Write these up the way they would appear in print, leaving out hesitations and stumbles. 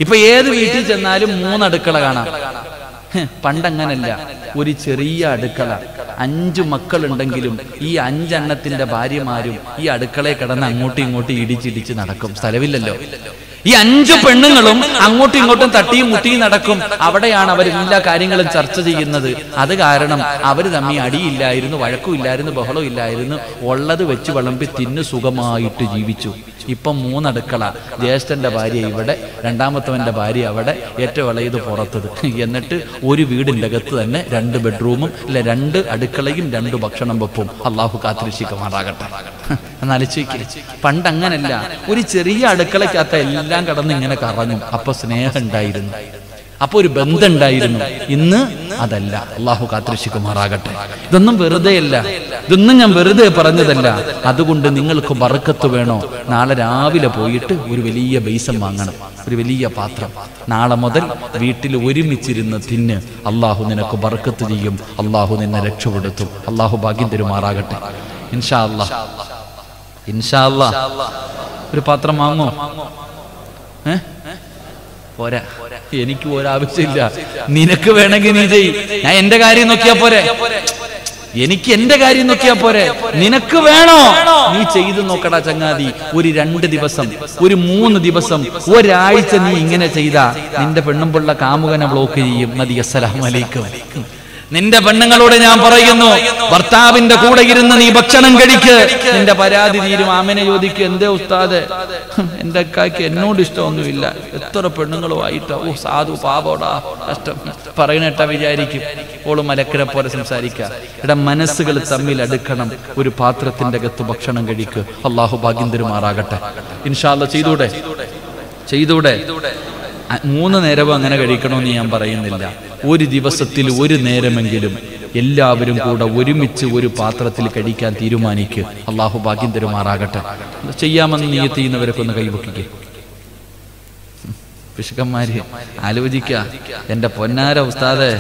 ഇപ്പൊ ഏത് വീട്ടിൽ ചെന്നാലും 3 അടുക്കള കാണാം. പണ്ടങ്ങനല്ല, ഒരു ചെറിയ അടുക്കള. 5 മക്കളുണ്ടെങ്കിലും ഈ 5 എണ്ണത്തിന്റെ ഭാര്യമാരും ഈ അടുക്കളയിൽ കിടന്ന് അങ്ങോട്ടും ഇങ്ങോട്ടും ഇടിച്ചിടിച്ച് നടക്കും. സ്ഥലമില്ലല്ലോ. ഈ 5 പെണ്ണുങ്ങളും അങ്ങോട്ടും ഇങ്ങോട്ടും തട്ടിയും മുട്ടിയും നടക്കും. അവിടെയാണ് അവർ എല്ലാ കാര്യങ്ങളും ചർച്ച ചെയ്യുന്നത്. അത് കാരണം അവർ തമ്മിൽ അടിയില്ലായിരുന്നു, വഴക്കുമില്ലായിരുന്നു, ബഹളം ഇല്ലായിരുന്നു. ഉള്ളത് വെച്ച് വിളമ്പി തിന്ന് സുഖമായിട്ട് ജീവിച്ചു. ഇപ്പം 3 അടുക്കള. ജ്യേഷ്ഠന്റെ ഭാര്യ ഇവിടെ, രണ്ടാമത്തവന്റെ ഭാര്യ അവിടെ, ഏറ്റവും ഇളയത് പുറത്തത്. എന്നിട്ട് ഒരു വീടിൻ്റെ അകത്ത് തന്നെ 2 ബെഡ്റൂമും 2 അടുക്കളയും 2 ഭക്ഷണം വെപ്പും. അള്ളാഹു കാത്തിരക്ഷിക്കുമാറാകട്ടെ. എന്നാലോചിക്ക്, പണ്ടങ്ങനല്ല, ഒരു ചെറിയ അടുക്കളയ്ക്കകത്ത് എല്ലാം കടന്ന് ഇങ്ങനെ കറങ്ങും. അപ്പൊ സ്നേഹം ഉണ്ടായിരുന്നു, അപ്പൊ ഒരു ബന്ധം ഉണ്ടായിരുന്നു. ഇന്ന് അതല്ല. അള്ളാഹു കാത്തിരക്ഷിക്കുമാറാകട്ടെ. ഇതൊന്നും വെറുതെ അല്ല, ഇതൊന്നും ഞാൻ വെറുതെ പറഞ്ഞതല്ല. അതുകൊണ്ട് നിങ്ങൾക്ക് ബർക്കത്ത് വേണോ, നാളെ രാവിലെ പോയിട്ട് ഒരു വലിയ ബേസം വാങ്ങണം, ഒരു വലിയ പാത്രം. നാളെ മുതൽ വീട്ടിൽ ഒരുമിച്ചിരുന്ന് തിന്ന്. അള്ളാഹു നിനക്ക് ബർക്കത്ത് ചെയ്യും, അള്ളാഹു നിന്നെ രക്ഷപ്പെടുത്തും. അള്ളാഹു ഭാഗ്യം തരുമാറാകട്ടെ. ഇൻഷാ അല്ലാഹ്, ഇൻഷാ അല്ലാഹ്. ഒരു പാത്രം വാങ്ങോ? പോരാ, എനിക്ക് ഒരാവശ്യമില്ല. നിനക്ക് വേണമെങ്കിൽ നീ ചെയ്, ഞാൻ എന്റെ കാര്യം നോക്കിയാ പോരെ. എനിക്ക് എന്റെ കാര്യം നോക്കിയാ പോരെ. നിനക്ക് വേണോ, നീ ചെയ്തു നോക്കടാ ചങ്ങാതി. ഒരു 2 ദിവസം, ഒരു 3 ദിവസം, ഒരാഴ്ച നീ ഇങ്ങനെ ചെയ്താ നിന്റെ പെണ്ണുമ്പുള്ള കാമുകനെ ബ്ലോക്ക് ചെയ്യും. മതി. അസ്സലാമു അലൈക്കും. നിന്റെ പെണ്ണുങ്ങളോട് ഞാൻ പറയുന്നു, ഭർത്താവിന്റെ കൂടെ ഇരുന്ന് നീ ഭക്ഷണം കഴിക്ക്, നിന്റെ പരാതി തീരും. ആമനെ ചോദിക്കും, എന്തേ ഉസ്താദ്, എന്റെ അക്കാക്ക് എന്നോട് ഇഷ്ടമൊന്നുമില്ല, എത്ര പെണ്ണുങ്ങളുമായിട്ടോ, ഓ സാധു പാപോടാ, കഷ്ടം പറയണേട്ട വിചാരിക്കും. ഓള് മലക്കരെ പോലെ സംസാരിക്കുക. ഇവിടെ മനസ്സുകൾ തമ്മിൽ അടുക്കണം. ഒരു പാത്രത്തിന്റെ അകത്ത് ഭക്ഷണം കഴിക്ക്. അള്ളാഹു ഭാഗ്യം തരുമാറാകട്ടെ. ഇൻഷാ അല്ലാഹ്. ചെയ്തൂടെ, ചെയ്തൂടെ. 3 നേരവും അങ്ങനെ കഴിക്കണമെന്ന് ഞാൻ പറയുന്നില്ല. ഒരു ദിവസത്തിൽ ഒരു നേരമെങ്കിലും എല്ലാവരും കൂടെ ഒരുമിച്ച് ഒരു പാത്രത്തിൽ കഴിക്കാൻ തീരുമാനിക്കുക. അള്ളാഹു ഭാഗ്യം തരുമാറാകട്ടെ. ചെയ്യാമെന്ന് നിയത്ത് ചെയ്യുന്നവരൊക്കെ ഒന്ന് കൈവക്കിക്കേ. പിശുക്കന്മാര് ആലോചിക്ക, എന്റെ പൊന്നാര ഉസ്താദെ,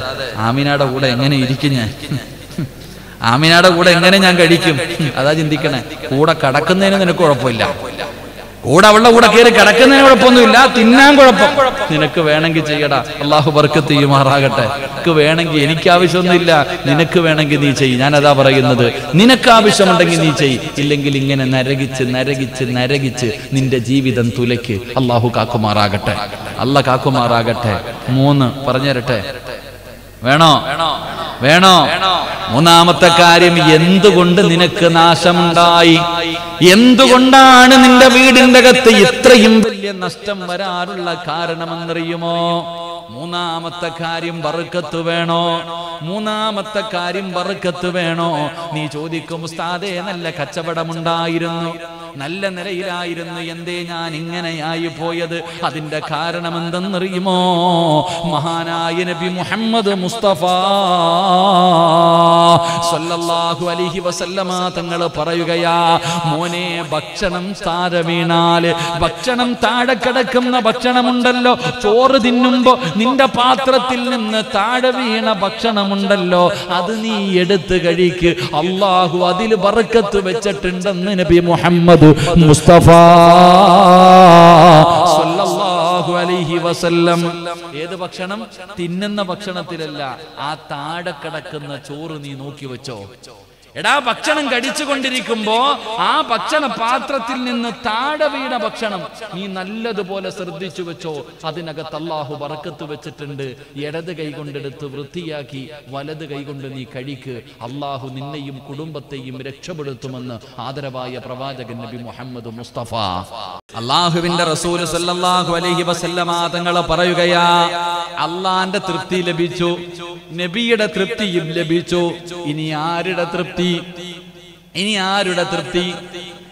ആമിനയുടെ കൂടെ എങ്ങനെ ഇരിക്കും ഞാൻ, ആമിനയുടെ കൂടെ എങ്ങനെ ഞാൻ കഴിക്കും? അതാ ചിന്തിക്കണേ. കൂടെ കടക്കുന്നതിന് നിനക്ക് കുഴപ്പമില്ല, കൂടെ അവളുടെ കൂടെ കയറി കിടക്കുന്നതിന് കുഴപ്പമൊന്നുമില്ല, തിന്നാൻ കുഴപ്പം. നിനക്ക് വേണമെങ്കിൽ ചെയ്യടാ, അള്ളാഹു ബർക്കത്ത് ചെയ്യുമാറാകട്ടെ. നിനക്ക് വേണമെങ്കിൽ, എനിക്ക് ആവശ്യമൊന്നുമില്ല, നിനക്ക് വേണമെങ്കിൽ നീ ചെയ്യ്. ഞാനതാ പറയുന്നത്. നിനക്ക് ആവശ്യമുണ്ടെങ്കിൽ നീ ചെയ്യ്, ഇല്ലെങ്കിൽ ഇങ്ങനെ നരകിച്ച് നരകിച്ച് നരകിച്ച് നിന്റെ ജീവിതം തുലയ്ക്ക്. അള്ളാഹു കാക്കുമാറാകട്ടെ, അല്ല കാക്കുമാറാകട്ടെ. 3 പറഞ്ഞു തരട്ടെ. വേണോ, വേണോ? 3ാമത്തെ കാര്യം, എന്തുകൊണ്ട് നിനക്ക് നാശമുണ്ടായി? എന്തുകൊണ്ടാണ് നിന്റെ വീടിന്റെ അകത്ത് ഇത്രയും വലിയ നഷ്ടം വരാറുള്ള കാരണമെന്നറിയുമോ? 3ാമത്തെ കാര്യം ബർക്കത്ത് വേണോ? 3ാമത്തെ കാര്യം ബർക്കത്ത് വേണോ? നീ ചോദിക്കും, ഉസ്താദേ നല്ല കച്ചവടമുണ്ടായിരുന്നു, നല്ല നിലയിലായിരുന്നു, എന്തേ ഞാൻ ഇങ്ങനെയായി പോയത്? അതിന്റെ കാരണം എന്തെന്നറിയുമോ? മഹാനായ നബി മുഹമ്മദ് മുസ്തഫ സല്ലല്ലാഹു അലൈഹി വസല്ലമ തങ്ങൾ പറയുകയാ, മോനെ, ഭക്ഷണം താഴെ വീണാല്, ഭക്ഷണം താഴെ കിടക്കുന്ന ഭക്ഷണമുണ്ടല്ലോ, ചോറ് തിന്നുമ്പോ നിന്റെ പാത്രത്തിൽ നിന്ന് താഴെ വീണ ഭക്ഷണമുണ്ടല്ലോ, അത് നീ എടുത്ത് കഴിക്ക്. അള്ളാഹു അതിൽ ബർക്കത്ത് വെച്ചിട്ടുണ്ടെന്ന് നബി മുഹമ്മദ് മുസ്തഫ സല്ലല്ലാഹു അലൈഹി വസല്ലം. ഏത് ഭക്ഷണം? തിന്നുന്ന ഭക്ഷണത്തിലല്ല, ആ താഴെ കിടക്കുന്ന ചോറ് നീ നോക്കി വെച്ചോ. എടാ, ഭക്ഷണം കഴിച്ചുകൊണ്ടിരിക്കുമ്പോ ആ ഭക്ഷണ പാത്രത്തിൽ നിന്ന് താഴെ വീണ ഭക്ഷണം നീ നല്ലതുപോലെ ശ്രദ്ധിച്ചു വെച്ചോ. അതിനകത്ത് അല്ലാഹു ബർക്കത്ത് വെച്ചിട്ടുണ്ട്. ഇടത് കൈ കൊണ്ടെടുത്ത് വൃത്തിയാക്കി വലത് കൈ കൊണ്ട് നീ കഴിക്ക്. അല്ലാഹു നിന്നെയും കുടുംബത്തെയും രക്ഷപ്പെടുത്തുമെന്ന് ആദരവായ പ്രവാചകൻ നബി മുഹമ്മദ് മുസ്തഫ അല്ലാഹുവിന്റെ റസൂൽ സല്ലല്ലാഹു അലൈഹി വസല്ലമ തങ്ങൾ പറയുകയാ, അള്ളാന്റെ തൃപ്തി ലഭിച്ചു, നബിയുടെ തൃപ്തിയും ലഭിച്ചു. ഇനി ആരുടെ തൃപ്തി? ഇനി ആരുടെ തൃപ്തി?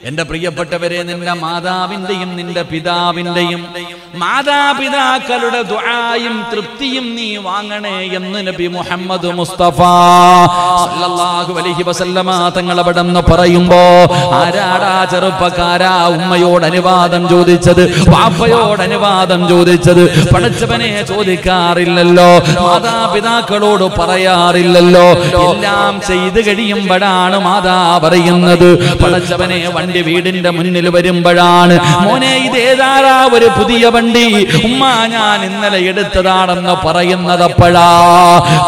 എന്റെ പ്രിയപ്പെട്ടവരെ, നിന്റെ മാതാവിന്റെയും നിന്റെ പിതാവിന്റെയും മാതാപിതാക്കളുടെ ദുആയും തൃപ്തിയും നീ വാങ്ങണേ എന്ന് നബി മുഹമ്മദ് മുസ്തഫ സല്ലല്ലാഹു അലൈഹി വസല്ലമ തങ്ങൾ അവിടെന്ന് പറയുമ്പോ, ആരാടാ ചെറുപ്പക്കാരാ ഉമ്മയോട് അനുവാദം ചോദിച്ചത്, വാപ്പയോട് അനുവാദം ചോദിച്ചത്? പടച്ചവനെ ചോദിക്കാറില്ലല്ലോ, മാതാപിതാക്കളോട് പറയാറില്ലല്ലോ. എല്ലാം ചെയ്ത് കഴിയുമ്പോഴാണ് മാതാ പറയുന്നത്. പടച്ചവനെ, വണ്ടി വീടിന്റെ മുന്നിൽ വരുമ്പോഴാണ്, മോനെ ഇതേതാരാ ഒരു പുതിയ വണ്ടി ഉമ്മ ഞാൻ ഇന്നലെ എടുത്തതാണെന്ന് പറയുന്നതപ്പോഴാ.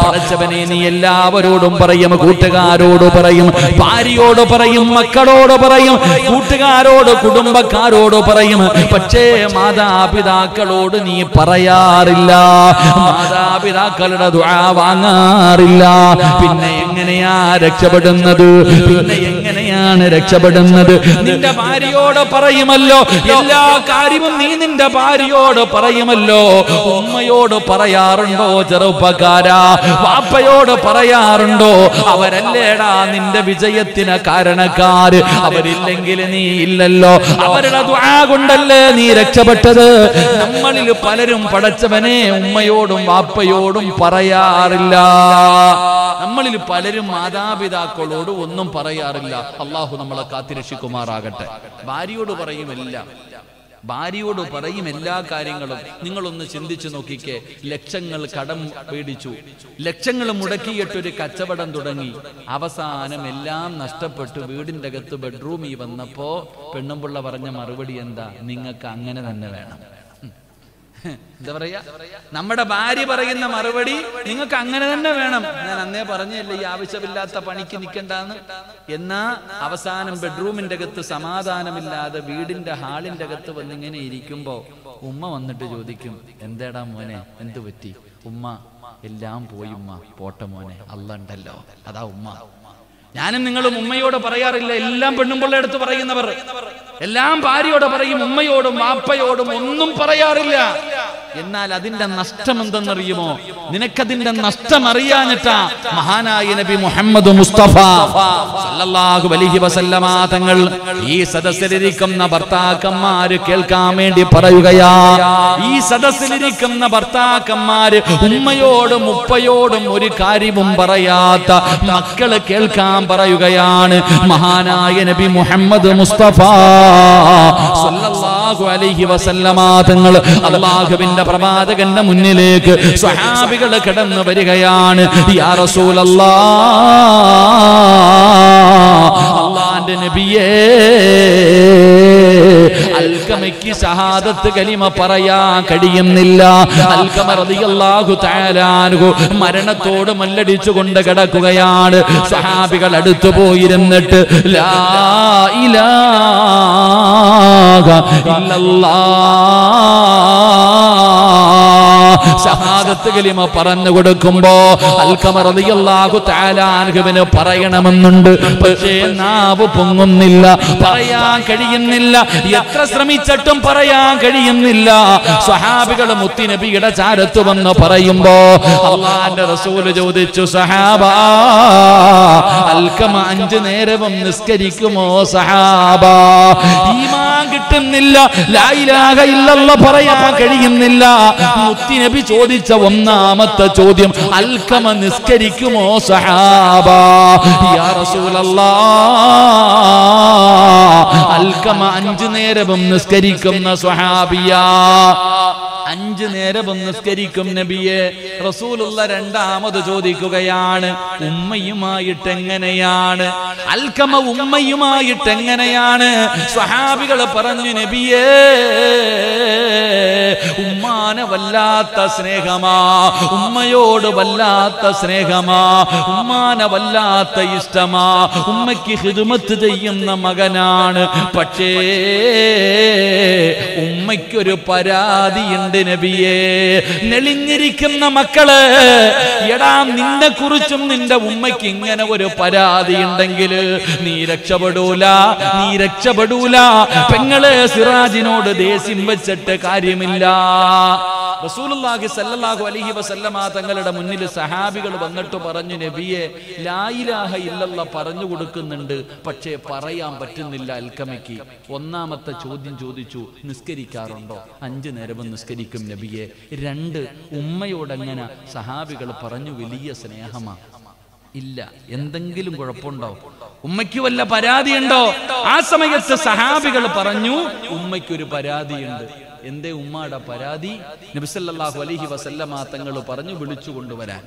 പടച്ചവനെ നീ എല്ലാവരോടും പറയും, കൂട്ടുകാരോട് പറയും, ഭാര്യയോട് പറയും, മക്കളോട് പറയും, കൂട്ടുകാരോട് കുടുംബക്കാരോട് പറയും. പക്ഷേ മാതാപിതാക്കളോട് നീ പറയാറില്ല, മാതാപിതാക്കളുടെ ദുആ വാങ്ങാറില്ല. പിന്നെ എങ്ങനെയാ രക്ഷപ്പെടുന്നത്? പിന്നെ എങ്ങനെയാണ് രക്ഷപ്പെടുന്നത്? നിന്റെ ഭാര്യയോട് പറയുമല്ലോ, എല്ലാ കാര്യവും നീ നിന്റെ ഭാര്യയോട് പറയുമല്ലോ. ഉമ്മയോട് പറയാറുണ്ടോ ചെറുപ്പക്കാരാ? വാപ്പയോട് പറയാറുണ്ടോ? അവരല്ലേടാ നിന്റെ വിജയത്തിന് കാരണക്കാര്. അവരില്ലെങ്കിൽ നീ ഇല്ലല്ലോ. അവരുടെ ദുആ കൊണ്ടല്ലേ നീ രക്ഷപ്പെട്ടത്. നമ്മളിൽ പലരും പടച്ചവനെ ഉമ്മയോടും വാപ്പയോടും പറയാറില്ല. നമ്മളിൽ പലരും മാതാപിതാക്കളോട് ഒന്നും പറയാറില്ല. അള്ളാഹു നമ്മളെ കാത്തിരക്ഷിക്കുമാറാകട്ടെ. ഭാര്യയോട് പറയും എല്ലാം, ഭാര്യയോട് പറയും എല്ലാ കാര്യങ്ങളും. നിങ്ങളൊന്ന് ചിന്തിച്ചു നോക്കിക്കേ. ലക്ഷങ്ങൾ കടം പേടിച്ചു, ലക്ഷങ്ങൾ മുടക്കിയിട്ടൊരു കച്ചവടം തുടങ്ങി, അവസാനം എല്ലാം നഷ്ടപ്പെട്ടു വീടിൻ്റെ അകത്ത് ബെഡ്റൂമിൽ വന്നപ്പോ പെണ്ണുമ്പിള്ള പറഞ്ഞ മറുപടി എന്താ? നിങ്ങൾക്ക് അങ്ങനെ തന്നെ വേണം. എന്താ പറയാ? നമ്മുടെ ഭാര്യ പറയുന്ന മറുപടി നിങ്ങൾക്ക് അങ്ങനെ തന്നെ വേണം. ഞാൻ അന്നേ പറഞ്ഞല്ലേ ഈ ആവശ്യമില്ലാത്ത പണിക്ക് നിൽക്കണ്ടെന്ന്. എന്നാ അവസാനം ബെഡ്റൂമിന്റെ അകത്ത് സമാധാനമില്ലാതെ വീടിന്റെ ഹാളിന്റെ അകത്ത് വന്നിങ്ങനെ ഇരിക്കുമ്പോ ഉമ്മ വന്നിട്ട് ചോദിക്കും, എന്തേടാ മോനെ, എന്തു പറ്റി? ഉമ്മ, എല്ലാം പോയി ഉമ്മ, പോട്ടെ മോനെ, അല്ല ഉണ്ടല്ലോ. അതാ ഉമ്മ. ഞാനും നിങ്ങളും ഉമ്മയോട് പറയാറില്ല. എല്ലാം പെണ്ണുമ്പിള്ള എടുത്ത് പറയുന്നവർ എല്ലാം ഭാര്യയോട് പറയും, ഉമ്മയോടും വാപ്പയോടും ഒന്നും പറയാറില്ല. എന്നാൽ അതിന്റെ നഷ്ടം എന്തെന്നറിയുമോ? നിനക്കതിന്റെ നഷ്ടം അറിയാഞ്ഞിട്ടാ മഹാനായ നബി മുഹമ്മദ് മുസ്തഫ സല്ലല്ലാഹു അലൈഹി വസല്ലമ തങ്ങൾ ഈ സദസ്സിലിരിക്കുന്ന ഭർത്താക്കന്മാര് കേൾക്കാൻ വേണ്ടി പറയുകയാ. ഈ സദസ്സിലിരിക്കുന്ന ഭർത്താക്കന്മാര് ഉമ്മയോടും ഉപ്പയോടും ഒരു കാര്യവും പറയാത്ത മക്കള് കേൾക്കാൻ പറയുകയാണ്. മഹാനായ നബി മുഹമ്മദ് മുസ്തഫ സല്ലല്ലാഹു അലൈഹി വസല്ലമ തങ്ങൾ അല്ലാഹുവിന്റെ പ്രവാചകന്റെ മുന്നിലേക്ക് സ്വഹാബികൾ കടന്നു വരികയാണ്. യാ റസൂലല്ലാഹ്, അല്ലാഹുവിന്റെ നബിയേ, അൽകമയ്ക്ക് ഷഹാദത്ത് കലിമ പറയാൻ കഴിയുന്നില്ല. അൽകമ റളിയല്ലാഹു തആല അൻഹു മരണത്തോട് മല്ലടിച്ചുകൊണ്ട് കിടക്കുകയാണ്. സ്വഹാബികൾ അടുത്തു പോയിരുന്നിട്ട് ലാ ഇലാഹ ഇല്ലല്ലാഹ് ഷഹാദത്ത് കലിമ പറഞ്ഞു കൊടുക്കുമ്പോ അൽകമ റളിയല്ലാഹു തആല അൻഹുവിന് പറയണമെന്നുണ്ട്. പക്ഷേ നാവ് പൊങ്ങുന്നില്ല, പറയാൻ കഴിയുന്നില്ല. എത്ര ശ്രമിച്ചിട്ടും പറയാൻ കഴിയുന്നില്ല. സ്വഹാബികൾ മുത്തുനബിയുടെ ചാരത്ത് വന്ന് പറയുമ്പോ അല്ലാഹുവിന്റെ റസൂൽ ചോദിച്ചു, സഹാബാ, അൽകമ 5 നേരവും നിസ്കരിക്കുമോ സഹാബാ? ഈമാൻ കിട്ടുന്നില്ല, ലാ ഇലാഹ ഇല്ലല്ലാഹ് പറയാൻ കഴിയുന്നില്ല. മുത്തുനബി ചോദിച്ച ഒന്നാമത്തെ ചോദ്യം, അൽകമ നിസ്കരിക്കുമോ സഹാബാ? യാ റസൂലല്ലാഹ്, അൽകമ 5 നേരവും നിസ്കരിക്കുന്ന സ്വഹാബിയാ. 5 നേരവും നിസ്കരിക്കും നബിയെ. റസൂലുള്ള രണ്ടാമത് ചോദിക്കുകയാണ്, ഉമ്മയുമായിട്ട് എങ്ങനെയാണ്? അൽകമ ഉമ്മയുമായിട്ട് എങ്ങനെയാണ്? സ്വഹാബികൾ പറഞ്ഞു, നബിയേ, ഉമ്മാനെ വല്ലാത്ത സ്നേഹമാ, ഉമ്മയോട് വല്ലാത്ത സ്നേഹമാ, ഉമ്മാനെ വല്ലാത്ത ഇഷ്ടമാ, ഉമ്മയ്ക്ക് ഖിദ്മത്ത് ചെയ്യുന്ന മകനാണ്. പക്ഷേ ഉമ്മയ്ക്കൊരു പരാതിയുണ്ട് നബിയേ. നെളിഞ്ഞിരിക്കുന്ന മക്കള്, എടാ നിന്നെ കുറിച്ചും നിന്റെ ഉമ്മയ്ക്ക് ഇങ്ങനെ ഒരു പരാതി ഉണ്ടെങ്കിൽ നീ രക്ഷപ്പെടൂല, നീ രക്ഷപ്പെടൂല. പെങ്ങള് സിറാജിനോട് ദേഷ്യം വെച്ചിട്ട് കാര്യമില്ല. റസൂലുള്ളാഹി സ്വല്ലല്ലാഹു അലൈഹി വസല്ലമ തങ്ങളുടെ മുന്നിൽ സഹാബികൾ വന്നിട്ട് പറഞ്ഞു, നബിയെ, ലാ ഇലാഹ ഇല്ലല്ലാഹ് പറഞ്ഞു കൊടുക്കുന്നുണ്ട്, പക്ഷേ പറയാൻ പറ്റുന്നില്ല അൽകമയ്ക്ക്. ഒന്നാമത്തെ ചോദ്യം ചോദിച്ചു, നിസ്കരിക്കാറുണ്ടോ? 5 നേരവും നിസ്കരിക്കും നബിയെ. 2, ഉമ്മയോടങ്ങനെ സഹാബികൾ പറഞ്ഞു, വലിയ സ്നേഹമാ. ഇല്ല, എന്തെങ്കിലും കുഴപ്പമുണ്ടോ? ഉമ്മയ്ക്ക് വല്ല പരാതിയുണ്ടോ? ആ സമയത്ത് സഹാബികൾ പറഞ്ഞു, ഉമ്മയ്ക്കൊരു പരാതിയുണ്ട്. എന്തേ ഉമ്മയുടെ പരാതി? നബി സല്ലല്ലാഹു അലൈഹി വസല്ലമ തങ്ങൾ പറഞ്ഞു, വിളിച്ചു കൊണ്ടുവരാൻ.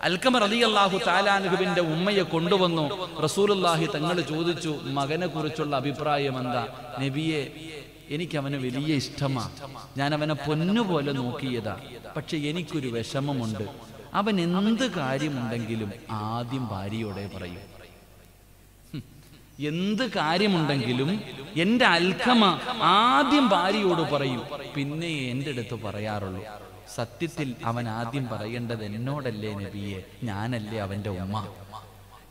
അൽകമ റളിയല്ലാഹു തആല അൻഹുവിന്റെ ഉമ്മയെ കൊണ്ടുവന്നു. റസൂലുള്ളാഹി തങ്ങൾ ചോദിച്ചു, മകനെ കുറിച്ചുള്ള അഭിപ്രായം എന്താ? നബിയെ, എനിക്കവനെ വലിയ ഇഷ്ടമാ, ഞാൻ അവനെ പൊന്നുപോലെ നോക്കിയതാ. പക്ഷെ എനിക്കൊരു വിഷമമുണ്ട്. അവൻ എന്ത് കാര്യമുണ്ടെങ്കിലും ആദ്യം ഭാര്യയോടെ പറയും. എന്ത് കാര്യമുണ്ടെങ്കിലും എൻ്റെ അൽഖമ ആദ്യം ഭാര്യയോട് പറയും, പിന്നെ എൻ്റെ അടുത്ത് പറയാറുള്ളൂ. സത്യത്തിൽ അവൻ ആദ്യം പറയേണ്ടത് എന്നോടല്ലേ നബിയെ? ഞാനല്ലേ അവന്റെ ഉമ്മ,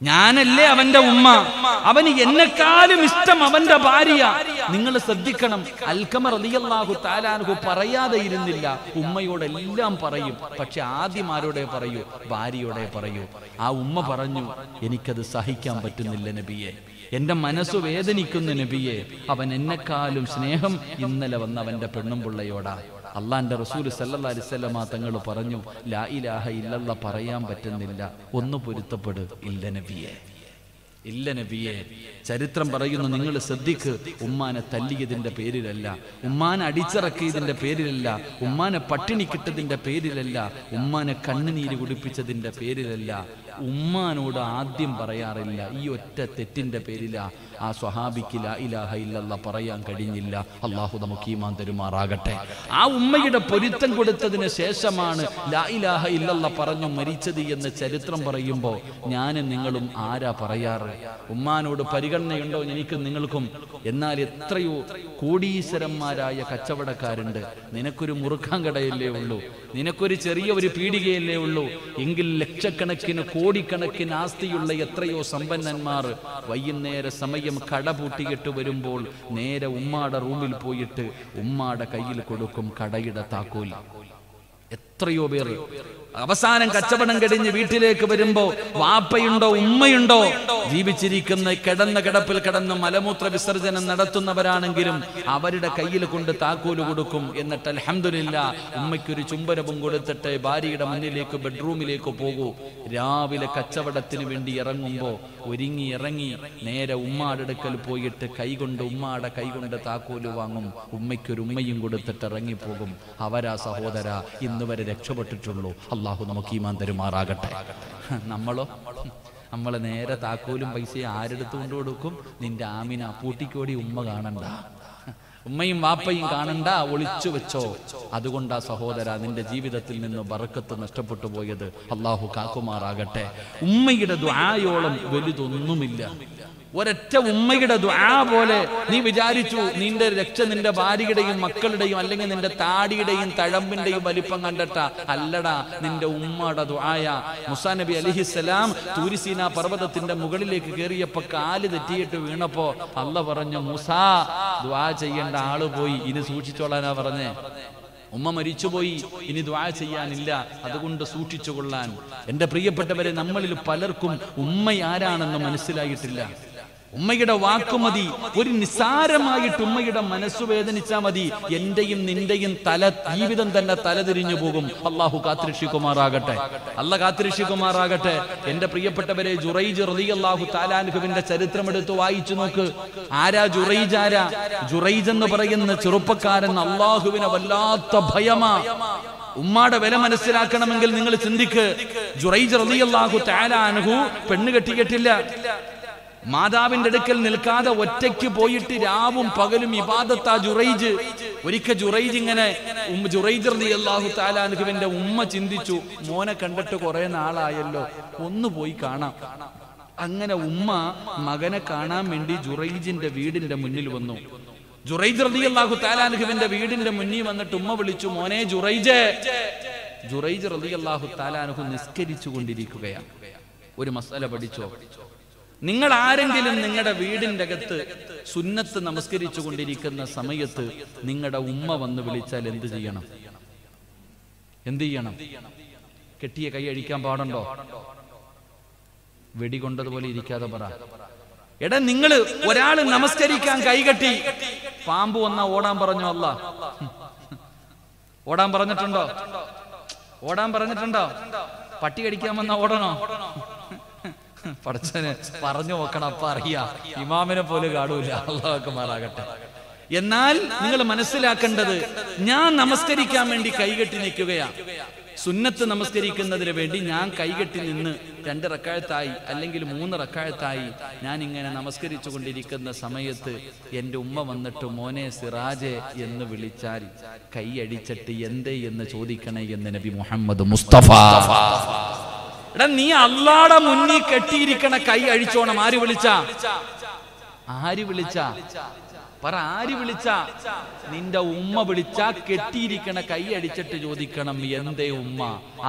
ഞാനല്ലേ അവന്റെ ഉമ്മ. അവന് എന്നെക്കാളും ഇഷ്ടം അവന്റെ ഭാര്യ. നിങ്ങൾ ശ്രദ്ധിക്കണം, അൽഖമ റളിയല്ലാഹു തആല അൻഹു പറയാതെ ഇരുന്നില്ല, ഉമ്മയോടെല്ലാം പറയും. പക്ഷെ ആദ്യം ആരോടെ പറയൂ? ഭാര്യയോടെ പറയൂ. ആ ഉമ്മ പറഞ്ഞു, എനിക്കത് സഹിക്കാൻ പറ്റുന്നില്ല നബിയെ, എന്റെ മനസ്സു വേദനിക്കുന്നു നബിയെ. അവൻ എന്നെക്കാളും സ്നേഹം ഇന്നലെ വന്ന അവന്റെ പെണ്ണും പിള്ളയോടാ. അള്ളാന്റെ റസൂൽ സല്ലല്ലാഹു അലൈഹി വസല്ലമ തങ്ങൾ പറഞ്ഞു, ലാ ഇലാഹ ഇല്ലല്ലാഹ് പറയാൻ പറ്റുന്നില്ല, ഒന്ന് പൊരുത്തപ്പെട്. ഇല്ല നബിയെ, ഇല്ല നബിയെ. ചരിത്രം പറയുന്നു, നിങ്ങൾ ശ്രദ്ധിക്ക്, ഉമ്മാനെ തല്ലിയതിന്റെ പേരിലല്ല, ഉമ്മാനെ അടിച്ചിറക്കിയതിന്റെ പേരിലല്ല, ഉമ്മാനെ പട്ടിണിക്കിട്ടതിന്റെ പേരിലല്ല, ഉമ്മാനെ കണ്ണുനീര് കുടിപ്പിച്ചതിന്റെ പേരിലല്ല, ഉമ്മാനോട് ആദ്യം പറയാറില്ല. ഈ ഒറ്റ തെറ്റിന്റെ പേരിലാ ആ സ്വഹാബിക്ക് ലാ ഇലാഹ ഇല്ലല്ലാഹ് പറയാൻ കഴിഞ്ഞില്ല. അള്ളാഹു നമുക്ക് ഈമാൻ തരുമാറാകട്ടെ. ആ ഉമ്മയുടെ പൊരുത്തം കൊടുത്തതിന് ശേഷമാണ് ലാ ഇലാഹ ഇല്ലല്ലാഹ് പറഞ്ഞു മരിച്ചത് എന്ന് ചരിത്രം പറയുമ്പോൾ ഞാനും നിങ്ങളും ആരാ പറയാറ്? ഉമ്മാനോട് പരിഗണനയുണ്ടോ എനിക്കും നിങ്ങൾക്കും? എന്നാൽ എത്രയോ കോടീശ്വരന്മാരായ കച്ചവടക്കാരുണ്ട്. നിനക്കൊരു മുറുക്കാൻ കടയല്ലേ ഉള്ളൂ, നിനക്കൊരു ചെറിയ ഒരു പീടികയല്ലേ ഉള്ളൂ, എങ്കിൽ ലക്ഷക്കണക്കിന് കോടിക്കണക്കിന് ആസ്തിയുള്ള എത്രയോ സമ്പന്നന്മാർ വൈകുന്നേര സമയം കട പൂട്ടിയിട്ട് വരുമ്പോൾ നേരെ ഉമ്മാടെ റൂമിൽ പോയിട്ട് ഉമ്മാടെ കയ്യിൽ കൊടുക്കും കടയുടെ താക്കോൽ. എത്രയോ പേർ അവസാനം കച്ചവടം കഴിഞ്ഞ് വീട്ടിലേക്ക് വരുമ്പോ വാപ്പയുണ്ടോ ഉമ്മയുണ്ടോ, ജീവിച്ചിരിക്കുന്ന കിടന്ന കിടപ്പിൽ കിടന്ന് മലമൂത്ര വിസർജനം നടത്തുന്നവരാണെങ്കിലും അവരുടെ കയ്യിൽ കൊണ്ട് താക്കോല് കൊടുക്കും. എന്നിട്ട് അൽഹംദുലില്ലാഹ് ഉമ്മയ്ക്കൊരു ചുംബനവും കൊടുത്തിട്ട് ഭാര്യയുടെ മുന്നിലേക്ക് ബെഡ്റൂമിലേക്ക് പോകൂ. രാവിലെ കച്ചവടത്തിന് വേണ്ടി ഇറങ്ങുമ്പോ ഒരുങ്ങി ഇറങ്ങി നേരെ ഉമ്മാടെ അടുക്കൽ പോയിട്ട് ഉമ്മാടെ കൈകൊണ്ട് താക്കോല് വാങ്ങും. ഉമ്മയ്ക്കൊരു ഉമ്മയും കൊടുത്തിട്ട് ഇറങ്ങിപ്പോകും. അവരാ സഹോദര ഇന്ന് വരെ രക്ഷപ്പെട്ടിട്ടുള്ളൂ. അള്ളാഹു നമുക്ക് ഈമാൻ തരുമാറാകട്ടെ. നമ്മള് നേരെ താക്കോലും പൈസയും ആരെടുത്ത് കൊണ്ടു കൊടുക്കും? നിന്റെ ആമിന പൂട്ടിക്കോടി ഉമ്മ കാണണ്ട, ഉമ്മയും വാപ്പയും കാണണ്ട, ഒളിച്ചു വെച്ചോ. അതുകൊണ്ടാ സഹോദര നിന്റെ ജീവിതത്തിൽ നിന്ന് ബറക്കത്ത് നഷ്ടപ്പെട്ടു പോയത്. അള്ളാഹു കാക്കുമാറാകട്ടെ. ഉമ്മയുടെ ദുആയോളം വലുതൊന്നുമില്ല. ഒരൊറ്റ ഉമ്മയുടെ ദുആ പോലെ നീ വിചാരിച്ചു നിന്റെ രക്ഷ നിന്റെ ഭാര്യയുടെയും മക്കളുടെയും അല്ലെങ്കിൽ നിന്റെ താടിയുടെയും തഴമ്പിന്റെയും വലിപ്പം കണ്ടിട്ടാ? അല്ലടാ, നിന്റെ ഉമ്മയുടെ ദുആയ. മൂസാ നബി അലൈഹിസ്സലാം തൂരിസീന പർവ്വതത്തിന്റെ മുകളിലേക്ക് കയറിയപ്പോ കാല് തെറ്റിയിട്ട് വീണപ്പോ അല്ലാഹ് പറഞ്ഞു, മൂസാ ദുആ ചെയ്യേണ്ട ആള് പോയി, ഇനി സൂക്ഷിച്ചോളാനാ പറഞ്ഞേ. ഉമ്മ മരിച്ചുപോയി, ഇനി ദുആ ചെയ്യാനില്ല, അതുകൊണ്ട് സൂക്ഷിച്ചുകൊള്ളാൻ. എന്റെ പ്രിയപ്പെട്ടവരെ, നമ്മളിൽ പലർക്കും ഉമ്മ ആരാണെന്ന് മനസ്സിലായിട്ടില്ല. ഉമ്മയുടെ വാക്കുമതി, ഒരു നിസ്സാരമായിട്ട് ഉമ്മയുടെ മനസ്സു വേദനിച്ചാൽ മതി, എന്റെയും നിന്റെയും ജീവിതം തന്നെ തലതിരിഞ്ഞു പോകും. അള്ളാഹു കാത്തിരക്ഷിക്കുമാറാകട്ടെ, അള്ളാഹ് കാത്തിരക്ഷിക്കുമാറാകട്ടെ. എന്റെ പ്രിയപ്പെട്ടവരെ, ജുറൈജ് റളിയല്ലാഹു തആല അൻഹുവിന്റെ ചരിത്രം എടുത്ത് വായിച്ചു നോക്ക്. ആരാ ജുറൈജ്? ആരാ ജുറൈജ് എന്ന് പറയുന്ന ചെറുപ്പക്കാരൻ? അള്ളാഹുവിനെ വല്ലാത്ത ഭയമാ. ഉമ്മാടെ വില മനസ്സിലാക്കണമെങ്കിൽ നിങ്ങൾ ചിന്തിക്ക്. ജുറൈജ് റളിയല്ലാഹു തആല അൻഹു പെണ്ണ് കെട്ടിയിട്ടില്ല. മാതാവിന്റെ അടുക്കൽ നിൽക്കാതെ ഒറ്റയ്ക്ക് പോയിട്ട് രാവും പകലും ഇബാദത്താ ജുറൈജ്. ഒരിക്കൽ ജുറൈജ് റളിയല്ലാഹു തആല അൻഹുവിന്റെ ഉമ്മ ചിന്തിച്ചു, മോനെ കണ്ടിട്ട് കുറെ നാളായല്ലോ, ഒന്ന് പോയി കാണാം. അങ്ങനെ ഉമ്മ മകനെ കാണാൻ വേണ്ടി ജുറൈജിന്റെ വീടിന്റെ മുന്നിൽ വന്നു. ജുറൈജ് റളിയല്ലാഹു തആല അൻഹുവിന്റെ വീടിന്റെ മുന്നിൽ വന്നിട്ട് ഉമ്മ വിളിച്ചു, മോനെ ജുറൈജ്. ജുറൈജ് റളിയല്ലാഹു തആല അൻഹു നിസ്കരിച്ചു കൊണ്ടിരിക്കുകയാണ്. ഒരു മസല പഠിച്ചോ? നിങ്ങൾ ആരെങ്കിലും നിങ്ങളുടെ വീടിന്റെ അകത്ത് സുന്നത്ത് നമസ്കരിച്ചു കൊണ്ടിരിക്കുന്ന സമയത്ത് നിങ്ങളുടെ ഉമ്മ വന്ന് വിളിച്ചാൽ എന്ത് ചെയ്യണം? എന്ത് ചെയ്യണം? കെട്ടിയ കൈ അഴിക്കാൻ പാടുണ്ടോ? വെടികൊണ്ടതുപോലെ ഇരിക്കാതെ പറ. എടാ, നിങ്ങള് ഒരാള് നമസ്കരിക്കാൻ കൈകെട്ടി, പാമ്പ് വന്നാ ഓടാൻ പറഞ്ഞോ? അല്ലാഹ് ഓടാൻ പറഞ്ഞിട്ടുണ്ടോ? ഓടാൻ പറഞ്ഞിട്ടുണ്ടോ? പട്ടി കടിക്കാൻ വന്നാ ഓടണോ? പടച്ചനെ പറഞ്ഞു നോക്കണം, അപ്പ അറിയാ. ഇമാമിനെ പോലെ കാണൂല. അല്ലാഹു മാറാകട്ടെ. എന്നാൽ നിങ്ങൾ മനസ്സിലാക്കേണ്ടത്, ഞാൻ നമസ്കരിക്കാൻ വേണ്ടി കൈകെട്ടി നിൽക്കുകയാണ്. സുന്നത്ത് നമസ്കരിക്കുന്നതിന് വേണ്ടി ഞാൻ കൈകെട്ടി നിന്ന് 2 റക്അത്തായി അല്ലെങ്കിൽ 3 റക്അത്തായി ഞാൻ ഇങ്ങനെ നമസ്കരിച്ചു കൊണ്ടിരിക്കുന്ന സമയത്ത് എൻ്റെ ഉമ്മ വന്നിട്ട് മോനെ സിറാജെ എന്ന് വിളിച്ചാൽ കൈയടിച്ചിട്ട് എന്തേ എന്ന് ചോദിക്കണേ എന്ന് നബി മുഹമ്മദ് മുസ്തഫ. എടാ, നീ അല്ലാഹുടെ മുന്നിൽ കെട്ടിയിരിക്കണ കൈ അഴിച്ചോണം. ആര് വിളിച്ച പറ, ആര് വിളിച്ച? നിന്റെ ഉമ്മ വിളിച്ച കെട്ടിയിരിക്കണ കൈ അടിച്ചിട്ട് ചോദിക്കണം എന്തേ ഉമ്മ,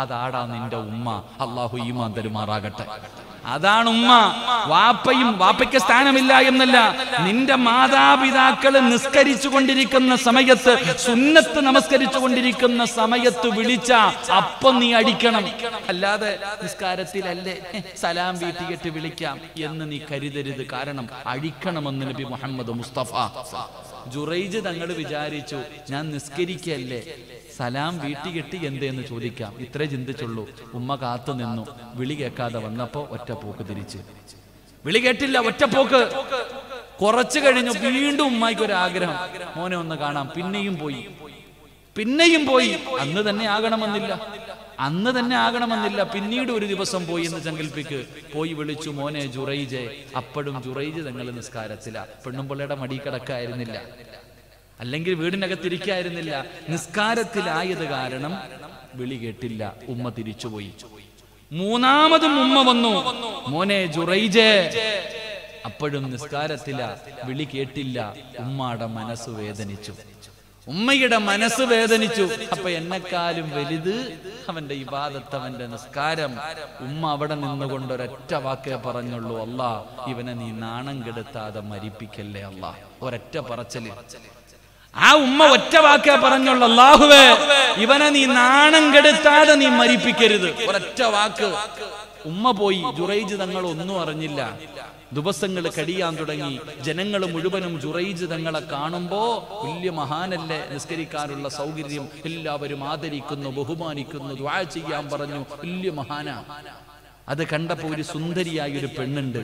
അതാടാ നിന്റെ ഉമ്മ. അല്ലാഹു ഈമാൻ തരുമാറാകട്ടെ. അതാണ് ഉമ്മ. വാപ്പയ്ക്ക് സ്ഥാനമില്ല എന്നല്ല. നിന്റെ മാതാപിതാക്കള് നിസ്കരിച്ചു കൊണ്ടിരിക്കുന്ന സമയത്ത്, സുന്നത്ത് നമസ്കരിച്ചു കൊണ്ടിരിക്കുന്ന സമയത്ത് വിളിച്ച അപ്പം നീ അടിക്കണം. അല്ലാതെ നിസ്കാരത്തിലല്ലേ സലാം വീട്ടിയിട്ട് വിളിക്കാം എന്ന് നീ കരുതരുത്. കാരണം അടിക്കണമെന്ന് നബി മുഹമ്മദ് മുസ്തഫ. ജുറൈജ് തങ്ങൾ വിചാരിച്ചു ഞാൻ നിസ്കരിക്കല്ലേ, സലാം വീട്ടികെട്ടി എന്തേന്ന് ചോദിക്കാം, ഇത്രേ ചിന്തിച്ചുള്ളൂ. ഉമ്മ കാത്തു നിന്നു. വിളി കേൾക്കാതെ വന്നപ്പോ ഒറ്റ പോക്ക് തിരിച്ച്. വിളി കേട്ടില്ല, ഒറ്റ പോക്ക്. കുറച്ചു കഴിഞ്ഞു വീണ്ടും ഉമ്മായിക്ക് ഒരു ആഗ്രഹം, മോനെ ഒന്ന് കാണാം. പിന്നെയും പോയി. അന്ന് തന്നെ ആകണമെന്നില്ല. പിന്നീട് ഒരു ദിവസം പോയി എന്ന് സങ്കല്പിക്ക്. പോയി വിളിച്ചു, മോനെ ജുറൈജെ. അപ്പോഴും ജുറൈജ് തങ്ങൾ നിസ്കാരത്തില. പെണ്ണുമ്പിള്ളയുടെ മടി കിടക്കായിരുന്നില്ല, അല്ലെങ്കിൽ വീടിനകത്തിരിക്കായിരുന്നില്ല. നിസ്കാരത്തിലായത് കാരണം വിളി കേട്ടില്ല. ഉമ്മ തിരിച്ചുപോയി. മൂന്നാമതും ഉമ്മ വന്നു, മോനെ ജുറൈജെ. അപ്പോഴും നിസ്കാരത്തില, വിളി കേട്ടില്ല. ഉമ്മയുടെ മനസ്സ് വേദനിച്ചു. അപ്പൊ എന്നെക്കാളും വലുത് അവന്റെ ഇബാദത്ത്, അവന്റെ നിസ്കാരം. ഉമ്മ അവിടെ നിന്നുകൊണ്ട് ഒരൊറ്റ വാക്കേ പറഞ്ഞുള്ളൂ, അല്ലാ ഇവനെ നീ നാണം കെടുത്താതെ മരിപ്പിക്കല്ലേ അല്ലാ. ഒരൊറ്റ പറച്ചല്. ആ ഉമ്മ ഒറ്റ വാക്കേ പറഞ്ഞുള്ളൂ, അല്ലാഹുവേ ഇവനെ നീ നാണം കെടുത്താതെ നീ മരിപ്പിക്കരുത്. ഒരൊറ്റ വാക്ക്. ഉമ്മ പോയി. ജുറൈജ് തങ്ങൾ ഒന്നും അറിഞ്ഞില്ല. ദിവസങ്ങൾ കഴിയാൻ തുടങ്ങി. ജനങ്ങൾ മുഴുവനും ജുറൈജ് തങ്ങളെ കാണുമ്പോ വലിയ മഹാനല്ലേ, നിസ്കരിക്കാനുള്ള സൗകര്യം, എല്ലാവരും ആദരിക്കുന്നു, ബഹുമാനിക്കുന്നു, ദുആ ചെയ്യാൻ പറഞ്ഞു. വലിയ മഹാനാ. അത് കണ്ടപ്പോ ഒരു സുന്ദരിയായ ഒരു പെണ്ണുണ്ട്.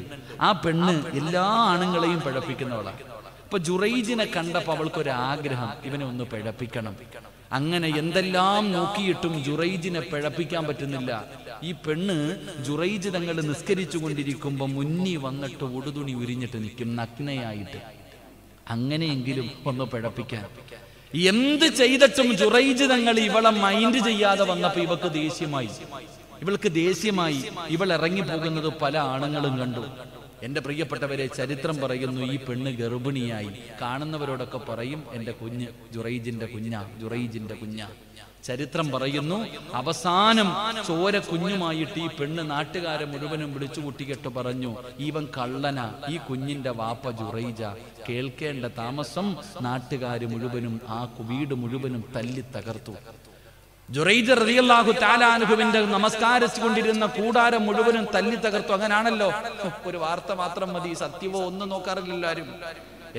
ആ പെണ്ണ് എല്ലാ ആണുങ്ങളെയും പിഴപ്പിക്കുന്നവളാണ്. അപ്പൊ ജുറൈജിനെ കണ്ടപ്പോ അവൾക്കൊരാഗ്രഹം, ഇവനെ ഒന്ന് പിഴപ്പിക്കണം. അങ്ങനെ എന്തെല്ലാം നോക്കിയിട്ടും ജുറൈജിനെ പിഴപ്പിക്കാൻ പറ്റുന്നില്ല. ഈ പെണ്ണ് ജുറൈജ് തങ്ങൾ നിസ്കരിച്ചു കൊണ്ടിരിക്കുമ്പോ മുന്നിൽ വന്നിട്ട് ഉടുതുണി ഉരിഞ്ഞിട്ട് നിൽക്കും, നഗ്നയായിട്ട്. അങ്ങനെയെങ്കിലും ഒന്ന് പിഴപ്പിക്കാൻ. എന്ത് ചെയ്തിട്ടും ജുറൈജ് തങ്ങൾ ഇവളെ മൈൻഡ് ചെയ്യാതെ വന്നപ്പോ ഇവൾക്ക് ദേഷ്യമായി. ഇവൾ ഇറങ്ങി പോകുന്നത് പല ആണുങ്ങളും കണ്ടു. എന്റെ പ്രിയപ്പെട്ടവരെ, ചരിത്രം പറയുന്നു, ഈ പെണ്ണ് ഗർഭിണിയായി. കാണുന്നവരോടൊക്കെ പറയും, എന്റെ കുഞ്ഞ് ജുറൈജിന്റെ കുഞ്ഞ. ചരിത്രം പറയുന്നു, അവസാനം ചോര കുഞ്ഞുമായിട്ട് ഈ പെണ്ണ് നാട്ടുകാരെ മുഴുവനും വിളിച്ചു കൂട്ടിക്കെട്ട് പറഞ്ഞു, ഇവൻ കള്ളനാ, ഈ കുഞ്ഞിന്റെ വാപ്പ ജുറൈജ. കേൾക്കേണ്ട താമസം നാട്ടുകാര് മുഴുവനും ആ വീട് മുഴുവനും തല്ലി തകർത്തു. ജുറൈജ് റളിയല്ലാഹു തആല അൻഹുവിന്റെ നമസ്കാരിച്ചുകൊണ്ടിരുന്ന കൂടാരം മുഴുവനും തല്ലി തകർത്തു. അങ്ങനാണല്ലോ, ഒരു വാർത്ത മാത്രം മതി, സത്യമോ ഒന്നും നോക്കാറില്ല ആരും.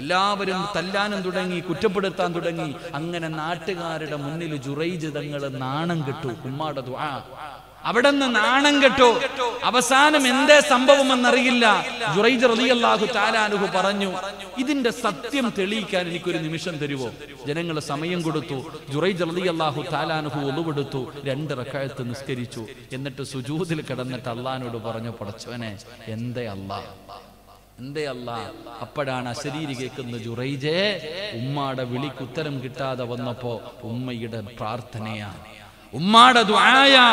എല്ലാവരും തല്ലാനും തുടങ്ങി, കുറ്റപ്പെടുത്താൻ തുടങ്ങി. അങ്ങനെ നാട്ടുകാരുടെ മുന്നിൽ ജുറൈജ് തങ്ങൾ നാണം കെട്ടു. ഉമ്മാടെ ദുആ അവിടെ നിന്ന് നാണം കെട്ടു. അവസാനം എന്തേ സംഭവമെന്നറിയില്ല. ജുറൈജ് റളിയല്ലാഹു തആല അൻഹു പറഞ്ഞു, ഇതിന്റെ സത്യം തെളിയിക്കാൻ എനിക്കൊരു നിമിഷം തരുവോ? ജനങ്ങൾ സമയം കൊടുത്തു. ജുറൈജ് റളിയല്ലാഹു തആല അൻഹു ഒളുവെടുത്തു, 2 റക്അത്ത് നിസ്കരിച്ചു. എന്നിട്ട് സുജൂദിൽ കിടന്നിട്ട് അല്ലാഹുവിനോട് പറഞ്ഞു, പടച്ചവനെ എന്തേ അല്ലാ. അപ്പോഴാണ് അശരീരി കേൾക്കുന്ന, ജുറൈജേ, ഉമ്മാടെ വിളിക്കുത്തരം കിട്ടാതെ വന്നപ്പോ ഉമ്മയുടെ പ്രാർത്ഥനയാണ്, ഉമ്മാടെ ദുആയാ.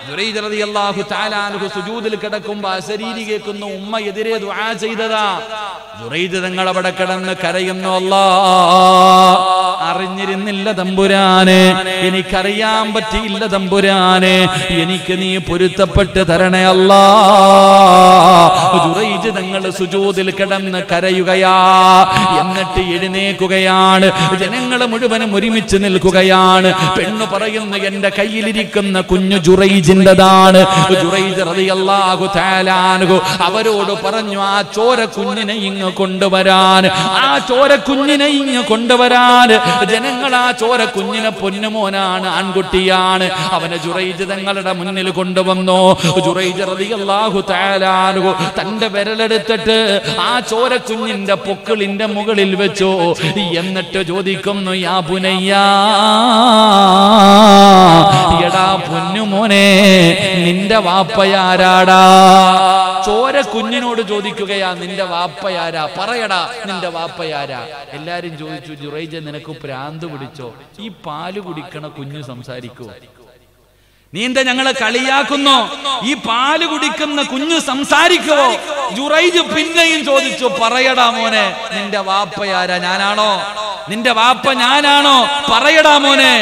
ജുറൈജ് റളിയല്ലാഹു തആല അൻഹു സുജൂദിൽ കിടക്കുമ്പോൾ അശരീരി കേൾക്കുന്നു, ഉമ്മ എതിരെ ദുആ ചെയ്തതാ. ജുറൈജ് തങ്ങൾ അവിടെ കിടന്ന് കരയുന്നു, അല്ലാ അറിഞ്ഞിരുന്നില്ല തമ്പുരാനെ, എനിക്കറിയാൻ പറ്റിയില്ല തമ്പുരാനെ, എനിക്ക് നീ പൊരുത്തപ്പെട്ട് തരണേ അല്ലാ. ജുറൈജ് തങ്ങൾ സുജൂദിൽ കിടന്ന് കരയുകയാ. എന്നിട്ട് എഴുന്നേൽക്കുകയാണ്. ജനങ്ങൾ മുഴുവനും ഒരുമിച്ച് നിൽക്കുകയാണ്. പെണ്ണ് പറയുന്നു, എന്റെ കയ്യിലിരിക്കുന്ന കുഞ്ഞു ജുറൈജിന്റെതാണ്. ജുറൈജ് റളിയല്ലാഹു തആല അൻഹു അവരോട് പറഞ്ഞു, ആ ചോര കുഞ്ഞിനെ ഇങ്ങ് കൊണ്ടുവരാൻ. ജനങ്ങൾ ആ ചോര കുഞ്ഞിനെ പൊന്നുമോനാണ്, ആൺകുട്ടിയാണ്. അവനെ ജുറൈജ് തങ്ങളുടെ മുന്നിൽ കൊണ്ടുവന്നു. ജുറൈജ് റളിയല്ലാഹു തആല അൻഹു തന്റെ വിരലെടുത്തിട്ട് ആ ചോര കുഞ്ഞിന്റെ പൊക്കിളിന്റെ മുകളിൽ വെച്ചു. എന്നിട്ട് ചോദിക്കുന്നു, യാ ബുനയ്യാ, എടാ പൊന്നുമോനെ, നിന്റെ വാപ്പയാരാടാ? ചോര കുഞ്ഞിനോട് ചോദിക്കുകയാ, നിന്റെ വാപ്പയാരാ? പറയടാ, നിന്റെ വാപ്പയാരാ? എല്ലാരും ചോദിച്ചു, ജുറൈജ നിനക്ക് ഭ്രാന്ത് പിടിച്ചോ? ഈ പാല് കുടിക്കണ കുഞ്ഞു സംസാരിക്കോ? നീ എന്താ ഞങ്ങളെ കളിയാക്കുന്നോ? ഈ പാല് കുടിക്കുന്ന കുഞ്ഞു സംസാരിക്കുവോ? ജുറൈജ് പിന്നെയും ചോദിച്ചു, പറയടാ മോനെ, നിന്റെ വാപ്പയാരാ? ഞാനാണോ? നിന്റെ വാപ്പ ഞാനാണോ? പറയടാ മോനെ.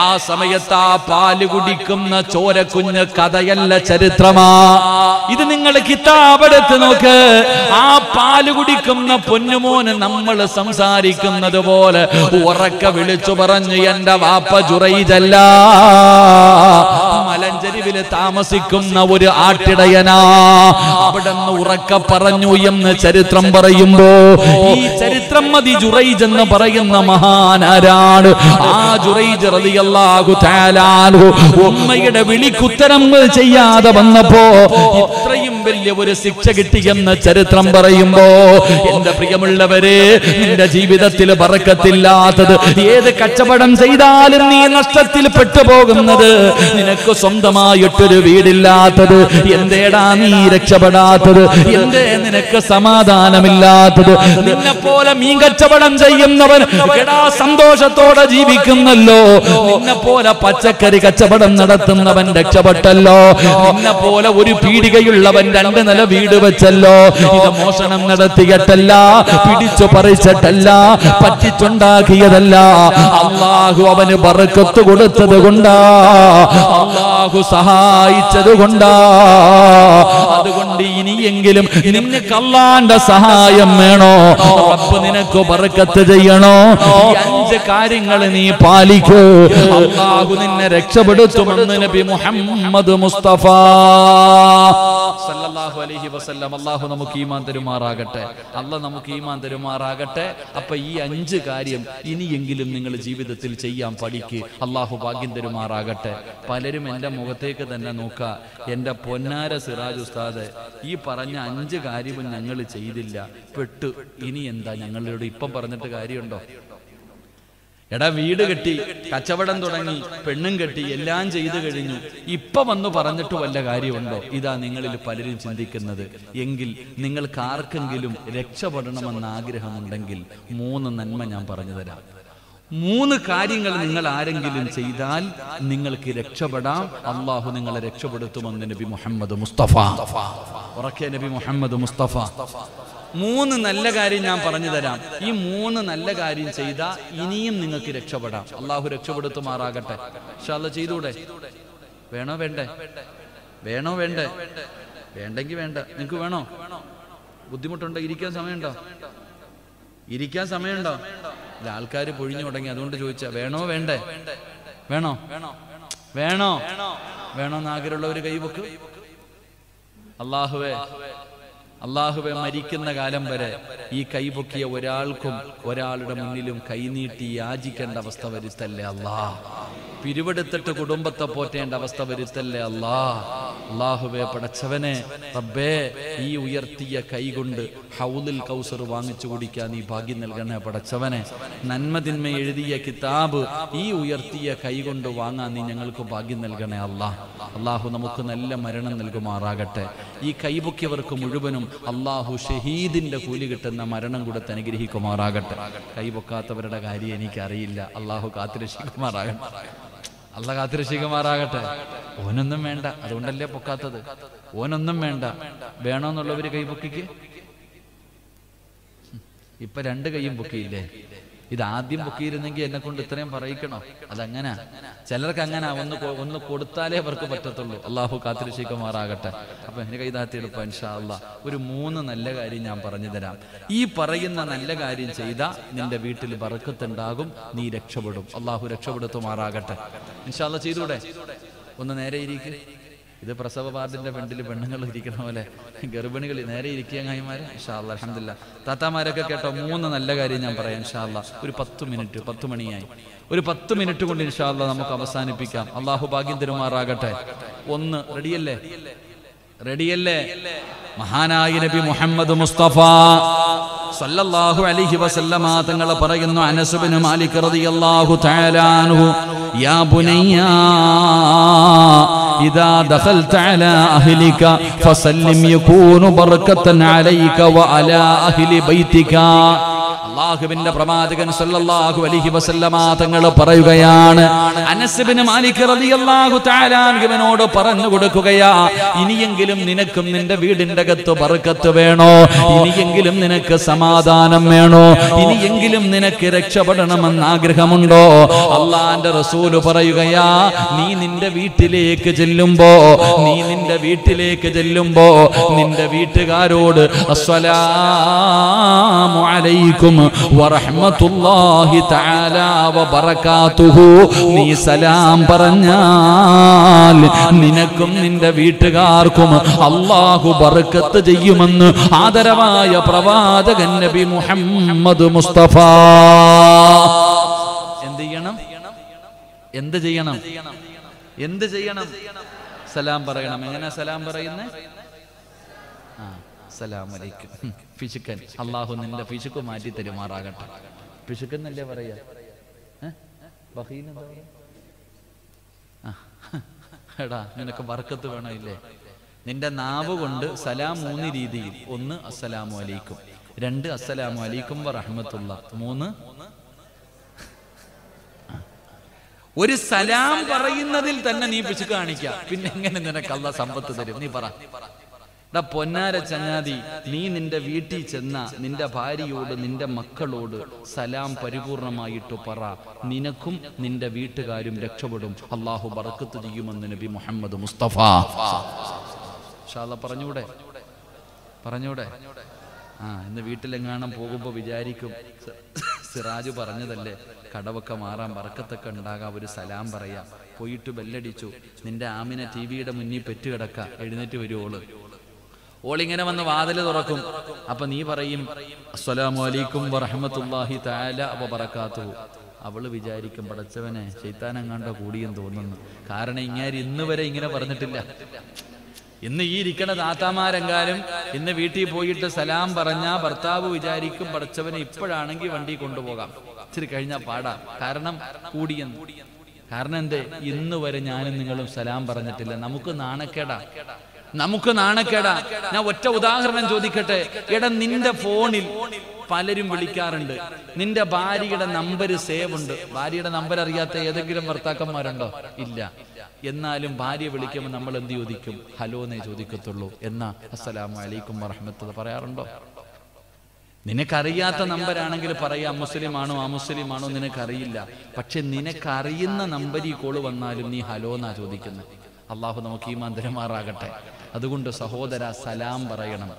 ആ സമയത്ത് ആ പാല് കുടിക്കുന്ന ചോരക്കുഞ്ഞ് കഥയല്ല, ചരിത്രമാ. ഇത് നിങ്ങൾ കിതാബെടുത്ത് നോക്ക്. ആ പാല് കുടിക്കുന്ന പൊന്നുമോന് നമ്മൾ സംസാരിക്കുന്നത് പോലെ ഉറക്കെ വിളിച്ചു പറഞ്ഞു, എന്റെ വാപ്പ ജുറൈജല്ല, മലഞ്ചെരിവില് താമസിക്കുന്ന ഒരു ആട്ടിടയനാ. അവിടെന്ന് ഉറക്കെ പറഞ്ഞു എന്ന് ചരിത്രം പറയുമ്പോ, ഈ ചരിത്രം മതി. ജുറൈജ് എന്ന് പറയുന്ന മഹാനാരാണ്? ആ ജുറൈജ് റളിയല്ലാഹു തആല അൻഹു ഉമ്മയുടെ വിളിക്കുത്തരം ചെയ്യാതെ വന്നപ്പോ ഇത്രയും വലിയ ഒരു ശിക്ഷ കിട്ടിയെന്ന് ചരിത്രം പറയുമ്പോ, എന്റെ പ്രിയമുള്ളവരെ, നിന്റെ ജീവിതത്തിൽ ബറക്കത്തില്ലാത്തത് ഏത് കച്ചവടം ചെയ്താലും നീ നഷ്ടത്തിൽ പെട്ടുപോകുന്നത്, നിനക്ക് സ്വന്തമായിട്ടൊരു വീടില്ലാത്തത്, എന്തേടാ നീ രക്ഷപ്പെടാത്തത്? എന്തേ നിനക്ക് സമാധാനമില്ലാത്തത്? നിന്നെ പോലെ മീൻ കച്ചവടം ചെയ്യുന്നവൻ എടാ സന്തോഷത്തോടെ ജീവിക്കുന്നല്ലോ. നിന്നെ പോലെ പച്ചക്കറി കച്ചവടം നടത്തുന്നവൻ രക്ഷപ്പെട്ടല്ലോ. നിന്നെ പോലെ ഒരു പീടികയുള്ളവൻ 2 നില വീട് വെച്ചല്ലോ. ഇത് മോഷണം നടത്തിയിട്ടല്ല, പിടിച്ചു പറിച്ചിട്ടല്ല, പറ്റിച്ചുണ്ടാക്കിയതല്ല. അള്ളാഹു അവന് ബറക്കത്ത് കൊടുത്തത് കൊണ്ടാ, അള്ളാഹു സഹായിച്ചത് കൊണ്ടാ. അതുകൊണ്ട് ഇനിയെങ്കിലും നിനക്ക് അല്ലാഹുവിന്റെ സഹായം വേണോ? റബ്ബ് നിനക്ക് ബറക്കത്ത് ചെയ്യണോ? 5 കാര്യങ്ങൾ നീ പാലിക്കൂ, അള്ളാഹു നിന്നെ രക്ഷപ്പെടുത്തുമെന്ന് നബി മുഹമ്മദ് മുസ്തഫ സല്ലല്ലാഹു അലൈഹി വസല്ലം. അള്ളാഹു നമുക്ക് ഈമാൻ തരുമാറാകട്ടെ. അള്ളാഹ് നമുക്ക് ഈമാൻ തരുമാറാകട്ടെ. അപ്പൊ ഈ 5 കാര്യം ഇനിയെങ്കിലും നിങ്ങൾ ജീവിതത്തിൽ ചെയ്യാൻ പഠിക്ക്. അള്ളാഹു ഭാഗ്യം തരുമാറാകട്ടെ. പലരും എൻ്റെ മുഖത്തേക്ക് തന്നെ നോക്കുക. എൻ്റെ പൊന്നാര സിറാജ് ഉസ്താദ്, ഈ പറഞ്ഞ 5 കാര്യവും ഞങ്ങൾ ചെയ്തില്ല, പെട്ടു. ഇനി എന്താ ഞങ്ങളോട് ഇപ്പം പറഞ്ഞിട്ട് കാര്യമുണ്ടോ? എടാ, വീട് കെട്ടി, കച്ചവടം തുടങ്ങി, പെണ്ണും കെട്ടി, എല്ലാം ചെയ്തു കഴിഞ്ഞു, ഇപ്പൊ വന്നു പറഞ്ഞിട്ട് വല്ല കാര്യമുണ്ടോ? ഇതാ നിങ്ങളിൽ പലരും ചിന്തിക്കുന്നത്. എങ്കിൽ നിങ്ങൾക്ക് ആർക്കെങ്കിലും രക്ഷപ്പെടണമെന്ന് ആഗ്രഹമുണ്ടെങ്കിൽ 3 നന്മ ഞാൻ പറഞ്ഞു തരാം. 3 കാര്യങ്ങൾ നിങ്ങൾ ആരെങ്കിലും ചെയ്താൽ നിങ്ങൾക്ക് രക്ഷപ്പെടാം. അള്ളാഹു നിങ്ങളെ രക്ഷപ്പെടുത്തുമെന്ന് നബി മുഹമ്മദ് മുസ്തഫ. ഉറക്കെ നബി മുഹമ്മദ് മുസ്തഫ. 3 നല്ല കാര്യം ഞാൻ പറഞ്ഞു തരാം. ഈ 3 നല്ല കാര്യം ചെയ്താൽ ഇനിയും നിങ്ങൾക്ക് രക്ഷപ്പെടാം. അള്ളാഹു രക്ഷപ്പെടുത്തുമാറാകട്ടെ. ഇൻഷാ അല്ലാഹ് ചെയ്തൂടെ? വേണോ വേണ്ടേ? വേണോ വേണ്ടേ? വേണ്ടെങ്കിൽ വേണ്ട. നിങ്ങൾക്ക് വേണോ? ബുദ്ധിമുട്ടുണ്ടോ? ഇരിക്കാൻ സമയമുണ്ടോ? ഇരിക്കാൻ സമയമുണ്ടോ? അല്ല, ആൾക്കാർ പൊഴിഞ്ഞു തുടങ്ങി, അതുകൊണ്ട് ചോദിച്ചാ. വേണോ വേണ്ടേ? വേണോ വേണോ വേണോന്ന് ആഗ്രഹമുള്ളവർ കൈവക്ക്. അള്ളാഹുവെ, മരിക്കുന്ന കാലം വരെ ഈ കൈപൊക്കിയ ഒരാൾക്കും ഒരാളുടെ മുന്നിലും കൈനീട്ടി യാചിക്കേണ്ട അവസ്ഥ വരുത്തല്ലേ അല്ലാ. പിരിവെടുത്തിട്ട് കുടുംബത്തെ പോറ്റേണ്ട അവസ്ഥ വരുത്തല്ലേ അല്ലാ. അള്ളാഹുവെ, പടച്ചവനെ, റബ്ബേ, ഈ ഉയർത്തിയ കൈകൊണ്ട് ഹൗലുൽ കൗസർ വാങ്ങിച്ചു കുടിക്കാൻ നീ ഭാഗ്യം നൽകണേ പടച്ചവനെ. നന്മതിന്മ എഴുതിയ കിതാബ് ഈ ഉയർത്തിയ കൈകൊണ്ട് വാങ്ങാൻ നീ ഞങ്ങൾക്ക് ഭാഗ്യം നൽകണേ അല്ലാ. അള്ളാഹു നമുക്ക് നല്ല മരണം നൽകുമാറാകട്ടെ. ഈ കൈപൊക്കിയവർക്ക് മുഴുവനും അള്ളാഹു ഷഹീദിന്റെ കൂലി കിട്ടുന്ന മരണം കൊടുത്ത് അനുഗ്രഹിക്കുമാറാകട്ടെ. കൈപൊക്കാത്തവരുടെ കാര്യം എനിക്കറിയില്ല. അള്ളാഹു കാത്തുരക്ഷിക്കുമാറാകട്ടെ. അള്ളാഹ് കാത്തുരക്ഷിക്കുമാറാകട്ടെ. ഓനൊന്നും വേണ്ട, അതുകൊണ്ടല്ലേ പൊക്കാത്തത്. ഓനൊന്നും വേണ്ട. വേണോന്നുള്ളവര് കൈപൊക്കിക്ക്. ഇപ്പൊ 2 കൈയും പൊക്കിയില്ലേ? ഇത് ആദ്യം പൊക്കിയിരുന്നെങ്കിൽ എന്നെ കൊണ്ട് ഇത്രയും പറയിക്കണോ? അതങ്ങനെ ചിലർക്ക് അങ്ങനെ ഒന്ന് കൊടുത്താലേ അവർക്ക് പറ്റത്തുള്ളൂ. അള്ളാഹു കാത്തുരക്ഷിക്കുമാറാകട്ടെ. അപ്പൊ എന്നെ കൈതാത്തിയെടുപ്പം ഇൻഷാ അല്ലാഹ്. ഒരു 3 നല്ല കാര്യം ഞാൻ പറഞ്ഞു തരാം. ഈ പറയുന്ന നല്ല കാര്യം ചെയ്താൽ നിന്റെ വീട്ടിൽ ബറക്കത്തുണ്ടാകും, നീ രക്ഷപ്പെടും. അള്ളാഹു രക്ഷപ്പെടുത്തുമാറാകട്ടെ. ഇൻഷാ അല്ലാഹ് ചെയ്തൂടെ? ഒന്ന് നേരെ ഇരിക്കും. ഇത് പ്രസവ വാർഡിന്റെ ഫ്രണ്ടിൽ പെണ്ണുങ്ങൾ ഇരിക്കണ പോലെ ഗർഭിണികൾ നേരെ ഇരിക്കുക. കൈമാരെ ഇൻഷാ അല്ലാഹ്. അൽഹംദുലില്ലാഹ്. താത്താമാരൊക്കെ കേട്ടോ, 3 നല്ല കാര്യം ഞാൻ പറയാം ഇൻഷാ അല്ലാഹ്. ഒരു 10 മിനിറ്റ്, 10 മണിയായി. ഒരു 10 മിനിറ്റ് കൊണ്ട് ഇൻഷാ അല്ലാഹ് നമുക്ക് അവസാനിപ്പിക്കാം. അള്ളാഹു ഭാഗ്യം തരുമാറാകട്ടെ. 1 റെഡിയല്ലേ? റെഡിയല്ലേ? മഹാനായ നബി മുഹമ്മദ് മുസ്തഫ സല്ലല്ലാഹു അലൈഹി വസല്ലമ തങ്ങൾ പറയുന്നു, അനസ് ഇബ്നു മാലിക് റളിയല്ലാഹു തആല അൻഹു, യാ ബുനയ്യ ഇദാ ദഖൽത അലാ അഹ്ലിക ഫസല്ലിം യകൂനു ബർകതൻ അലൈക വഅലാ അഹ്ലി ബൈതിക. അല്ലാഹുവിന്റെ പ്രവാചകൻ സല്ലല്ലാഹു അലൈഹി വസല്ലമ തങ്ങൾ പറയുകയാണ്, അനസ് ഇബ്നു മാലിക് റളിയല്ലാഹു തആല അൻഹുവിനോട് പറഞ്ഞു കൊടുക്കുകയാ, ഇനിയെങ്കിലും നിനക്കും നിന്റെ വീടിന്റെ അകത്ത് ബർക്കത്ത് വേണോ? ഇനിയെങ്കിലും നിനക്ക് സമാധാനം വേണോ? ഇനിയെങ്കിലും നിനക്ക് രക്ഷപ്പെടണമെന്ന് ആഗ്രഹമുണ്ടോ? അല്ലാഹുവിന്റെ റസൂല് പറയുകയാ, നീ നിന്റെ വീട്ടിലേക്ക് ചെല്ലുമ്പോ നിന്റെ വീട്ടുകാരോട് അസ്സലാമു അലൈക്കും വറഹ്മത്തുള്ളാഹി തആല വബറകാതുഹു നീ സലാം പറഞ്ഞാൽ നിനക്കും നിന്റെ വീട്ടുകാർക്കും അല്ലാഹു ബർക്കത്ത് ചെയ്യുമെന്ന് ആദരവായ പ്രവാചകൻ നബി മുഹമ്മദ് മുസ്തഫ. എന്ത് ചെയ്യണം? സലാം പറയണം. എങ്ങനെ സലാം പറയുന്നേ? അസ്സലാമു അലൈക്കും. പിശുക്കൻ, അള്ളാഹു നിന്റെ പിശുക്ക് മാറ്റി തരുമാറാകട്ടെ. പിശുക്കെന്നല്ലേ പറയാ? എടാ നിനക്ക് ബർക്കത്ത് വേണോ ഇല്ലേ? നിന്റെ നാവ് കൊണ്ട് സലാം 3 രീതിയിൽ. 1 അസ്സലാമു അലൈക്കും, 2 അസ്സലാമു അലൈക്കും വറഹ്മത്തുള്ളാഹ്, 3 ഒരു സലാം പറയുന്നതിൽ തന്നെ നീ പിശുക്ക് കാണിക്കുക. പിന്നെ എങ്ങനെ നിനക്ക് അല്ലാഹ് സമ്പത്ത് തരും? നീ പറ. പൊന്നാര ചങ്ങാതി, നീ നിന്റെ വീട്ടിൽ ചെന്ന നിന്റെ ഭാര്യയോട് നിന്റെ മക്കളോട് സലാം പരിപൂർണമായിട്ട് പറ, നിനക്കും നിന്റെ വീട്ടുകാരും രക്ഷപ്പെടും, അള്ളാഹു ബർക്കത്ത് ചെയ്യുമെന്ന് നബി മുഹമ്മദ് മുസ്തഫ. പറഞ്ഞൂടെ? ഇന്ന് വീട്ടിലെങ്ങാനും പോകുമ്പോ വിചാരിക്കും, സിറാജ് പറഞ്ഞതല്ലേ കടവൊക്കെ മാറാൻ ബർക്കത്തൊക്കെ ഉണ്ടാകാം, ഒരു സലാം പറയാം. പോയിട്ട് ബെല്ലടിച്ചു, നിന്റെ ആമിന ടിവിയുടെ മുന്നിൽ പെറ്റുകിടക്ക, എഴുന്നേറ്റ് വരുവോള്. ഓളിങ്ങനെ വന്ന് വാതിൽ തുറക്കും. അപ്പൊ നീ പറയും അസ്സലാമു അലൈക്കും വറഹ്മത്തുള്ളാഹി തആല വബറകാതുഹു. അവള് വിചാരിക്കും, പടച്ചവനെ ശൈത്താനെങ്ങാണ്ടോ കൂടിയെന്ന് തോന്നുന്നു. കാരണം ഇങ്ങാര് ഇന്ന് വരെ ഇങ്ങനെ പറഞ്ഞിട്ടില്ല. ഇന്ന് ഈ ഇരിക്കണ താത്താമാരെങ്കാലും ഇന്ന് വീട്ടിൽ പോയിട്ട് സലാം പറഞ്ഞാ ഭർത്താവ് വിചാരിക്കും, പടച്ചവനെ ഇപ്പോഴാണെങ്കിൽ വണ്ടി കൊണ്ടുപോകാം, ഇച്ചിരി കഴിഞ്ഞാൽ പാടാം, കാരണം കൂടിയെന്ന്. കാരണം എന്തേ? ഇന്ന് വരെ ഞാനും നിങ്ങളും സലാം പറഞ്ഞിട്ടില്ല. നമുക്ക് നാണക്കേടാ. ഞാൻ ഒറ്റ ഉദാഹരണം ചോദിക്കട്ടെ. എടാ, നിന്റെ ഫോണിൽ പലരും വിളിക്കാറുണ്ട്, നിന്റെ ഭാര്യയുടെ നമ്പർ സേവ് ഉണ്ട്. ഭാര്യയുടെ നമ്പർ അറിയാത്ത ഏതെങ്കിലും ഭർത്താക്കന്മാരുണ്ടോ? ഇല്ല. എന്നാലും ഭാര്യ വിളിക്കുമ്പോൾ നമ്മൾ എന്ത് ചോദിക്കും? ഹലോ എന്നേ ചോദിക്കത്തുള്ളൂ. എന്നാ അസ്സലാമു അലൈക്കും വറഹ്മത്തുള്ളാഹി പറയാറുണ്ടോ? നിനക്കറിയാത്ത നമ്പരാണെങ്കിൽ പറയാം, മുസ്ലിമാണോ അമുസ്ലിമാണോ നിനക്കറിയില്ല. പക്ഷെ നിനക്കറിയുന്ന നമ്പരിൽ കോള് വന്നാലും നീ ഹലോ എന്നാ ചോദിക്കുന്നത്. അള്ളാഹു നമുക്ക് ഈമാൻ തരുമാറാകട്ടെ. അതുകൊണ്ട് സഹോദര, സലാം പറയണം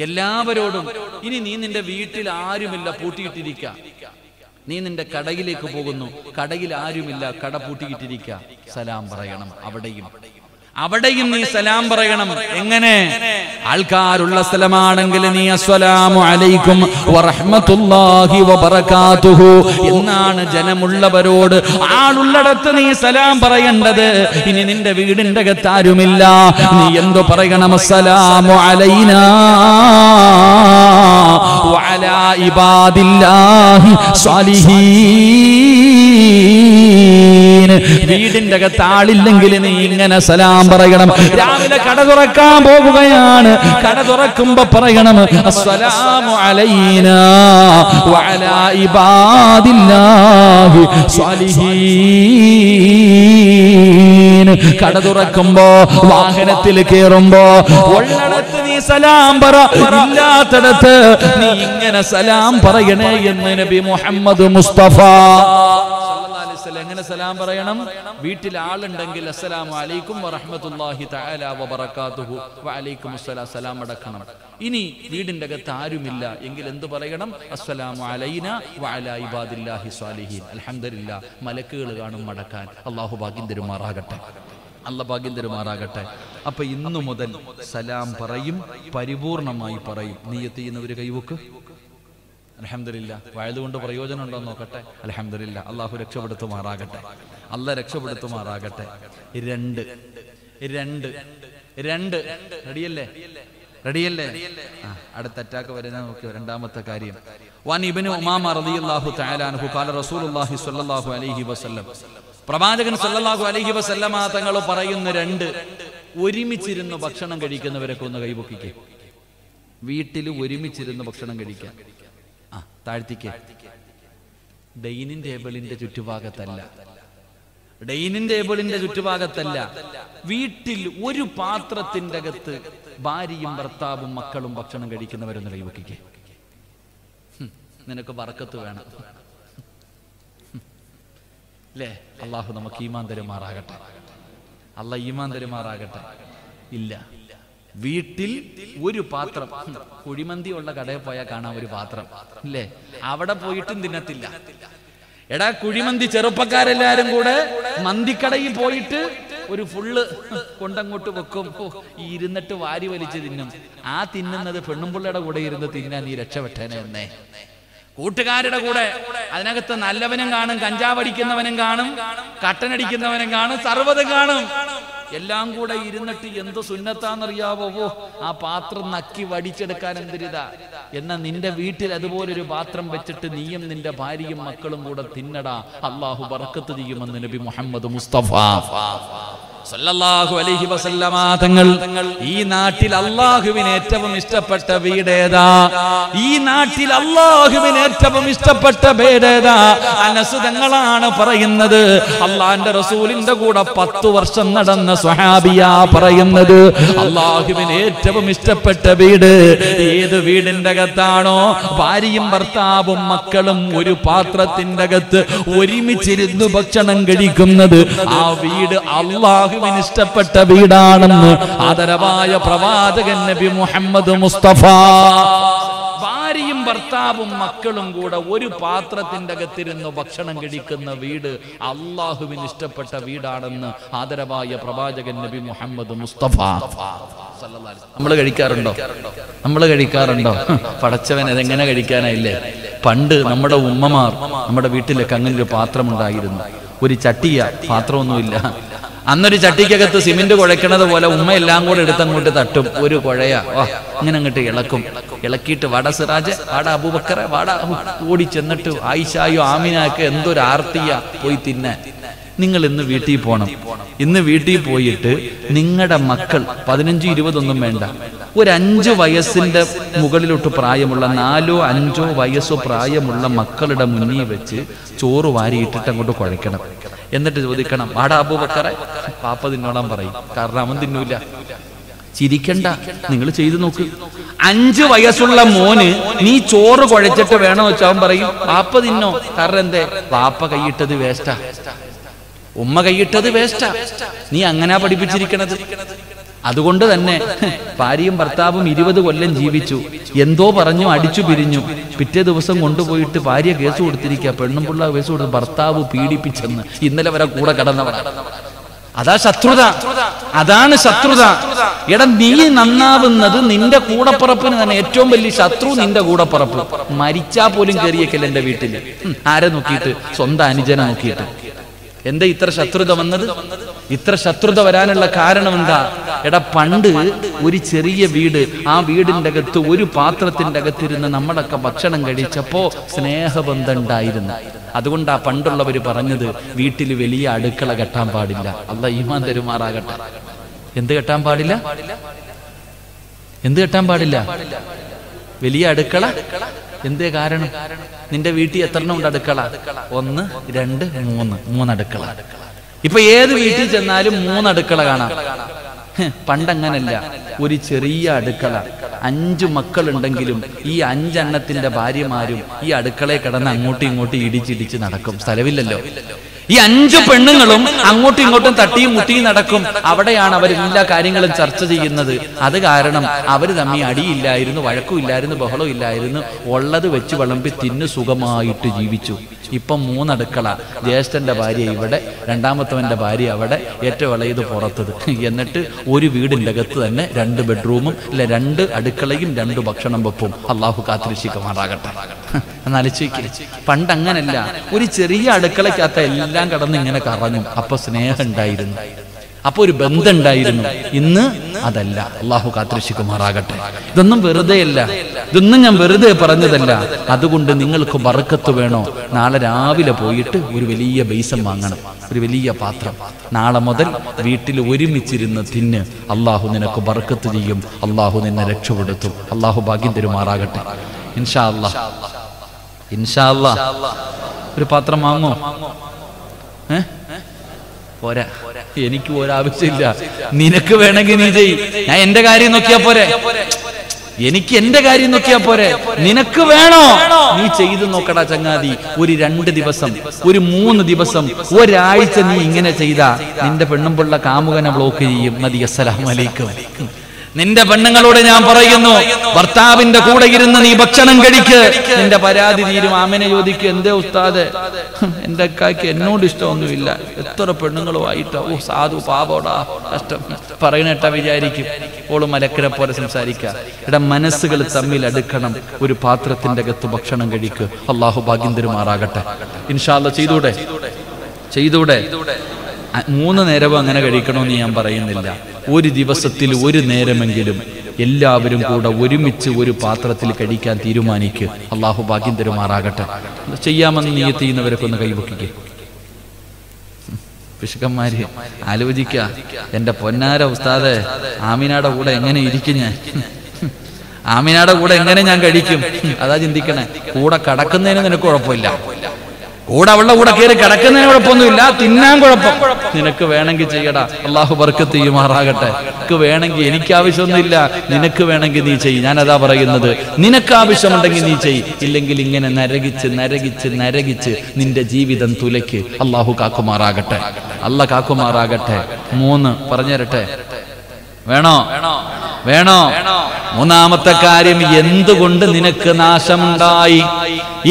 എല്ലാവരോടും. ഇനി നീ നിന്റെ വീട്ടിൽ ആരുമില്ല, പൂട്ടിയിട്ടിരിക്ക. നീ നിന്റെ കടയിലേക്ക് പോകുന്നു, കടയിൽ ആരുമില്ല, കട പൂട്ടിയിട്ടിരിക്ക, സലാം പറയണം. അവിടെയും നീ സലാം പറയണം. എങ്ങനെ? ആൾക്കാരുള്ള സ്ഥലമാണെങ്കിൽ നീ അസ്സലാമു അലൈക്കും വറഹ്മത്തുള്ളാഹി വബറകാതുഹു എന്നാണ് ജനമുള്ളവരോട്, ആളുള്ളിടത്ത് നീ സലാം പറയേണ്ടത്. ഇനി നിന്റെ വീടിന്റെ അകത്ത് ആരുമില്ല, നീ എന്തു പറയണം? അസ്സലാമു അലൈനാ വഅലാ ഇബാദില്ലാഹി സ്വാലിഹീൻ. വീടിന്റെ അകത്ത് ആളില്ലെങ്കിൽ നീ ഇങ്ങനെ സലാം പറയണം. രാവിലെ കട തുറക്കാൻ പോകുകയാണ്, കട തുറക്കുമ്പോ പറയണം അസ്സലാമു അലൈനാ വഅലാ ഇബാദില്ലാഹി സ്വാലിഹീൻ. കട തുറക്കുമ്പോ, വാഹനത്തിൽ കയറുമ്പോ ഉള്ളിടത്ത് നീ സലാം പറ, ഇല്ലാത്തടത്ത് നീ ഇങ്ങനെ സലാം പറയണേ എന്ന് നബി മുഹമ്മദ് മുസ്തഫ. എങ്ങനെ സലാം പറയണം? വീട്ടിൽ ആളുണ്ടെങ്കിൽ അസ്സലാമു അലൈക്കും വറഹ്മത്തുള്ളാഹി തആല വബറകാതുഹു വഅലൈക്കും അസ്സലാം, സലാം അടക്കണം. ഇനി വീടിന്റെ അകത്ത് ആരുമില്ല എങ്കിൽ എന്ത് പറയണം? അസ്സലാമു അലൈനാ വഅലാ ഇബാദില്ലാഹി സ്വാലിഹീൻ. അൽഹംദുലില്ലാ, മലക്കുകൾ കാണും മടക്കാൻ. അല്ലാഹു ഭാഗ്യം തരുമാറാകട്ടെ. അപ്പൊ ഇന്നു മുതൽ സലാം പറയും, പരിപൂർണമായി പറയും. നിയ്യത്ത് ചെയ്യുന്നവര് കൈവക്ക്. അൽഹംദുലില്ലാ. വയതുകൊണ്ട് പ്രയോജനം ഉണ്ടോ നോക്കട്ടെ. അൽഹംദുലില്ലാ. അള്ളാഹു രക്ഷപ്പെടുത്തുമാറാകട്ടെ. രണ്ട് റെഡിയല്ലേ? അടുത്ത അറ്റാക്ക് വരുന്ന നോക്കിയോ. രണ്ടാമത്തെ കാര്യം, വൻ ഇബ്നു ഉമാമ റളിയല്ലാഹു തആല അൻഹു ഖാല റസൂലുള്ളാഹി സ്വല്ലല്ലാഹു അലൈഹി വസല്ലം പ്രവാചകൻ സല്ലല്ലാഹു അലൈഹി വസല്ലമ തങ്ങൾ പറയുന്ന രണ്ട്, ഒരുമിച്ചിരുന്ന് ഭക്ഷണം കഴിക്കുന്നവരൊക്കെ ഒന്ന് കൈപൊക്കിക്കേ. വീട്ടിൽ ഒരുമിച്ചിരുന്ന് ഭക്ഷണം കഴിക്കാൻ. താഴ്ത്തിക്കേ. ഡൈനിങ് ടേബിളിന്റെ ചുറ്റുഭാഗത്തല്ല, ഡൈനിങ് ടേബിളിന്റെ ചുറ്റുഭാഗത്തല്ല, വീട്ടിൽ ഒരു പാത്രത്തിന്റെ അകത്ത് ഭാര്യയും ഭർത്താവും മക്കളും ഭക്ഷണം കഴിക്കുന്നവരൊന്ന് കൈവക്കിക്കേ. നിനക്ക് ബർക്കത്ത് വേണം അല്ലേ? അള്ളാഹു നമുക്ക് ഈമാൻ തരുമാറാകട്ടെ. അള്ളാഹ് ഈമാൻ തരുമാറാകട്ടെ. ഇല്ല, വീട്ടിൽ ഒരു പാത്രം, കുഴിമന്തി ഉള്ള കടയിൽ പോയാൽ കാണാം ഒരു പാത്രം അല്ലേ? അവിടെ പോയിട്ടും തിന്നത്തില്ല. എടാ, കുഴിമന്തി ചെറുപ്പക്കാരെല്ലാരും കൂടെ മന്തിക്കടയിൽ പോയിട്ട് ഒരു ഫുള്ള് കൊണ്ടങ്ങോട്ട് വെക്കും. ഇരുന്നിട്ട് വാരി വലിച്ച് തിന്നും. ആ തിന്നുന്നത് പെണ്ണുമ്പിള്ളയുടെ കൂടെ ഇരുന്ന് തിന്നാൻ നീ രക്ഷപ്പെട്ടേനെ എന്നേ. കൂട്ടുകാരുടെ കൂടെ അതിനകത്ത് നല്ലവനും കാണും, കഞ്ചാവടിക്കുന്നവനും കാണും, കട്ടനടിക്കുന്നവനും കാണും, സർവ്വതും കാണും. എല്ലാം കൂടെ ഇരുന്നിട്ട് എന്ത് സുന്നത്താന്നറിയാവോ? ആ പാത്രം നക്കി വടിച്ചെടുക്കാൻ എന്തിരിതാ. എന്നാ നിന്റെ വീട്ടിൽ അതുപോലൊരു പാത്രം വെച്ചിട്ട് നീയും നിന്റെ ഭാര്യയും മക്കളും കൂടെ തിന്നടാ. അള്ളാഹു ബർക്കത്ത് ചെയ്യുമെന്ന് നബി മുഹമ്മദ് മുസ്തഫ സല്ലല്ലാഹു അലൈഹി വസല്ലമ തങ്ങൾ. ഈ നാട്ടിൽ അല്ലാഹുവിന് ഏറ്റവും ഇഷ്ടപ്പെട്ട വീടേതാ? ഈ നാട്ടിൽ അല്ലാഹുവിന് ഏറ്റവും ഇഷ്ടപ്പെട്ട വീടേതാ? അനസ് തങ്ങളാണ് പറയുന്നത്. അല്ലാഹുവിന്റെ റസൂലിന്റെ കൂടെ 10 വർഷം നടന്ന സ്വഹാബിയാ പറയുന്നത്, അല്ലാഹുവിന് ഏറ്റവും ഇഷ്ടപ്പെട്ട വീട് ഏത് വീടിന്റെ അകത്താണോ ഭാര്യയും ഭർത്താവും മക്കളും ഒരു പാത്രത്തിന്റെ അകത്ത് ഒരുമിച്ചിരുന്ന് ഭക്ഷണം കഴിക്കുന്നത്, ആ വീട് അല്ലാഹു ഇഷ്ടപ്പെട്ട വീടാണെന്ന് ആദരവായ പ്രവാചകൻ നബി മുഹമ്മദ് മുസ്തഫ. ഭാര്യയും ഭർത്താവും മക്കളും കൂടെ ഒരു പാത്രത്തിന്റെ അകത്തിരുന്ന് ഭക്ഷണം കഴിക്കുന്ന വീട് അള്ളാഹുവിന് ഇഷ്ടപ്പെട്ട വീടാണെന്ന് ആദരവായ പ്രവാചകൻ നബി മുഹമ്മദ് മുസ്തഫ. നമ്മൾ കഴിക്കാറുണ്ടോ? പടച്ചവൻ അതെങ്ങനെ കഴിക്കാനായില്ലേ? പണ്ട് നമ്മുടെ ഉമ്മമാർ, നമ്മുടെ വീട്ടിലൊക്കെ അങ്ങനെ ഒരു പാത്രം ഉണ്ടായിരുന്നു. ഒരു ചട്ടിയ, പാത്രമൊന്നുമില്ല. അന്നൊരു ചട്ടിക്കകത്ത് സിമെന്റ് കുഴക്കണത് പോലെ ഉമ്മ എല്ലാം കൂടെ എടുത്തങ്ങോട്ട് തട്ടും. ഒരു കുഴയാ, ഇങ്ങനെ അങ്ങോട്ട് ഇളക്കും. ഇളക്കിയിട്ട് വാട സിറാജ്, വാട അബൂബക്കറെ, വാട ഓടി ചെന്നിട്ട് ആയിഷായോ ആമിനൊക്കെ എന്തൊരു ആർത്തിയാ പോയി തിന്നാൻ. നിങ്ങൾ ഇന്ന് വീട്ടിൽ പോകണം. ഇന്ന് വീട്ടിൽ പോയിട്ട് നിങ്ങളുടെ മക്കൾ 15-20 ഒന്നും വേണ്ട, ഒരു 5 വയസ്സിന്റെ മുകളിലോട്ട് പ്രായമുള്ള 4-5 വയസ്സോ പ്രായമുള്ള മക്കളുടെ മുന്നിൽ വെച്ച് ചോറ് വാരിയിട്ടിട്ട് അങ്ങോട്ട് കുഴക്കണം. എന്നിട്ട് ചോദിക്കണം, വാടാ അബൂബക്കറെ, പാപ്പ തിന്നോളാൻ പറയും. കാരണം അവൻ തിന്നൂല. ചിരിക്കണ്ട, നിങ്ങൾ ചെയ്തു നോക്ക്. 5 വയസ്സുള്ള മോന് നീ ചോറ് കുഴച്ചിട്ട് വേണോ വെച്ചാൽ അവൻ പറയും പാപ്പ തിന്നോ. കാരണം എന്തേ? പാപ്പ കൈയിട്ടത് വേസ്റ്റാ, ഉമ്മ കൈയിട്ടത് വേസ്റ്റാ. നീ അങ്ങനെ പഠിപ്പിച്ചിരിക്കണത്. അതുകൊണ്ട് തന്നെ ഭാര്യയും ഭർത്താവും 20 കൊല്ലം ജീവിച്ചു. എന്തോ പറഞ്ഞു, അടിച്ചു പിരിഞ്ഞു. പിറ്റേ ദിവസം കൊണ്ടുപോയിട്ട് ഭാര്യ കേസ് കൊടുത്തിരിക്കുക, പെണ്ണും പിള്ള കേസ് കൊടുത്ത് ഭർത്താവ് പീഡിപ്പിച്ചെന്ന്. ഇന്നലെ വരെ കൂടെ കടന്നവരാണ്. അതാ ശത്രുത, അതാണ് ശത്രുത. എടാ, നീ നന്നാവുന്നത് നിന്റെ കൂടപ്പറപ്പിന് തന്നെ. ഏറ്റവും വലിയ ശത്രു നിന്റെ കൂടപ്പറപ്പ്. മരിച്ചാ പോലും കയറിയേക്കല്ല എന്റെ വീട്ടില്. ആരെ നോക്കിയിട്ട്? സ്വന്തം അനുജനെ നോക്കിയിട്ട്. എന്താ ഇത്ര ശത്രുത വന്നത്? ഇത്ര ശത്രുത വരാനുള്ള കാരണം എന്താ? എടാ, പണ്ട് ഒരു ചെറിയ വീട്, ആ വീടിന്റെ അകത്ത് ഒരു പാത്രത്തിന്റെ അകത്തിരുന്ന് നമ്മളൊക്കെ ഭക്ഷണം കഴിച്ചപ്പോ സ്നേഹബന്ധം ഉണ്ടായിരുന്നു. അതുകൊണ്ടാ പണ്ടുള്ളവര് പറഞ്ഞത് വീട്ടിൽ വലിയ അടുക്കള കെട്ടാൻ പാടില്ല. അല്ലാഹ് ഈമാൻ തരുമാറാകട്ടെ. എന്ത് കെട്ടാൻ പാടില്ല? എന്ത് കെട്ടാൻ പാടില്ല? വലിയ അടുക്കള. എന്തേ കാരണം? നിന്റെ വീട്ടിൽ എത്ര ഉണ്ട് അടുക്കള? 1, 2, 3 അടുക്കള. ഇപ്പൊ ഏത് വീട്ടിൽ ചെന്നാലും 3 അടുക്കള കാണാം. പണ്ടങ്ങനല്ല, ഒരു ചെറിയ അടുക്കള. 5 മക്കളുണ്ടെങ്കിലും ഈ 5 എണ്ണത്തിന്റെ ഭാര്യമാരും ഈ അടുക്കളയിൽ കിടന്ന് അങ്ങോട്ടും ഇങ്ങോട്ടും ഇടിച്ചിടിച്ച് നടക്കും. സ്ഥലമില്ലല്ലോ. ഈ 5 പെണ്ണുങ്ങളും അങ്ങോട്ടും ഇങ്ങോട്ടും തട്ടിയും മുട്ടിയും നടക്കും. അവിടെയാണ് അവർ എല്ലാ കാര്യങ്ങളും ചർച്ച ചെയ്യുന്നത്. അത് കാരണം അവര് തമ്മിൽ അടിയില്ലായിരുന്നു, വഴക്കുമില്ലായിരുന്നു, ബഹളം ഇല്ലായിരുന്നു. ഉള്ളത് വെച്ച് വിളമ്പി തിന്നു സുഖമായിട്ട് ജീവിച്ചു. ഇപ്പം 3 അടുക്കള. ജ്യേഷ്ഠന്റെ ഭാര്യ ഇവിടെ, രണ്ടാമത്തവന്റെ ഭാര്യ അവിടെ, ഏറ്റവും ഇളയത് പുറത്തത്. എന്നിട്ട് ഒരു വീടിന്റെ അകത്ത് തന്നെ 2 ബെഡ്റൂമും, 2 അടുക്കളയും 2 ഭക്ഷണം വെപ്പും. അള്ളാഹു കാത്തിരക്ഷിക്കുമാറാകട്ടെ. എന്നാലോചിക്ക്, പണ്ട് അങ്ങനല്ല. ഒരു ചെറിയ അടുക്കളക്കകത്ത് എല്ലാം കടന്ന് ഇങ്ങനെ കറങ്ങും. അപ്പൊ സ്നേഹം ഉണ്ടായിരുന്നു. അപ്പൊ ഒരു ബന്ധം ഉണ്ടായിരുന്നു. ഇന്ന് അതല്ല. അള്ളാഹു കാത്തുരക്ഷിക്കുമാറാകട്ടെ. ഇതൊന്നും വെറുതെയല്ല, ഇതൊന്നും ഞാൻ വെറുതെ പറഞ്ഞതല്ല. അതുകൊണ്ട് നിങ്ങൾക്ക് ബർക്കത്ത് വേണോ, നാളെ രാവിലെ പോയിട്ട് ഒരു വലിയ ബൈസം വാങ്ങണം, ഒരു വലിയ പാത്രം. നാളെ മുതൽ വീട്ടിൽ ഒരുമിച്ചിരുന്ന് തിന്ന്. അള്ളാഹു നിനക്ക് ബർക്കത്ത് ചെയ്യും, അള്ളാഹു നിന്നെ രക്ഷപ്പെടുത്തും. അള്ളാഹു ഭാഗ്യം തരുമാറാകട്ടെ. ഇൻഷാ അല്ലാഹ്, ഇൻഷാ അല്ലാഹ്. ഒരു പാത്രം വാങ്ങോ? പോരാ, എനിക്ക് ഒരാവശ്യമില്ല. നിനക്ക് വേണമെങ്കിൽ നീ ചെയ്, ഞാൻ എന്റെ കാര്യം നോക്കിയാ പോരെ. എനിക്ക് എന്റെ കാര്യം നോക്കിയാ പോരെ. നിനക്ക് വേണോ, നീ ചെയ്തു നോക്കടാ ചങ്ങാതി. ഒരു 2 ദിവസം, ഒരു 3 ദിവസം, ഒരാഴ്ച നീ ഇങ്ങനെ ചെയ്താ നിന്റെ പെണ്ണും പിള്ള കാമുകനെ ബ്ലോക്ക് ചെയ്യും. മതി, അസ്സലാമു അലൈക്കും. നിന്റെ പെണ്ണുങ്ങളോട് ഞാൻ പറയുന്നു, ഭർത്താവിന്റെ കൂടെ ഇരുന്ന് നീ ഭക്ഷണം കഴിക്ക്, നിന്റെ പരാതി തീരും. ആമനെ ചോദിക്കും, എന്തേ ഉസ്താദെ, എന്റെ അക്കായ്ക്ക് എന്നോട് ഇഷ്ടമൊന്നുമില്ല, എത്ര പെണ്ണുങ്ങളുമായിട്ടോ, ഓ സാധു പാപോടാ, കഷ്ടം പറയണേട്ടാ വിചാരിക്കും. ഓള് മലക്കരെ പോലെ സംസാരിക്കുക. ഇവിടെ മനസ്സുകൾ തമ്മിൽ അടുക്കണം. ഒരു പാത്രത്തിന്റെ അകത്ത് ഭക്ഷണം കഴിക്ക്. അള്ളാഹു ഭാഗ്യം തരുമാറാകട്ടെ. ഇൻഷാ അല്ലാഹ് ചെയ്തൂടെ, ചെയ്തൂടെ. 3 നേരവും അങ്ങനെ കഴിക്കണമെന്ന് ഞാൻ പറയുന്നില്ല. ഒരു ദിവസത്തിൽ ഒരു നേരമെങ്കിലും എല്ലാവരും കൂടെ ഒരുമിച്ച് ഒരു പാത്രത്തിൽ കഴിക്കാൻ തീരുമാനിക്ക്. അള്ളാഹു ഭാഗ്യം തരുമാറാകട്ടെ. ചെയ്യാമെന്ന് നിയത്ത് ചെയ്യുന്നവരൊക്കെ ഒന്ന് കൈവക്കിക്കേ. പിശുക്കന്മാര് ആലോചിക്ക, എന്റെ പൊന്നാര ഉസ്താദെ, ആമിനാടെ കൂടെ എങ്ങനെ ഇരിക്കും ഞാൻ, ആമിനാടെ കൂടെ എങ്ങനെ ഞാൻ കഴിക്കും? അതാ ചിന്തിക്കണേ. കൂടെ കടക്കുന്നതിന് നിനക്ക് കുഴപ്പമില്ല, കൂടെ അവളുടെ കൂടെ കയറി കിടക്കുന്നതിന് കുഴപ്പമൊന്നുമില്ല, തിന്നാൻ കുഴപ്പം. നിനക്ക് വേണമെങ്കിൽ ചെയ്യടാ, അള്ളാഹു ബർക്കത്ത് ചെയ്യുമാറാകട്ടെ. നിനക്ക് വേണമെങ്കിൽ, എനിക്ക് ആവശ്യമൊന്നുമില്ല, നിനക്ക് വേണമെങ്കിൽ നീ ചെയ്യ്. ഞാനതാ പറയുന്നത്. നിനക്ക് ആവശ്യമുണ്ടെങ്കിൽ നീ ചെയ്യ്, ഇല്ലെങ്കിൽ ഇങ്ങനെ നരകിച്ച് നരകിച്ച് നരകിച്ച് നിന്റെ ജീവിതം തുലയ്ക്ക്. അള്ളാഹു കാക്കുമാറാകട്ടെ, അള്ളാഹ് കാക്കുമാറാകട്ടെ. 3 പറഞ്ഞു തരട്ടെ. വേണോ, വേണോ? 3ാമത്തെ കാര്യം, എന്തുകൊണ്ട് നിനക്ക് നാശമുണ്ടായി?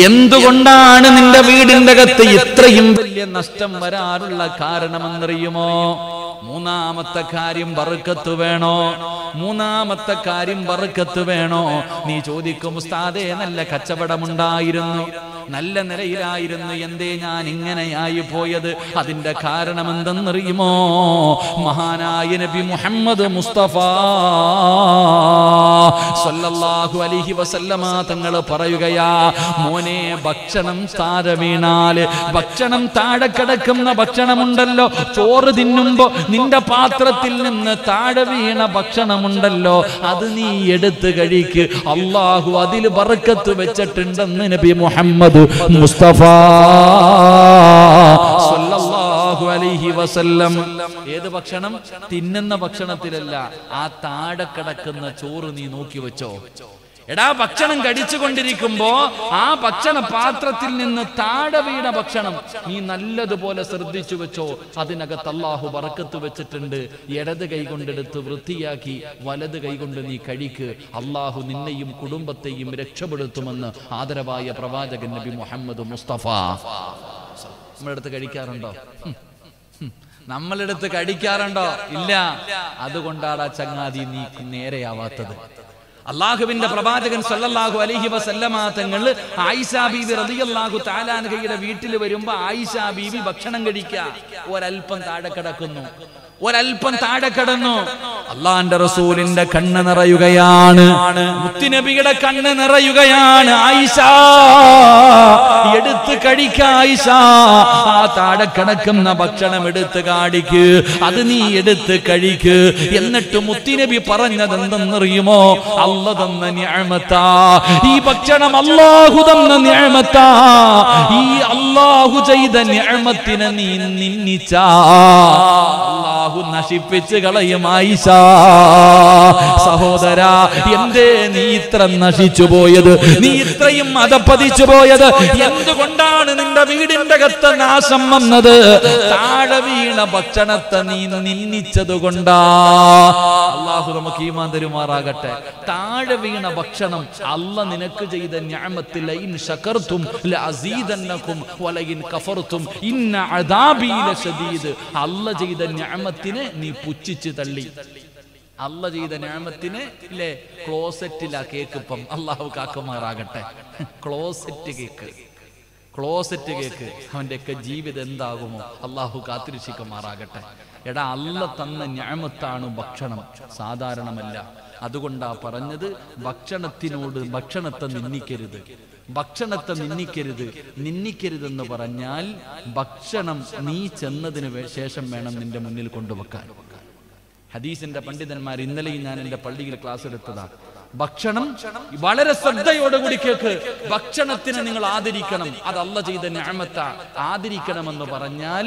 എന്തുകൊണ്ടാണ് നിന്റെ വീടിന്റെ അകത്ത് ഇത്രയും വലിയ നഷ്ടം വരാറുള്ള കാരണമെന്നറിയുമോ? 3ാമത്തെ കാര്യം ബർക്കത്ത് വേണോ? 3ാമത്തെ കാര്യം ബർക്കത്ത് വേണോ? നീ ചോദിക്കും, ഉസ്താദേ നല്ല കച്ചവടമുണ്ടായിരുന്നു, നല്ല നിലയിലായിരുന്നു, എന്തേ ഞാൻ ഇങ്ങനെയായി പോയത്? അതിന്റെ കാരണം എന്തെന്നറിയുമോ? മഹാനായ നബി മുഹമ്മദ് മുസ്തഫ സല്ലല്ലാഹു അലൈഹി വസല്ലമ തങ്ങൾ പറയുകയാ, മോനെ, ഭക്ഷണം താഴെ വീണാല്, ഭക്ഷണം താഴെ കിടക്കുന്ന ഭക്ഷണമുണ്ടല്ലോ, ചോറ് തിന്നുമ്പോ നിന്റെ പാത്രത്തിൽ നിന്ന് താഴെ വീണ ഭക്ഷണമുണ്ടല്ലോ, അത് നീ എടുത്ത് കഴിക്ക്. അള്ളാഹു അതിൽ ബർക്കത്ത് വെച്ചിട്ടുണ്ടെന്ന് നബി മുഹമ്മദ് മുസ്തഫ സല്ലല്ലാഹു അലൈഹി വസല്ലം. ഏത് ഭക്ഷണം? തിന്നുന്ന ഭക്ഷണത്തിലല്ല, ആ താഴെ കിടക്കുന്ന ചോറ് നീ നോക്കി വെച്ചോ. എടാ, ഭക്ഷണം കഴിച്ചുകൊണ്ടിരിക്കുമ്പോ ആ ഭക്ഷണ പാത്രത്തിൽ നിന്ന് താഴെ വീണ ഭക്ഷണം നീ നല്ലതുപോലെ ശ്രദ്ധിച്ചു വെച്ചോ. അതിനകത്ത് അല്ലാഹു ബർക്കത്ത് വെച്ചിട്ടുണ്ട്. ഇടത് കൈ കൊണ്ടെടുത്ത് വൃത്തിയാക്കി വലത് കൈ കൊണ്ട് നീ കഴിക്ക്. അല്ലാഹു നിന്നെയും കുടുംബത്തെയും രക്ഷപ്പെടുത്തുമെന്ന് ആദരവായ പ്രവാചകൻ നബി മുഹമ്മദ് മുസ്തഫ. നമ്മളെടുത്ത് കഴിക്കാറുണ്ടോ? നമ്മളെടുത്ത് കഴിക്കാറുണ്ടോ? ഇല്ല. അതുകൊണ്ടാണ് ചങ്ങാതി നീ നേരെയാവാത്തത്. അള്ളാഹുവിന്റെ പ്രവാചകൻ സല്ലല്ലാഹു അലൈഹി വസല്ലമ തങ്ങൾ ആയിഷ ബീബി റളിയല്ലാഹു തആല അൻഹയുടെ വീട്ടിൽ വരുമ്പോ ആയിഷ ബീബി ഭക്ഷണം കഴിക്കുക, ഒരൽപ്പം താഴെ കിടക്കുന്നു, ഒരൽപ്പം താഴെ കിടന്നു. അള്ളാന്റെ റസൂലിന്റെ കണ്ണ് നിറയുകയാണ്, മുത്തുനബിയുടെ കണ്ണ് നിറയുകയാണ്. ആയിഷ, എടുത്ത് കഴിക്ക ആയിഷ, ആ താഴെ കിടക്കുന്ന ഭക്ഷണം എടുത്ത് കാടിക്ക്, അത് നീ എടുത്ത് കഴിക്ക്. എന്നിട്ട് മുത്തുനബി പറഞ്ഞത് എന്തെന്നറിയുമോ? അല്ലാഹു തന്ന നിഅമത്താ, ഈ ഭക്ഷണം അല്ലാഹു തന്ന നിഅമത്താ, ഈ അല്ലാഹു ചെയ്ത നിഅമത്തിനെ നീ നിന്ദിച്ചാ അല്ലാഹു നശിപ്പിച്ച് കളയും. ആയിഷ സഹോദരാ, എന്തേ നീ ഇത്ര നശിച്ചു പോയത്? നീ ഇത്രയും അധപ്പതിച്ചു പോയത് എന്തുകൊണ്ടാണ്? നിന്റെ വീടിന്റെ അകത്ത് നാശം വന്നത് താഴെ വീണ ഭക്ഷണത്തെ നീ നിന്ദിച്ചത് കൊണ്ടാ. അല്ലാഹു നമുക്ക് ഈമാൻ തരുമാറാകട്ടെ. താഴെ വീണ ഭക്ഷണം അല്ലാഹ് നിനക്ക് ചെയ്ത നിഅമത്തിൽ ലഇൻ ശകർതും ലഅസീദന്നകും വലഇൻ കഫർതും ഇന്ന അദാബി ലശദീദ്. അല്ലാഹ് ചെയ്ത നിഅമത്തിനെ നീ പുച്ഛിച്ചു തള്ളി. അല്ലാഹ് ചെയ്ത നിഅമത്തിനെ ഇല്ലേ, ക്ലോസറ്റിലാ കേക്ക്. ഇപ്പം അല്ലാഹു കാക്കുമാറാകട്ടെ. Closet cake, closet cake. അവന്റെ ഒക്കെ ജീവിതം എന്താകുമോ? അല്ലാഹു കാത്തിരക്ഷിക്കുമാറാകട്ടെ. എടാ, അള്ള തന്ന നിഅമത്താണ് ഭക്ഷണം, സാധാരണമല്ല. അതുകൊണ്ടാ പറഞ്ഞത് ഭക്ഷണത്തെ നിന്ദിക്കരുത്. ഭക്ഷണത്തെ നിന്ദിക്കരുതെന്ന് പറഞ്ഞാൽ ഭക്ഷണം നീ ചെന്നതിന് ശേഷം വേണം നിന്റെ മുന്നിൽ കൊണ്ടുവെക്കാൻ. ഹദീസിന്റെ പണ്ഡിതന്മാർ ഇന്നലെയും ഞാൻ എന്റെ പള്ളിയിൽ ക്ലാസ് എടുത്തതാണ്. ഭക്ഷണം വളരെ ശ്രദ്ധയോടുകൂടി കേൾക്ക്. ഭക്ഷണത്തിനെ നിങ്ങൾ ആദരിക്കണം. അത് അള്ള ചെയ്ത നിഅമത്ത. ആദരിക്കണമെന്ന് പറഞ്ഞാൽ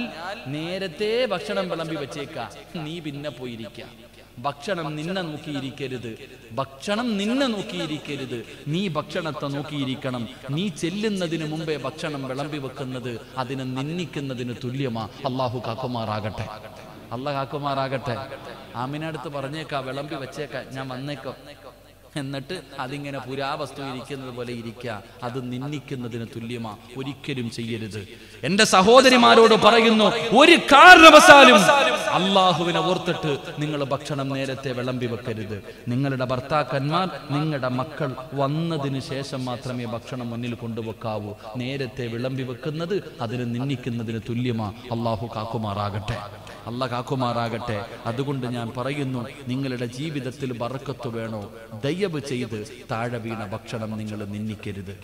നേരത്തെ ഭക്ഷണം വിളമ്പി വെച്ചേക്ക, നീ പിന്നെ പോയിരിക്ക. ഭക്ഷണം നിന്നെ നോക്കിയിരിക്കരുത്. നീ ഭക്ഷണത്തെ നോക്കിയിരിക്കണം. നീ ചെല്ലുന്നതിന് മുമ്പേ ഭക്ഷണം വിളമ്പി വെക്കുന്നത് അതിനെ നിന്ദിക്കുന്നതിന് തുല്യമാ. അള്ളാഹു കാക്കുമാറാകട്ടെ. ആമിനടുത്ത് പറഞ്ഞേക്കാ, വിളമ്പി വെച്ചേക്കാ, ഞാൻ വന്നേക്കോ. എന്നിട്ട് അതിങ്ങനെ പുരാവസ്തു ഇരിക്കുന്നത് പോലെ ഇരിക്കുക, അത് നിന്ദിക്കുന്നതിന് തുല്യമാ. ഒരിക്കലും ചെയ്യരുത്. എന്റെ സഹോദരിമാരോട് പറയുന്നു, ഒരു കാരണവശാലും അള്ളാഹുവിനെ ഓർത്തിട്ട് നിങ്ങൾ ഭക്ഷണം നേരത്തെ വിളമ്പി വെക്കരുത്. നിങ്ങളുടെ ഭർത്താക്കന്മാർ, നിങ്ങളുടെ മക്കൾ വന്നതിന് ശേഷം മാത്രമേ ഭക്ഷണം മുന്നിൽ കൊണ്ടുവെക്കാവൂ. നേരത്തെ വിളമ്പി വെക്കുന്നത് അതിന് നിന്ദിക്കുന്നതിന് തുല്യമാ. അള്ളാഹു കാക്കുമാറാകട്ടെ. അതുകൊണ്ട് ഞാൻ പറയുന്നു, നിങ്ങളുടെ ജീവിതത്തിൽ ബറക്കത്ത് വേണോ, ദയവ് ചെയ്ത് താഴെ വീണ ഭക്ഷണം നിങ്ങൾ നിന്ദിക്കരുത്.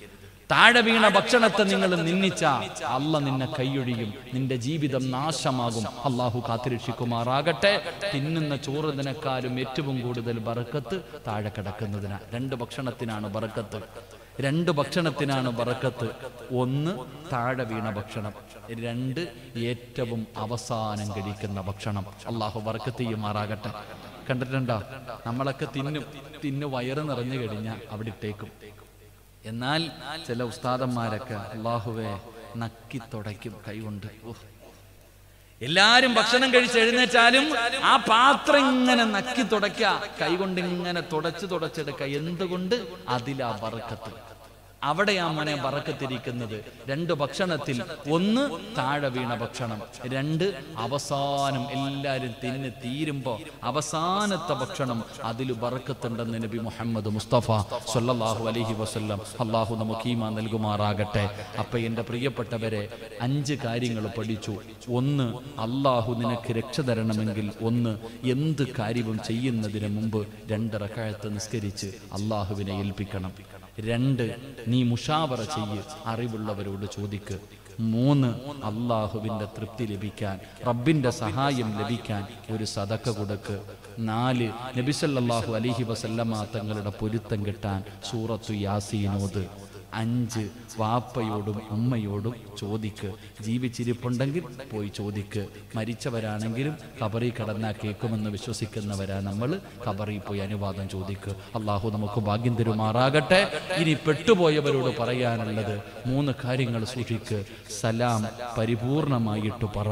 താഴെ വീണ ഭക്ഷണത്തെ നിങ്ങൾ നിന്ദിച്ച അള്ള നിന്നെ കൈയൊഴിയും, നിന്റെ ജീവിതം നാശമാകും. അള്ളാഹു കാത്തുരക്ഷിക്കുമാറാകട്ടെ. തിന്നുന്ന ചോറിനേക്കാളും ഏറ്റവും കൂടുതൽ ബറക്കത്ത് താഴെ കിടക്കുന്നതിനാ. രണ്ട് ഭക്ഷണത്തിനാണ് ബറക്കത്ത്. ഒന്ന് തിന്നാണ് വീണ ഭക്ഷണം, രണ്ട് ഏറ്റവും അവസാനം കഴിക്കുന്ന ഭക്ഷണം. അള്ളാഹു ബറക്കത്ത് ചെയ്യുമാറാകട്ടെ. കണ്ടിട്ടുണ്ടോ, നമ്മളൊക്കെ തിന്നു വയറ് നിറഞ്ഞു കഴിഞ്ഞാൽ അവിടെ ഇട്ടേക്കും. എന്നാൽ ചില ഉസ്താദന്മാരൊക്കെ അള്ളാഹുവെ നക്കി തുടയ്ക്കും കൈകൊണ്ട്. എല്ലാരും ഭക്ഷണം കഴിച്ച് എഴുന്നേറ്റാലും ആ പാത്രം ഇങ്ങനെ നക്കി തുടയ്ക്ക, കൈകൊണ്ട് ഇങ്ങനെ തുടച്ചെടുക്ക. എന്തുകൊണ്ട്? അതിലാ ബറക്കത്ത്. അവിടെയാ മോനെ ബറക്കത്തിരിക്കുന്നത്. രണ്ട് ഭക്ഷണത്തിൽ, ഒന്ന് താഴെ വീണ ഭക്ഷണം, രണ്ട് അവസാനം എല്ലാരും തിന്ന് തീരുമ്പോ അവസാനത്തെ ഭക്ഷണം, അതിൽ ബറക്കത്തുണ്ടെന്ന് നബി മുഹമ്മദ് മുസ്തഫ സ്വല്ലല്ലാഹു അലൈഹി വസല്ലം. അള്ളാഹു നമുക്ക് ഈമാൻ നൽകുമാറാകട്ടെ. അപ്പൊ എന്റെ പ്രിയപ്പെട്ടവരെ, 5 കാര്യങ്ങൾ പഠിച്ചു. ഒന്ന്, അള്ളാഹു നിനക്ക് രക്ഷ തരണമെങ്കിൽ ഒന്ന്, എന്ത് കാര്യവും ചെയ്യുന്നതിന് മുമ്പ് 2 റക്അത്ത് നിസ്കരിച്ച് അള്ളാഹുവിനെ ഏൽപ്പിക്കണം. 2, നീ മുഷാവറ ചെയ്യ്, അറിവുള്ളവരോട് ചോദിക്ക്. 3, അള്ളാഹുവിന്റെ തൃപ്തി ലഭിക്കാൻ, റബ്ബിന്റെ സഹായം ലഭിക്കാൻ ഒരു സദക്ക കൊടുക്ക്. 4, നബി സല്ലല്ലാഹു അലൈഹി വസല്ലമ തങ്ങളുടെ പൊരുത്തം കിട്ടാൻ സൂറത്തു യാസീൻ ഓത്. 5, വാപ്പയോടും ഉമ്മയോടും ചോദിക്ക്. ജീവിച്ചിരിപ്പുണ്ടെങ്കിൽ പോയി ചോദിക്ക്. മരിച്ചവരാണെങ്കിലും ഖബറിൽ കിടന്നാൽ കേൾക്കുമെന്ന് വിശ്വസിക്കുന്നവരാ നമ്മൾ. ഖബറിൽ പോയി അനുവാദം ചോദിക്ക്. അള്ളാഹു നമുക്ക് ഭാഗ്യം തരുമാറാകട്ടെ. ഇനി പെട്ടുപോയവരോട് പറയാനുള്ളത് 3 കാര്യങ്ങൾ സൂക്ഷിക്ക്. സലാം പരിപൂർണമായിട്ട് പറ,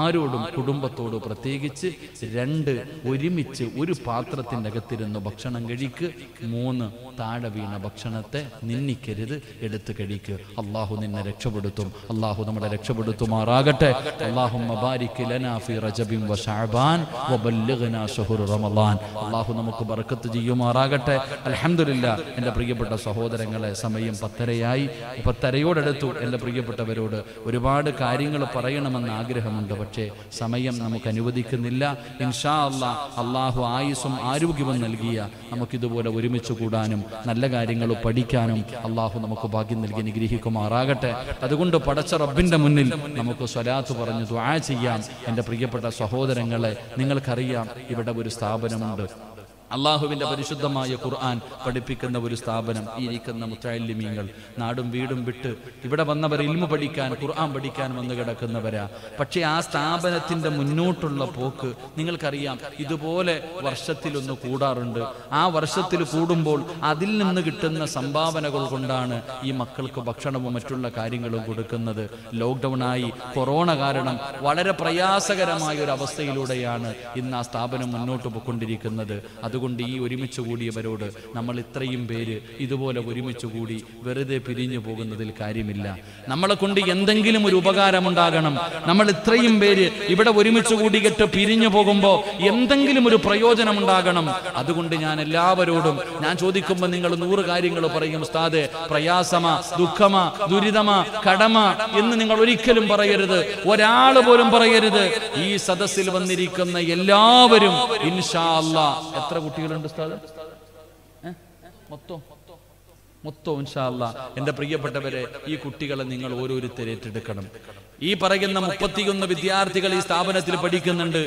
ആരോടും കുടുംബത്തോട് പ്രത്യേകിച്ച്. 2, ഒരുമിച്ച് ഒരു പാത്രത്തിൻ്റെ അകത്തിരുന്ന് ഭക്ഷണം കഴിക്ക്. 3, താഴെ വീണ ഭക്ഷണത്തെ നിന്ദിക്കരുത്, എടുത്ത് കഴിക്ക്. അള്ളാഹു നിന്നെ രക്ഷപ്പെടുത്തും. അള്ളാഹു നമ്മളെ രക്ഷപ്പെടുത്തുമാറാകട്ടെ. അല്ലാഹുമ്മ ബാരിക് ലനാ ഫീ റജബിൻ വ ശഅബാൻ വബല്ലിഗ്നാ ശഹ്റ റമളാൻ. അള്ളാഹു നമുക്ക് ബറക്കത്ത് ചെയ്യുമാറാകട്ടെ. അൽഹംദുലില്ലാഹ്. എൻ്റെ പ്രിയപ്പെട്ട സഹോദരങ്ങളെ, സമയം 10:30 10:30 എൻ്റെ പ്രിയപ്പെട്ടവരോട് ഒരുപാട് കാര്യങ്ങൾ പറയണമെന്ന് ആഗ്രഹമുണ്ട്. പക്ഷേ സമയം നമുക്ക് അനുവദിക്കുന്നില്ല. ഇൻഷാ അല്ലാഹ് അള്ളാഹു ആയുസ്സും ആരോഗ്യവും നൽകിയ നമുക്കിതുപോലെ ഒരുമിച്ച് കൂടാനും നല്ല കാര്യങ്ങൾ പഠിക്കാനും അള്ളാഹു നമുക്ക് ഭാഗ്യം നൽകി അനുഗ്രഹിക്കുമാറാകട്ടെ. അതുകൊണ്ട് പടച്ച റബ്ബിന്റെ മുന്നിൽ നമുക്ക് സ്വലാത്ത് പറഞ്ഞു ദുആ ചെയ്യാം. എൻ്റെ പ്രിയപ്പെട്ട സഹോദരങ്ങളെ, നിങ്ങൾക്കറിയാം, ഇവിടെ ഒരു സ്ഥാപനമുണ്ട്. അള്ളാഹുവിൻ്റെ പരിശുദ്ധമായ ഖുർആൻ പഠിപ്പിക്കുന്ന ഒരു സ്ഥാപനം. ഈ ഇരിക്കുന്ന മുത്തഅല്ലിമീങ്ങൾ നാടും വീടും വിട്ട് ഇവിടെ വന്നവർ ഇൽമു പഠിക്കാൻ, ഖുർആൻ പഠിക്കാൻ വന്നു കിടക്കുന്നവരാ. പക്ഷേ ആ സ്ഥാപനത്തിൻ്റെ മുന്നോട്ടുള്ള പോക്ക് നിങ്ങൾക്കറിയാം. ഇതുപോലെ വർഷത്തിലൊന്ന് കൂടാറുണ്ട്. ആ വർഷത്തിൽ കൂടുമ്പോൾ അതിൽ നിന്ന് കിട്ടുന്ന സംഭാവനകൾ കൊണ്ടാണ് ഈ മക്കൾക്ക് ഭക്ഷണവും മറ്റുള്ള കാര്യങ്ങളും കൊടുക്കുന്നത്. ലോക്ക്ഡൗണായി, കൊറോണ കാരണം വളരെ പ്രയാസകരമായ ഒരു അവസ്ഥയിലൂടെയാണ് ഇന്ന് ആ സ്ഥാപനം മുന്നോട്ട് പോയിക്കൊണ്ടിരിക്കുന്നത്. അതുകൊണ്ട് ഈ ഒരുമിച്ച് കൂടിയവരോട് നമ്മൾ ഇത്രയും പേര് ഇതുപോലെ ഒരുമിച്ച് കൂടി വെറുതെ പിരിഞ്ഞു പോകുന്നതിൽ കാര്യമില്ല. നമ്മളെ കൊണ്ട് എന്തെങ്കിലും ഒരു ഉപകാരമുണ്ടാകണം. നമ്മൾ ഇത്രയും പേര് ഇവിടെ ഒരുമിച്ച് കൂടിയിട്ട് പിരിഞ്ഞു പോകുമ്പോൾ എന്തെങ്കിലും ഒരു പ്രയോജനം ഉണ്ടാകണം. അതുകൊണ്ട് ഞാൻ എല്ലാവരോടും ഞാൻ ചോദിക്കുമ്പോൾ നിങ്ങൾ 100 കാര്യങ്ങൾ പറയും. ഉസ്താദേ, പ്രയാസമാ, ദുഃഖമാ, ദുരിതമാ, കടമ എന്ന് നിങ്ങൾ ഒരിക്കലും പറയരുത്. ഒരാൾ പോലും പറയരുത്. ഈ സദസ്സിൽ വന്നിരിക്കുന്ന എല്ലാവരും ഇൻഷാ അല്ലാഹ് എത്ര കുട്ടികളുണ്ട് ഉസ്താദ്? മൊത്തം ഇൻഷാ അല്ലാഹ്. എന്റെ പ്രിയപ്പെട്ടവരെ, ഈ കുട്ടികളെ നിങ്ങൾ ഓരോരുത്തരെ ഏറ്റെടുക്കണം. ഈ പറയുന്ന 31 വിദ്യാർത്ഥികൾ ഈ സ്ഥാപനത്തിൽ പഠിക്കുന്നുണ്ട്.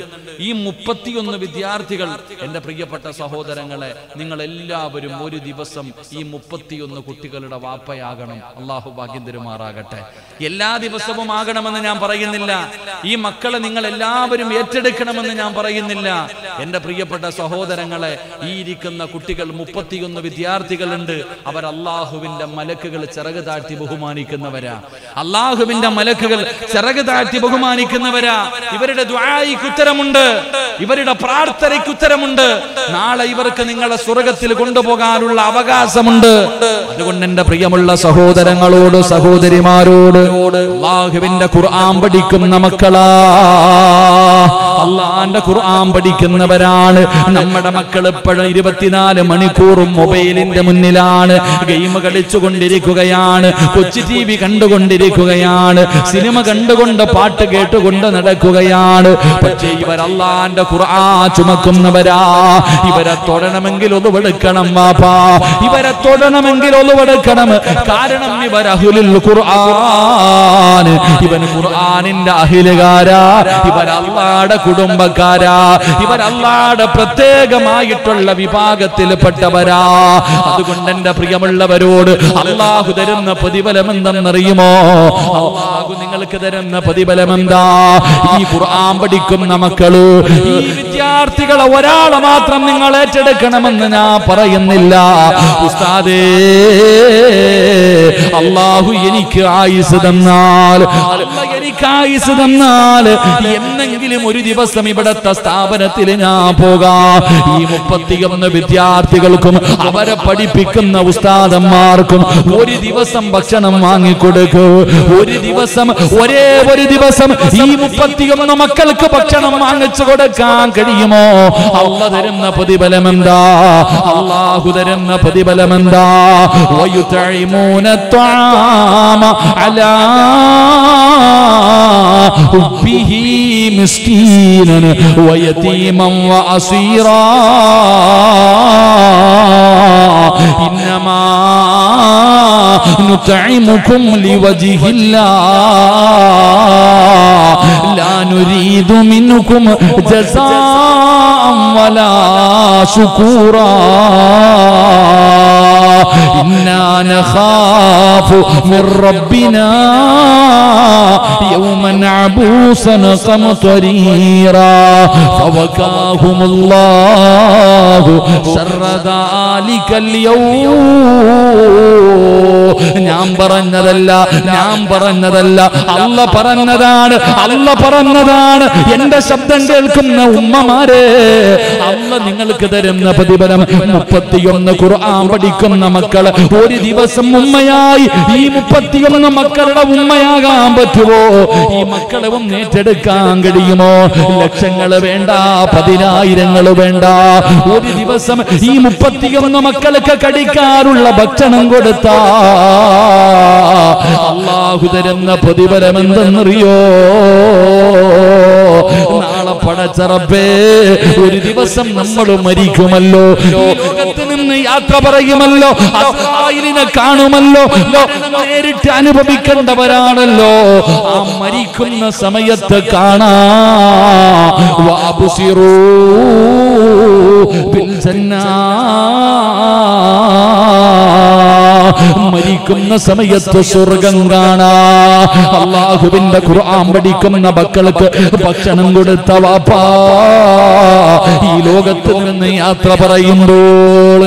ഈ 31 വിദ്യാർത്ഥികൾ എന്റെ പ്രിയപ്പെട്ട സഹോദരങ്ങളെ, നിങ്ങൾ എല്ലാവരും ഒരു ദിവസം ഈ 31 കുട്ടികളുടെ വാപ്പയാകണം. അള്ളാഹു ഭാഗ്യം തരുമാറാകട്ടെ. എല്ലാ ദിവസവും ആകണമെന്ന് ഞാൻ പറയുന്നില്ല. ഈ മക്കളെ നിങ്ങൾ എല്ലാവരും ഏറ്റെടുക്കണമെന്ന് ഞാൻ പറയുന്നില്ല. എന്റെ പ്രിയപ്പെട്ട സഹോദരങ്ങളെ, ഈ ഇരിക്കുന്ന കുട്ടികൾ 31 വിദ്യാർത്ഥികളുണ്ട്. അവർ അള്ളാഹുവിന്റെ മലക്കുകൾ ചിറക് താഴ്ത്തി ബഹുമാനിക്കുന്നവരാ. അള്ളാഹുവിന്റെ മലക്കുകൾ ചിറക് താഴ്ത്തി ബഹുമാനിക്കുന്നവരാ. ഇവരുടെ ദുആഇക്ക് ഉത്തരമുണ്ട്, ഇവരുടെ പ്രാർത്ഥനയ്ക്ക് ഉത്തരമുണ്ട്. നാളെ ഇവർക്ക് നിങ്ങളെ സ്വർഗ്ഗത്തിൽ കൊണ്ടുപോകാനുള്ള അവകാശമുണ്ട്. അതുകൊണ്ട് എന്റെ പ്രിയമുള്ള സഹോദരങ്ങളോട് സഹോദരിമാരോട്, അല്ലാഹുവിന്റെ ഖുർആൻ പഠിക്കുന്ന മക്കളാ, അല്ലാഹുവിന്റെ ഖുർആൻ പഠിക്കുന്നവരാണ് നമ്മുടെ മക്കൾ. എപ്പോഴും 24 മണിക്കൂറും മൊബൈലിന്റെ മുന്നിലാണ്, ഗെയിം കളിച്ചുകൊണ്ടിരിക്കുകയാണ്, കൊച്ചു TV കണ്ടുകൊണ്ടിരിക്കുകയാണ്, സിനിമ കണ്ടുകൊണ്ട് പാട്ട് കേട്ടുകൊണ്ട് നടക്കുകയാണ്. പക്ഷേ ഇവർ അല്ലാഹുവിന്റെ ഖുർആൻ ചുമക്കുന്നവരാ. ഇവരെ തൊടണമെങ്കിൽ ഒന്നുവെടുക്കണം വാപ്പാ, ഇവരെ തൊടണമെങ്കിൽ ഒന്നുവെടുക്കണം. കാരണം ഇവർ അഹ്ലുൽ ഖുർആൻ, ഇവൻ ഖുർആനിന്റെ അഹ്ലുകാരാ, ഇവർ അല്ലാഹുവിന്റെ കുടുംബക്കാരാ, ഇവർ അല്ലാഹുവിന്റെ പ്രത്യേകമായിട്ടുള്ള വിഭാഗത്തിൽപ്പെട്ടവരാ. അതുകൊണ്ട് എന്റെ പ്രിയമുള്ളവരോട് അല്ലാഹു തരുന്ന പ്രതിഫലം എന്തെന്നറിയുമോ? അല്ലാഹു നിങ്ങൾക്ക് തരുന്ന പ്രതിഫലം എന്താ? ഈ ഖുർആൻ പഠിക്കുന്ന മക്കള്, ഈ വിദ്യാർത്ഥികളെ ഒരാളെ മാത്രം നിങ്ങൾ ഏറ്റെടുക്കണമെന്ന് ഞാൻ പറയുന്നില്ല. ഉസ്താദേ, അല്ലാഹു എനിക്ക് ആയുസ് തന്നാൽ, എനിക്ക് ആയുസ് തന്നാൽ എന്നെങ്കിലും ഒരു ദിവസം ഇവിടത്തെ സ്ഥാപനത്തിൽ ഞാൻ പോകാം. ഈ 31 വിദ്യാർത്ഥികൾക്കും അവരെ പഠിപ്പിക്കുന്ന ഉസ്താദന്മാർക്കും ഒരു ദിവസം ഭക്ഷണം വാങ്ങിക്കൊടുക്കൂ. ഒരു ദിവസം, ഒരേ ഒരു ദിവസം ഈ 31 മക്കൾക്ക് ഭക്ഷണം വാങ്ങിച്ചു കൊടുക്കാൻ കഴിയുമോ? അല്ലാഹു തരുന്ന പ്രതിഫലം എന്താ? അല്ലാഹു തരുന്ന പ്രതിഫലം എന്താ? വയുതഇമൂന ത്വാമ അലാ ഹുബ്ബിഹി മിസ്കീനൻ വയതീമൻ വഅസീറാ ഇന്നമാ നുതഇമുകും ലിവജ്ഹില്ലാഹ് ലാ നുരീദു മിൻകും ജസാഅൻ വലാ ശുകൂറാ ഇന്നാ നഖാഫു മിർ റബ്ബിനാ യൗമൻ അബൂസൻ ഖംതരീറാ ഫവകാഹുമുല്ലാഹു ശർറ ദാലികൽ യൗം. ഞാൻ പറഞ്ഞതല്ല, ഞാൻ പറഞ്ഞതല്ല, അല്ല പറഞ്ഞതാണ്, അല്ല പറഞ്ഞതാണ്. എന്റെ ശബ്ദം കേൾക്കുന്ന ഉമ്മമാരെ, അല്ല നിങ്ങൾക്ക് തരുന്ന പ്രതിഫലം 31 ഖുർആൻ പഠിക്കുന്ന മക്കൾ ഒരു ദിവസം ഉമ്മയായി ഈ 31 മക്കളുടെ ഉമ്മയാകാൻ പറ്റുമോ? ഈ മക്കളെ ഒന്ന് ഏറ്റെടുക്കാൻ കഴിയുമോ? ലക്ഷങ്ങൾ വേണ്ട, 10,000 വേണ്ട. ഒരു ദിവസം ഈ 31 മക്കൾക്ക് കഴിക്കാനുള്ള ഭക്ഷണം കൊടുത്താ അല്ലാഹു തരുന്ന പ്രതിഫലം എന്തെന്നറിയോ? നാളെ പടച്ച റബ്ബേ, ഒരു ദിവസം നമ്മൾ മരിക്കുമല്ലോ, ഈ ലോകത്ത് നിന്ന് യാത്ര പറയുമല്ലോ, അസ്രായിലിനെ കാണുമല്ലോ, നേരിട്ട് അനുഭവിക്കേണ്ടവരാണല്ലോ. ആ മരിക്കുന്ന സമയത്ത് കാണാ വഅബ്സിറൂ ബിൽ ജന്നാ. മരിക്കുന്ന സമയത്ത് സ്വർഗം കാണാ. അല്ലാഹുവിന്റെ ഖുർആൻ പഠിക്കുന്ന മക്കൾക്ക് ഭക്ഷണം കൊടുത്ത വാപ്പാ ഈ ലോകത്തിൽ നിന്ന് യാത്ര പറയുമ്പോൾ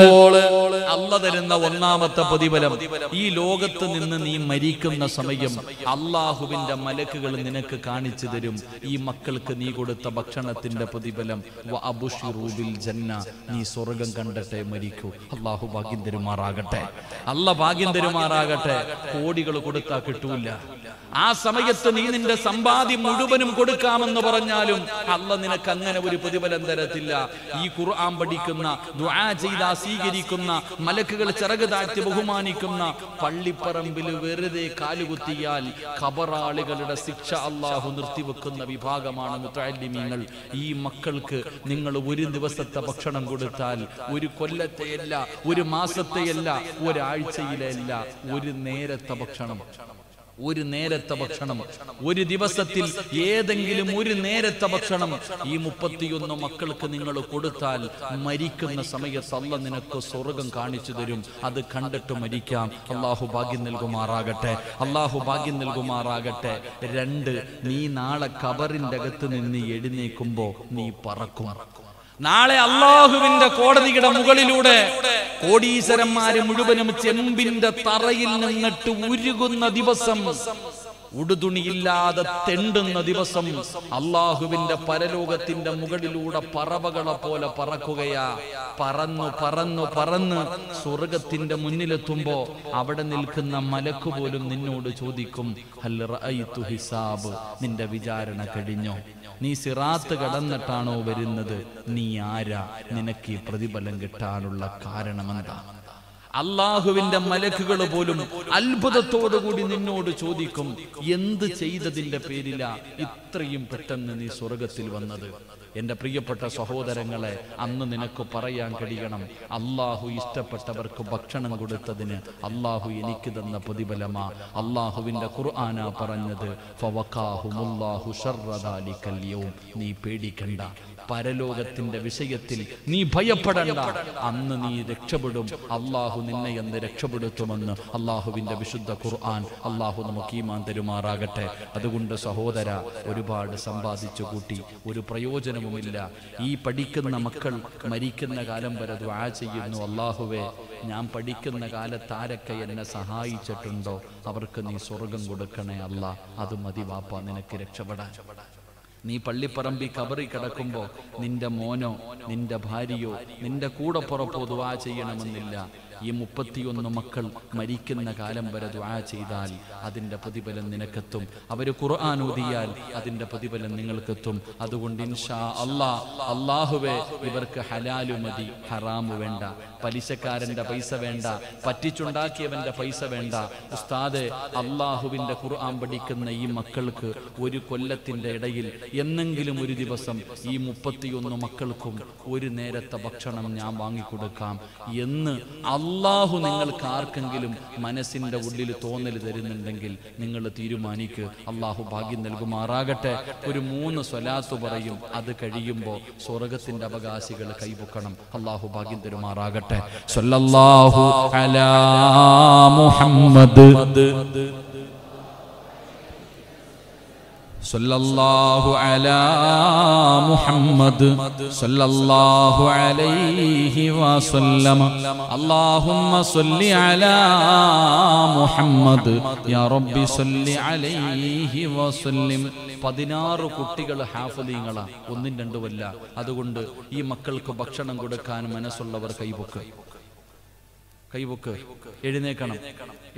അല്ല തരുന്ന ഒന്നാമത്തെ പ്രതിഫലം, ഈ ലോകത്ത് നിന്ന് നീ മരിക്കുന്ന സമയം അള്ളാഹുവിന്റെ മലക്കുകൾ നിനക്ക് കാണിച്ചു തരും ഈ മക്കൾക്ക് നീ കൊടുത്ത ഭക്ഷണത്തിന്റെ പ്രതിഫലം. വഅബ്ശിറൂ ബിൽ ജന്ന, നീ സ്വർഗം കണ്ടിട്ടേ മരിക്കൂ. അള്ളാഹു ഭാഗ്യം തരുമാറാകട്ടെ, അല്ലാഹ് ഭാഗ്യം തരുമാറാകട്ടെ. കോടികൾ കൊടുത്താൽ കിട്ടൂല. ആ സമയത്ത് നീ നിന്റെ സമ്പാദ്യം മുഴുവനും കൊടുക്കാമെന്ന് പറഞ്ഞാലും അല്ലാഹ് നിനക്ക് അങ്ങനെ ഒരു പ്രതിഫലം തരത്തില്ല. ഈ ഖുർആൻ പഠിക്കുന്ന, ദുആ ചെയ്താ സ്വീകരിക്കുന്ന, മലക്കുകൾ ചിറക് താഴ്ത്തി ബഹുമാനിക്കുന്ന പള്ളിപ്പറമ്പിൽ വെറുതെ കാലുകുത്തിയാൽ ഖബറാളികളുടെ ശിക്ഷ അല്ലാഹു നിർത്തിവെക്കുന്ന വിഭാഗമാണ് മുതഅല്ലിമീങ്ങൾ. ഈ മക്കൾക്ക് നിങ്ങൾ ഒരു ദിവസത്തെ ഭക്ഷണം കൊടുത്താൽ ഒരു കൊല്ലത്തെയല്ല, ഒരു മാസത്തെയല്ല, ഒരാഴ്ചയിലല്ല, ഒരു നേരത്തെ ഭക്ഷണം, ഒരു നേരത്തെ ഭക്ഷണം, ഒരു ദിവസത്തിൽ ഏതെങ്കിലും ഒരു നേരത്തെ ഭക്ഷണം ഈ 31 മക്കൾക്ക് നിങ്ങൾ കൊടുത്താൽ മരിക്കുന്ന സമയത്ത് അല്ലാഹ് നിനക്ക് സ്വർഗം കാണിച്ചു തരും. അത് കണ്ടിട്ട് മരിക്കാം. അല്ലാഹു ഭാഗ്യം നൽകുമാറാകട്ടെ, അല്ലാഹു ഭാഗ്യം നൽകുമാറാകട്ടെ. 2, നീ നാളെ ഖബറിന്റെ അകത്ത് നിന്ന് എഴുന്നേൽക്കുമ്പോ നീ പറക്കും. നാളെ അള്ളാഹുവിന്റെ കോടതിയുടെ മുകളിലൂടെ കോടീശ്വരന്മാര് മുഴുവനും ചെമ്പിന്റെ തറയിൽ നിന്നിട്ട് ഉരുകുന്ന ദിവസം, ഉടുതുണിയില്ലാതെ തെണ്ടുന്ന ദിവസം, അള്ളാഹുവിന്റെ പരലോകത്തിന്റെ മുകളിലൂടെ പറവകളെ പോലെ പറക്കുകയാ. പറന്നു പറന്നു പറന്ന് സ്വർഗത്തിന്റെ മുന്നിലെത്തുമ്പോ അവിടെ നിൽക്കുന്ന മലക്ക് പോലും നിന്നോട് ചോദിക്കും, ഹൽ റഅയ്തു ഹിസാബ്, നിന്റെ വിചാരണ കഴിഞ്ഞോ? നീ സിറാത്ത് കടന്നിട്ടാണോ വരുന്നത്? നീ ആരാ? നിനക്ക് ഈ പ്രതിഫലം കിട്ടാനുള്ള കാരണമെന്താ? അള്ളാഹുവിന്റെ മലക്കുകൾ പോലും അത്ഭുതത്തോടുകൂടി നിന്നോട് ചോദിക്കും, എന്ത് ചെയ്തതിന്റെ പേരിലാ ഇത്രയും പെട്ടെന്ന് നീ സ്വർഗത്തിൽ വന്നത്? എന്റെ പ്രിയപ്പെട്ട സഹോദരങ്ങളെ, അന്ന് നിനക്ക് പറയാൻ കഴിയണം, അള്ളാഹു ഇഷ്ടപ്പെട്ടവർക്ക് ഭക്ഷണം കൊടുത്തതിന് അള്ളാഹു എനിക്ക് തന്ന പ്രതിഫലമാ. അള്ളാഹുവിന്റെ ഖുർആനാ പറഞ്ഞത്, ഫവഖാഹുമുല്ലാഹു ശർറ ദാലികൽ യൗം. നീ പേടിക്കണ്ട, പരലോകത്തിന്റെ വിഷയത്തിൽ നീ ഭയപ്പെടണ്ട, അന്ന് നീ രക്ഷപ്പെടും. അള്ളാഹു നിന്നെ എന്ന് രക്ഷപ്പെടുത്തുമെന്ന് അള്ളാഹുവിന്റെ വിശുദ്ധ ഖുർആൻ. അള്ളാഹു നമുക്ക് ഈമാൻ തരുമാറാകട്ടെ. അതുകൊണ്ട് സഹോദര, ഒരുപാട് സമ്പാദിച്ചു കൂട്ടി ഒരു പ്രയോജനവുമില്ല. ഈ പഠിക്കുന്ന മക്കൾ മരിക്കുന്ന കാലം വരെ ദുആ ചെയ്യുന്നു, അള്ളാഹുവേ, ഞാൻ പഠിക്കുന്ന കാലത്ത് ആരൊക്കെ എന്നെ സഹായിച്ചിട്ടുണ്ടോ അവർക്ക് നീ സ്വർഗം കൊടുക്കണേ അല്ലാ. അത് മതി വാപ്പ നിനക്ക് രക്ഷപ്പെടാൻ. നീ പള്ളിപ്പറമ്പി കബറി കിടക്കുമ്പോ നിന്റെ മോനോ നിന്റെ ഭാര്യയോ നിന്റെ കൂടപ്പുറപ്പോ ദുആ ചെയ്യണമെന്നില്ല. ഈ 31 മക്കൾ മരിക്കുന്ന കാലം വരെ ദുആ ചെയ്താൽ അതിന്റെ പ്രതിഫലം നിനക്കെത്തും. അവര് ഖുർആൻ ഓതിയാൽ അതിന്റെ പ്രതിഫലം നിങ്ങൾക്കെത്തും. അതുകൊണ്ട് ഇൻഷാ അല്ലാഹ്, അല്ലാഹുവേ, ഇവർക്ക് ഹലാലു മതി, ഹറാമു വേണ്ട, പലിശക്കാരന്റെ പൈസ വേണ്ട, പറ്റിച്ചുണ്ടാക്കിയവന്റെ പൈസ വേണ്ട. ഉസ്താദെ, അല്ലാഹുവിന്റെ ഖുർആൻ പഠിക്കുന്ന ഈ മക്കൾക്ക് ഒരു കൊല്ലത്തിന്റെ ഇടയിൽ എന്നെങ്കിലും ഒരു ദിവസം ഈ 31 മക്കൾക്കും ഒരു നേരത്തെ ഭക്ഷണം ഞാൻ വാങ്ങിക്കൊടുക്കാം എന്ന് അള്ളാഹു നിങ്ങൾക്ക് ആർക്കെങ്കിലും മനസ്സിന്റെ ഉള്ളിൽ തോന്നൽ തരുന്നുണ്ടെങ്കിൽ നിങ്ങൾ തീരുമാനിക്ക്. അള്ളാഹു ഭാഗ്യം നൽകുമാറാകട്ടെ. ഒരു 3 സ്വലാത്ത് പറയും, അത് കഴിയുമ്പോൾ സ്വർഗത്തിന്റെ അവകാശികൾ കൈപൊക്കണം. അള്ളാഹു ഭാഗ്യം തരുമാറാകട്ടെ. സല്ലല്ലാഹു അലാ മുഹമ്മദ്, സല്ലല്ലാഹു അലാ മുഹമ്മദ്, സല്ലല്ലാഹു അലൈഹി വസല്ലം. അല്ലാഹുമ്മ സല്ലി അലാ മുഹമ്മദ്, യാ റബ്ബി സല്ലി അലൈഹി വസല്ലം. 16 കുട്ടികൾ ഹാഫിളീങ്ങളാ, 1-2 അതുകൊണ്ട് ഈ മക്കൾക്ക് ഭക്ഷണം കൊടുക്കാൻ മനസ്സുള്ളവർ കൈപൊക്ക്, കൈപൊക്ക്. എഴുന്നേക്കണം,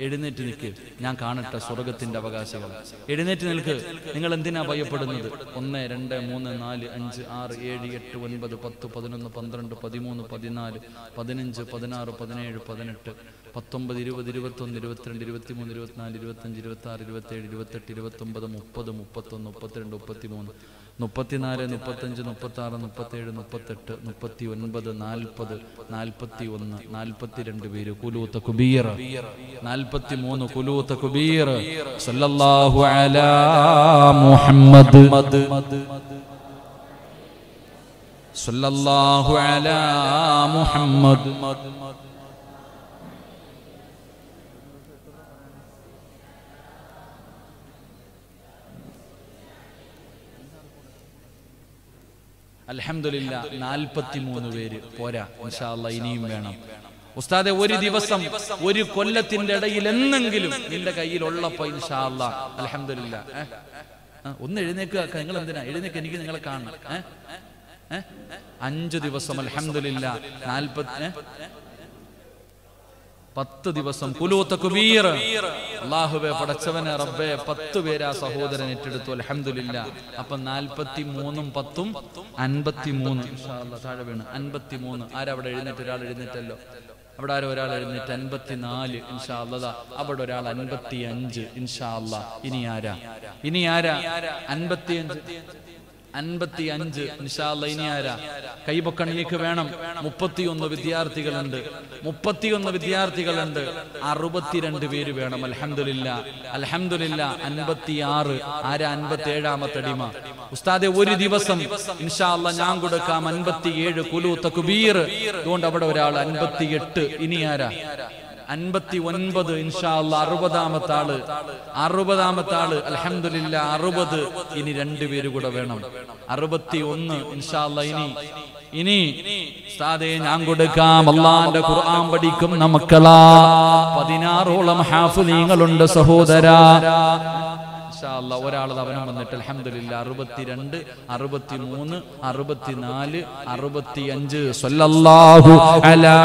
എഴുന്നേറ്റ് നിൽക്ക്, ഞാൻ കാണട്ടെ സ്വർഗത്തിന്റെ അവകാശികൾ. എഴുന്നേറ്റ് നിൽക്ക്. നിങ്ങൾ എന്തിനാ ഭയപ്പെടുന്നത്? 1, 2, 3, 4, 5, 6, 7, 8, 9, 10, 11, 12, 13, 14, 15, 16, 17, 18, 19, 20, 21, 22, 23, 24, 25, 26, 27, 28, 29, 30, 31, 32, 33, 34, 35, 36, 37, 38, 39, 40, 41, 42 പേര് കുലൂ തക്ബീർ, 43 കുലൂ തക്ബീർ. സല്ലല്ലാഹു അലാ മുഹമ്മദ്, സല്ലല്ലാഹു അലാ മുഹമ്മദ്. അൽഹംദുലില്ലാ, 43 പേര് പോരാ, ഇൻഷാ അല്ലാഹ് ഇനിയും വേണം. ഉസ്താദെ ഒരു ദിവസം ഒരു കൊല്ലത്തിന്റെ ഇടയിൽ എന്നെങ്കിലും നിന്റെ കയ്യിലുള്ളപ്പോ ഇൻഷാ അല്ലാഹ് അൽഹംദുലില്ലാഹ് ഒന്ന് എഴുന്നേക്കുക. നിങ്ങൾ എന്തിനാ എഴുന്നേക്ക്? എനിക്ക് നിങ്ങളെ കാണണം. 5 ദിവസം അൽഹംദുലില്ലാഹ് 10 ദിവസം കുലൂ തക്ബീർ. അല്ലാഹുവേ പടച്ചവനെ റബ്ബേ 10 പേര് ആ സഹോദരൻ ഏറ്റെടുത്തു അൽഹംദുലില്ലാഹ്. അപ്പൊ 43ഉം 10ഉം 53 ഇൻഷാ അല്ലാഹ് താഴെ വീണ് 53. ആരവിടെ എഴുന്നേറ്റ്? ഒരാൾ എഴുന്നേറ്റല്ലോ. അവിടെ ആരോ ഒരാൾ എഴുന്നേറ്റ് 54 ഇൻഷാ അല്ലാഹ്. അവിടെ ഒരാൾ 55 ഇൻഷാ അല്ലാഹ്. ഇനി ആരാ 55 ഇൻഷാ അല്ലാഹ്. ഇനി ആരാ? കൈപൊക്കൺ എനിക്ക് വേണം. 31 വിദ്യാർത്ഥികളുണ്ട്. 62 പേര് വേണം. അൽഹംദുലില്ലാഹ് 56. ആരാ 57ാമത്തെ അടിമ? ഉസ്താദെ ഒരു ദിവസം ഇൻഷാ അല്ലാഹ് ഞാൻ കൊടുക്കാം 57 കുലൂ തക്ബീർ. അതുകൊണ്ട് അവിടെ ഒരാൾ 58. ഇനി ആരാ? 59 ഇൻഷാ അല്ലാഹ്. 60ാമത്തെ ആള് അൽഹംദുലില്ലാഹ് 60. ഇനി 2 പേര് കൂടെ വേണം. 61 ഇൻഷാ അല്ലാഹ്. ഇനി ഉസ്താദേ ഞാൻ കൊടുക്കാം അല്ലാഹുവിന്റെ ഖുർആൻ പഠിക്കുന്ന മക്കളാ 16ഓളം ഹാഫിളീങ്ങളുണ്ട് സഹോദരാ. ഒരാൾ അവനും വന്നിട്ട് അൽഹംദുലില്ലാഹ് 62, 63, 64, 65. സല്ലല്ലാഹു അലാ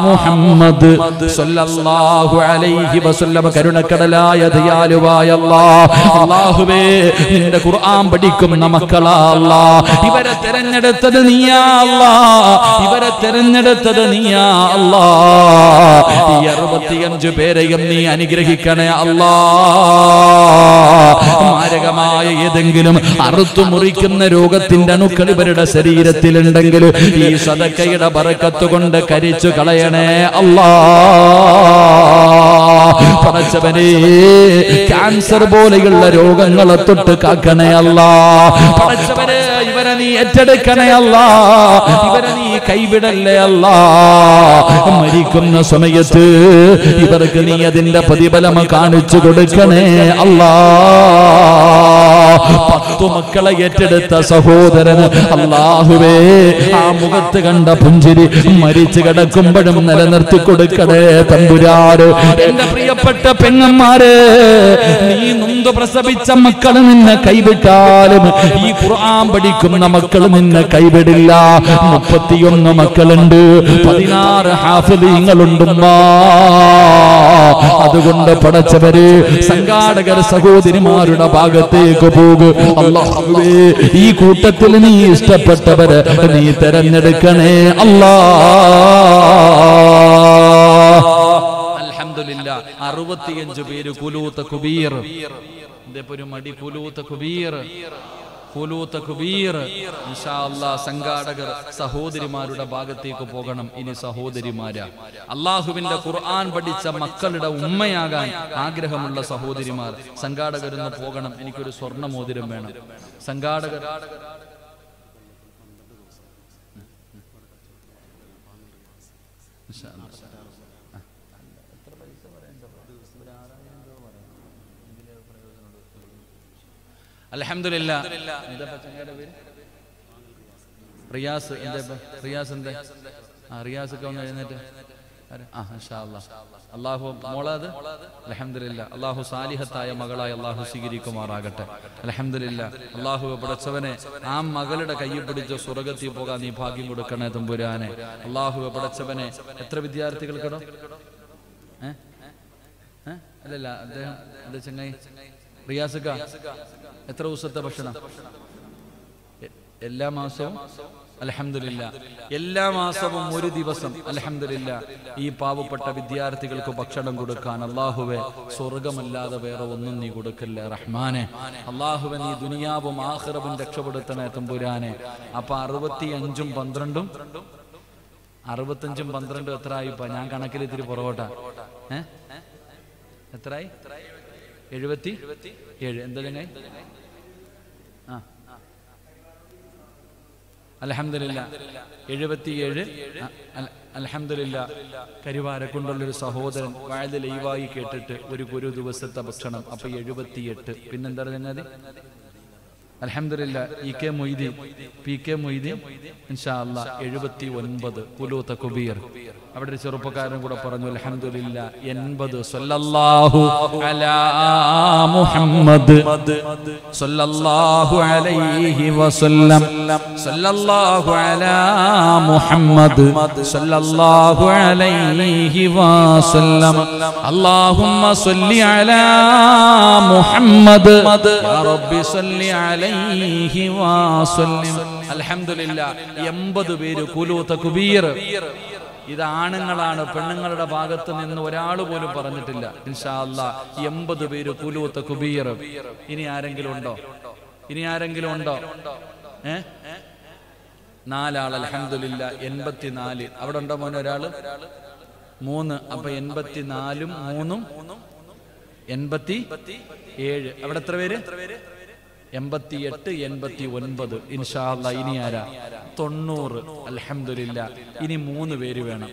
മുഹമ്മദ് സല്ലല്ലാഹു അലൈഹി വസല്ലം. കരുണക്കടലായ ദയാലുവായ അല്ലാഹുവേ നിന്റെ ഖുർആൻ പഠിക്കുന്ന മക്കളാ അല്ലാഹ്, ഇവരെ തിരഞ്ഞെടുത്തത് നീയാ അല്ലാഹ്, ഇവരെ തിരഞ്ഞെടുത്തത് നീയാ അല്ലാഹ്. ഈ 65 പേരെയും നീ അനുഗ്രഹിക്കണേ അല്ലാഹ്. മാരകമായ ഏതെങ്കിലും അറുത്തു മുറിക്കുന്ന രോഗത്തിന്റെ അണുക്കൾ ഇവരുടെ ശരീരത്തിലുണ്ടെങ്കിൽ ഈ സദക്കയുടെ ബറക്കത്ത് കൊണ്ട് കരിച്ചു കളയണേ അല്ലാഹ്. പടച്ചവനേ ക്യാൻസർ പോലെയുള്ള രോഗങ്ങളെ തൊട്ട് കാക്കണേ അല്ലാഹ്. പടച്ചവനേ ഇവരെ നീ ഏറ്റെടുക്കണേ അല്ലാഹ്, ഇവരെ നീ കൈവിടല്ലേ അല്ലാഹ്. മരിക്കുന്ന സമയത്ത് ഇവർക്ക് നീ അതിന്റെ പ്രതിഫലം കാണിച്ചു കൊടുക്കണേ അല്ലാഹ്. 10 മക്കളെ ഏറ്റെടുത്ത സഹോദരന് അല്ലാഹുവേ ആ മുഖത്ത് കണ്ട പുഞ്ചിരി മരിച്ചു കിടക്കുമ്പോഴും നിലനിർത്തി കൊടുക്കണേ തമ്പുരാന്. എന്റെ പ്രിയപ്പെട്ട പെങ്ങന്മാരെ, നീ നൊന്ത് പ്രസവിച്ച മക്കൾ നിന്നെ കൈവിട്ടാലും ഈ ഖുർആൻ പഠിക്കുന്ന മക്കൾ നിന്നെ കൈവിടില്ല. 31 മക്കളുണ്ട്, 16 ഹാഫിളീങ്ങളുണ്ടുമ്മ. അതുകൊണ്ട് പടച്ചവര് സംഘാടകർ സഹോദരിമാരുടെ ഭാഗത്തേക്ക് പോകും. അല്ലാഹുവേ ഈ കൂട്ടത്തിൽ നീ ഇഷ്ടപ്പെട്ടവരെ നീ തെരഞ്ഞെടുക്കണേ അല്ലാഹ്. അൽഹംദുലില്ലാഹ് 65 പേര് കുലൂ തക്ബീർ. ഇതേപോലെ മടി കുലൂ തക്ബീർ, കുലൂ തക്ബീർ. ഇൻഷാ അല്ലാഹ് സംഘാടകർ സഹോദരിമാരുടെ ഭാഗത്തേക്ക് പോകണം. ഇനി സഹോദരിമാരാ, അല്ലാഹുവിന്റെ ഖുർആൻ പഠിച്ച മക്കളുടെ ഉമ്മയാകാൻ ആഗ്രഹമുള്ള സഹോദരിമാർ സംഘാടകരൊന്ന് പോകണം. എനിക്കൊരു സ്വർണ്ണ മോതിരം വേണം. സംഘാടകർ അൽഹംദുലില്ലാഹ്. റിയാസ് റിയാസ് എന്താ? റിയാസ് ഒക്കെ ഒന്ന് എഴുന്നേറ്റ്. ഇൻഷാ അല്ലാഹ്. അല്ലാഹു മോളത് അൽഹംദുലില്ലാഹ് അല്ലാഹു സാലിഹത്തായ മകളായി അല്ലാഹു സ്വീകരിക്കുമാറാകട്ടെ. അൽഹംദുലില്ലാഹ്. അല്ലാഹു പടച്ചവനെ ആ മകളുടെ കയ്യിൽ പിടിച്ച് സ്വർഗ്ഗത്തിൽ പോകാൻ നീ ഭാഗ്യം കൊടുക്കണേ തമ്പുരാനെ. അല്ലാഹു പടച്ചവനെ. എത്ര വിദ്യാർത്ഥികൾക്കടോ? അല്ലല്ല അദ്ദേഹം എന്താ ചങ്ങായി റിയാസുക എത്ര ദിവസത്തെ ഭക്ഷണം? എല്ലാ മാസവും അൽഹംദുലില്ലാഹ് എല്ലാ മാസവും ഒരു ദിവസം അൽഹംദുലില്ലാഹ് ഈ പാവപ്പെട്ട വിദ്യാർത്ഥികൾക്ക് ഭക്ഷണം കൊടുക്കാൻ അല്ലാഹുവേ സ്വർഗ്ഗമല്ലാതെ വേറെ ഒന്നും നീ കൊടുക്കില്ല റഹ്മാനെ. അല്ലാഹുവേ നീ ദുനിയാവും ആഖിറവും രക്ഷപ്പെടുത്തണേ തമ്പുരാനെ. അപ്പൊ 65ഉം 12ഉം 65ഉം 12ഉം എത്ര ആയിപ്പോ? ഞാൻ കണക്കിൽ ഇത്തിരി പുറകോട്ടാ. എത്രയായി? 77. എന്താ ചങ്ങായി? അൽഹംദുലില്ലാഹ് 77. അൽഹംദുലില്ലാഹ്. കരുവാരക്കൊണ്ടുള്ളൊരു സഹോദരൻ വഅദ് ലൈവായി കേട്ടിട്ട് ഒരു ദിവസത്തെ ഭക്ഷണം. അപ്പൊ 78. പിന്നെന്താ ചങ്ങാതി? അൽഹംദുലില്ലാ ഇ.കെ. മൊയ്തീൻ പി.കെ. മൊയ്തീൻ ഇൻഷാ അല്ലാഹ് 79 കുലൂ തക്ബീർ. അവിടെ ഒരു ചെറുപ്പക്കാരൻ കൂടെ പറഞ്ഞു അൽഹംദുലില്ലാ 80 സല്ലല്ലാഹു അലാ മുഹമ്മദ് സല്ലല്ലാഹു അലൈഹി വസല്ലം സല്ലല്ലാഹു അലാ മുഹമ്മദ് സല്ലല്ലാഹു അലൈഹി വസല്ലം അല്ലാഹുമ്മ സ്വല്ലി അലാ മുഹമ്മദ് യാ റബ്ബി സ്വല്ലി അലൈഹി വസല്ലം. അൽഹംദുലില്ലാ 80 പേര് കുലൂ തക്ബീർ. ഇത് ആണുങ്ങളാണ്, പെണ്ണുങ്ങളുടെ ഭാഗത്ത് നിന്ന് ഒരാൾ പോലും പറഞ്ഞിട്ടില്ല. ഇൻഷാ അല്ലാഹ് 80 പേര് കുലൂ തക്ബീർ. ഇനി ആരെങ്കിലും ഉണ്ടോ? ഇനി ആരെങ്കിലും ഉണ്ടോ? 4 ആൾ അൽഹംദുലില്ലാ 84. അവിടെ ഉണ്ടോ മോനെ ഒരാള്? 3. അപ്പൊ 84ഉം 3ഉം 87. അവിടെ എത്ര പേര്? 88, 89. ഇൻഷാ അല്ലാഹ് ഇനി ആരാ? 90. അൽഹംദുലില്ലാ ഇനി 3 പേര് വേണം.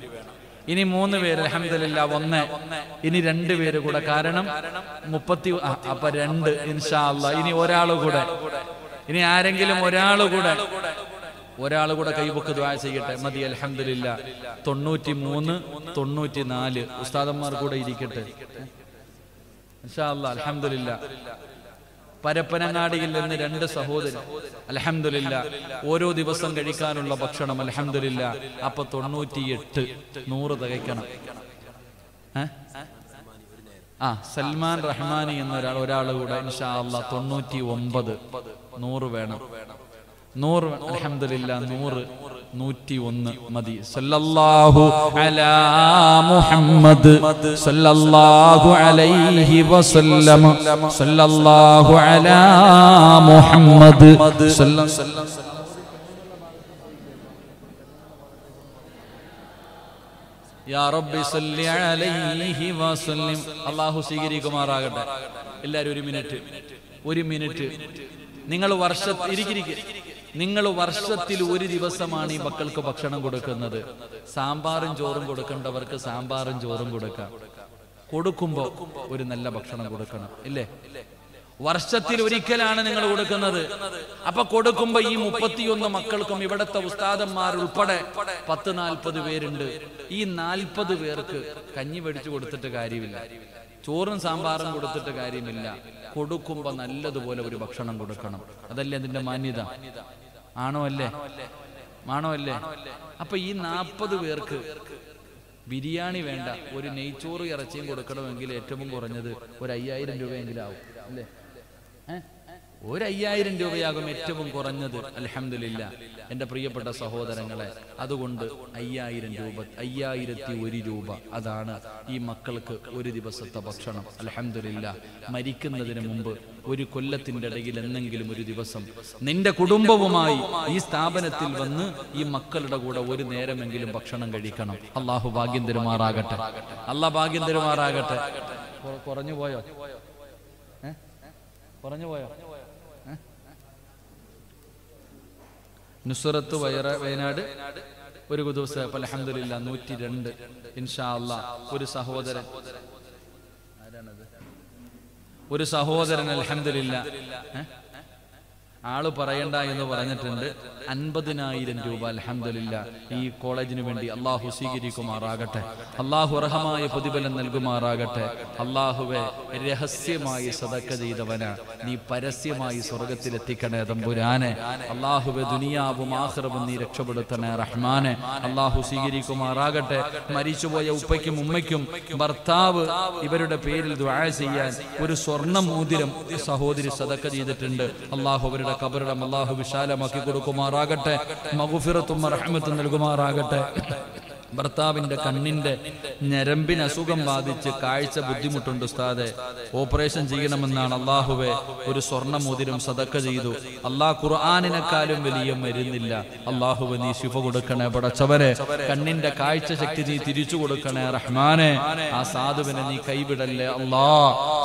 ഇനി 3 പേര് അൽഹംദുലില്ലാ 1. ഇനി 2 പേര് കൂടെ, കാരണം 30. അപ്പൊ 2. ഇൻഷാ അല്ലാഹ് ഇനി ഒരാൾ കൂടെ. ഇനി ആരെങ്കിലും ഒരാൾ കൂടെ കൈവക്ക് ദുആ ചെയ്യട്ടെ. മതി അൽഹംദുലില്ലാ 93, 94 ഉസ്താദന്മാർ കൂടെ ഇരിക്കട്ടെ ഇൻഷാ അല്ലാഹ്. അൽഹംദുലില്ലാ പരപ്പനങ്ങാടിയിൽ നിന്ന് 2 സഹോദരൻ അൽഹംദുലില്ലാ ഓരോ ദിവസം കഴിക്കാനുള്ള ഭക്ഷണം അൽഹംദുലില്ലാ. അപ്പൊ 98, 100 തികയ്ക്കണം. സൽമാൻ റഹ്മാനി എന്ന ഒരാൾ കൂടെ ഇൻഷാ അല്ലാഹ് 99, 100 വേണം. 100 അൽഹംദുലില്ലാ 100, 101 മതി. സല്ലല്ലാഹു അലാ മുഹമ്മദ് സല്ലല്ലാഹു അലൈഹി വസല്ലം സല്ലല്ലാഹു അലാ മുഹമ്മദ് യാ റബ്ബി സല്ലി അലൈഹി വസല്ലം. അല്ലാഹു സ്വീകരിക്കുമാറാകട്ടെ. എല്ലാവരും 1 മിനിറ്റ്. നിങ്ങൾ വർഷത്തിൽ 1 ദിവസമാണ് ഈ മക്കൾക്ക് ഭക്ഷണം കൊടുക്കുന്നത്. സാമ്പാറും ചോറും കൊടുക്കേണ്ടവർക്ക് സാമ്പാറും ചോറും കൊടുക്കാം. കൊടുക്കുമ്പോ ഒരു നല്ല ഭക്ഷണം കൊടുക്കണം, ഇല്ലേ? വർഷത്തിൽ ഒരിക്കലാണ് നിങ്ങൾ കൊടുക്കുന്നത്. അപ്പൊ കൊടുക്കുമ്പോ ഈ 31 മക്കൾക്കും ഇവിടത്തെ ഉസ്താദന്മാർ ഉൾപ്പെടെ 10-40 പേരുണ്ട്. ഈ 40 പേർക്ക് കഞ്ഞി മേടിച്ചു കൊടുത്തിട്ട് കാര്യമില്ല, ചോറും സാമ്പാറും കൊടുത്തിട്ട് കാര്യമില്ല. കൊടുക്കുമ്പോ നല്ലതുപോലെ ഒരു ഭക്ഷണം കൊടുക്കണം. അതല്ലേ അതിന്റെ മാന്യത? ആണോ അല്ലേ? അപ്പൊ ഈ 40 പേർക്ക് ബിരിയാണി വേണ്ട, ഒരു നെയ്ച്ചോറ് ഇറച്ചിയും കൊടുക്കണമെങ്കിൽ ഏറ്റവും കുറഞ്ഞത് ഒരു 5000 രൂപയെങ്കിലും ആവും, അല്ലേ? ഒരു 5000 രൂപയാകും ഏറ്റവും കുറഞ്ഞത്. അൽഹംദുലില്ലാ എൻ്റെ പ്രിയപ്പെട്ട സഹോദരങ്ങളെ, അതുകൊണ്ട് 5000 രൂപ, 5001 രൂപ, അതാണ് ഈ മക്കൾക്ക് ഒരു ദിവസത്തെ ഭക്ഷണം. അൽഹംദുലില്ലാ മരിക്കുന്നതിന് മുമ്പ് 1 കൊല്ലത്തിൻ്റെ ഇടയിൽ എന്നെങ്കിലും ഒരു ദിവസം നിന്റെ കുടുംബവുമായി ഈ സ്ഥാപനത്തിൽ വന്ന് ഈ മക്കളുടെ കൂടെ ഒരു നേരമെങ്കിലും ഭക്ഷണം കഴിക്കണം. അള്ളാഹു ഭാഗ്യം തരുമാറാകട്ടെ. കുറഞ്ഞു പോയോ? നുസ്രത്ത് വയനാട് ഒരു ദിവസം അൽഹംദുലില്ലാ 102. ഇൻഷാ അല്ലാഹ് ഒരു സഹോദരൻ അൽഹംദുലില്ലാ ആള് പറയണ്ട എന്ന് പറഞ്ഞിട്ടുണ്ട്. 50,000 രൂപ അൽഹംദുലില്ലാ ഈ കോളേജിന് വേണ്ടി അള്ളാഹു സ്വീകരിക്കുമാറാകട്ടെ. അള്ളാഹു അർഹമായ പ്രതിഫലം നൽകുമാറാകട്ടെ. അള്ളാഹുവെ, രഹസ്യമായി സദഖ ചെയ്തവനാ നീ പരസ്യമായി സ്വർഗത്തിലെത്തിക്കണേ തമ്പുരാനെ. അള്ളാഹുവെ, ദുനിയാവും ആഖിറവും നീ രക്ഷപ്പെടുത്തണേ റഹ്മാനെ. അള്ളാഹു സ്വീകരിക്കുമാറാകട്ടെ. മരിച്ചുപോയ ഉപ്പയ്ക്കും ഉമ്മയ്ക്കും ഭർത്താവ് ഇവരുടെ പേരിൽ ദുആ ചെയ്യാൻ ഒരു സ്വർണ്ണ മോതിരം സഹോദരി സദഖ ചെയ്തിട്ടുണ്ട്. അള്ളാഹു അവരുടെ ഖബറിടം അല്ലാഹു വിശാലമാക്കി കൊടുക്കുമാറാകട്ടെ. മഗ്ഫിറത്തും റഹ്മത്തും നൽകുമാറാകട്ടെ. ഭർത്താവിന്റെ കണ്ണിന്റെ ഞരമ്പിന് അസുഖം ബാധിച്ച് കാഴ്ച ബുദ്ധിമുട്ടുണ്ട് ഉസ്താദെ, ഓപ്പറേഷൻ ചെയ്യണമെന്നാണ്. അള്ളാഹുവെ, ഒരു സ്വർണ്ണ മോതിരം സദഖ ചെയ്തു. അള്ളാഹ് ഖുർആനിനെക്കാളും വലിയ മരുന്നില്ല. അള്ളാഹുവെ, നീ ശിഫ കൊടുക്കണേ പടച്ചവനെ. കണ്ണിന്റെ കാഴ്ച ശക്തി നീ തിരിച്ചു കൊടുക്കണേ റഹ്മാനെ. ആ സാധുവിനെ നീ കൈവിടല്ലേ അല്ലാ.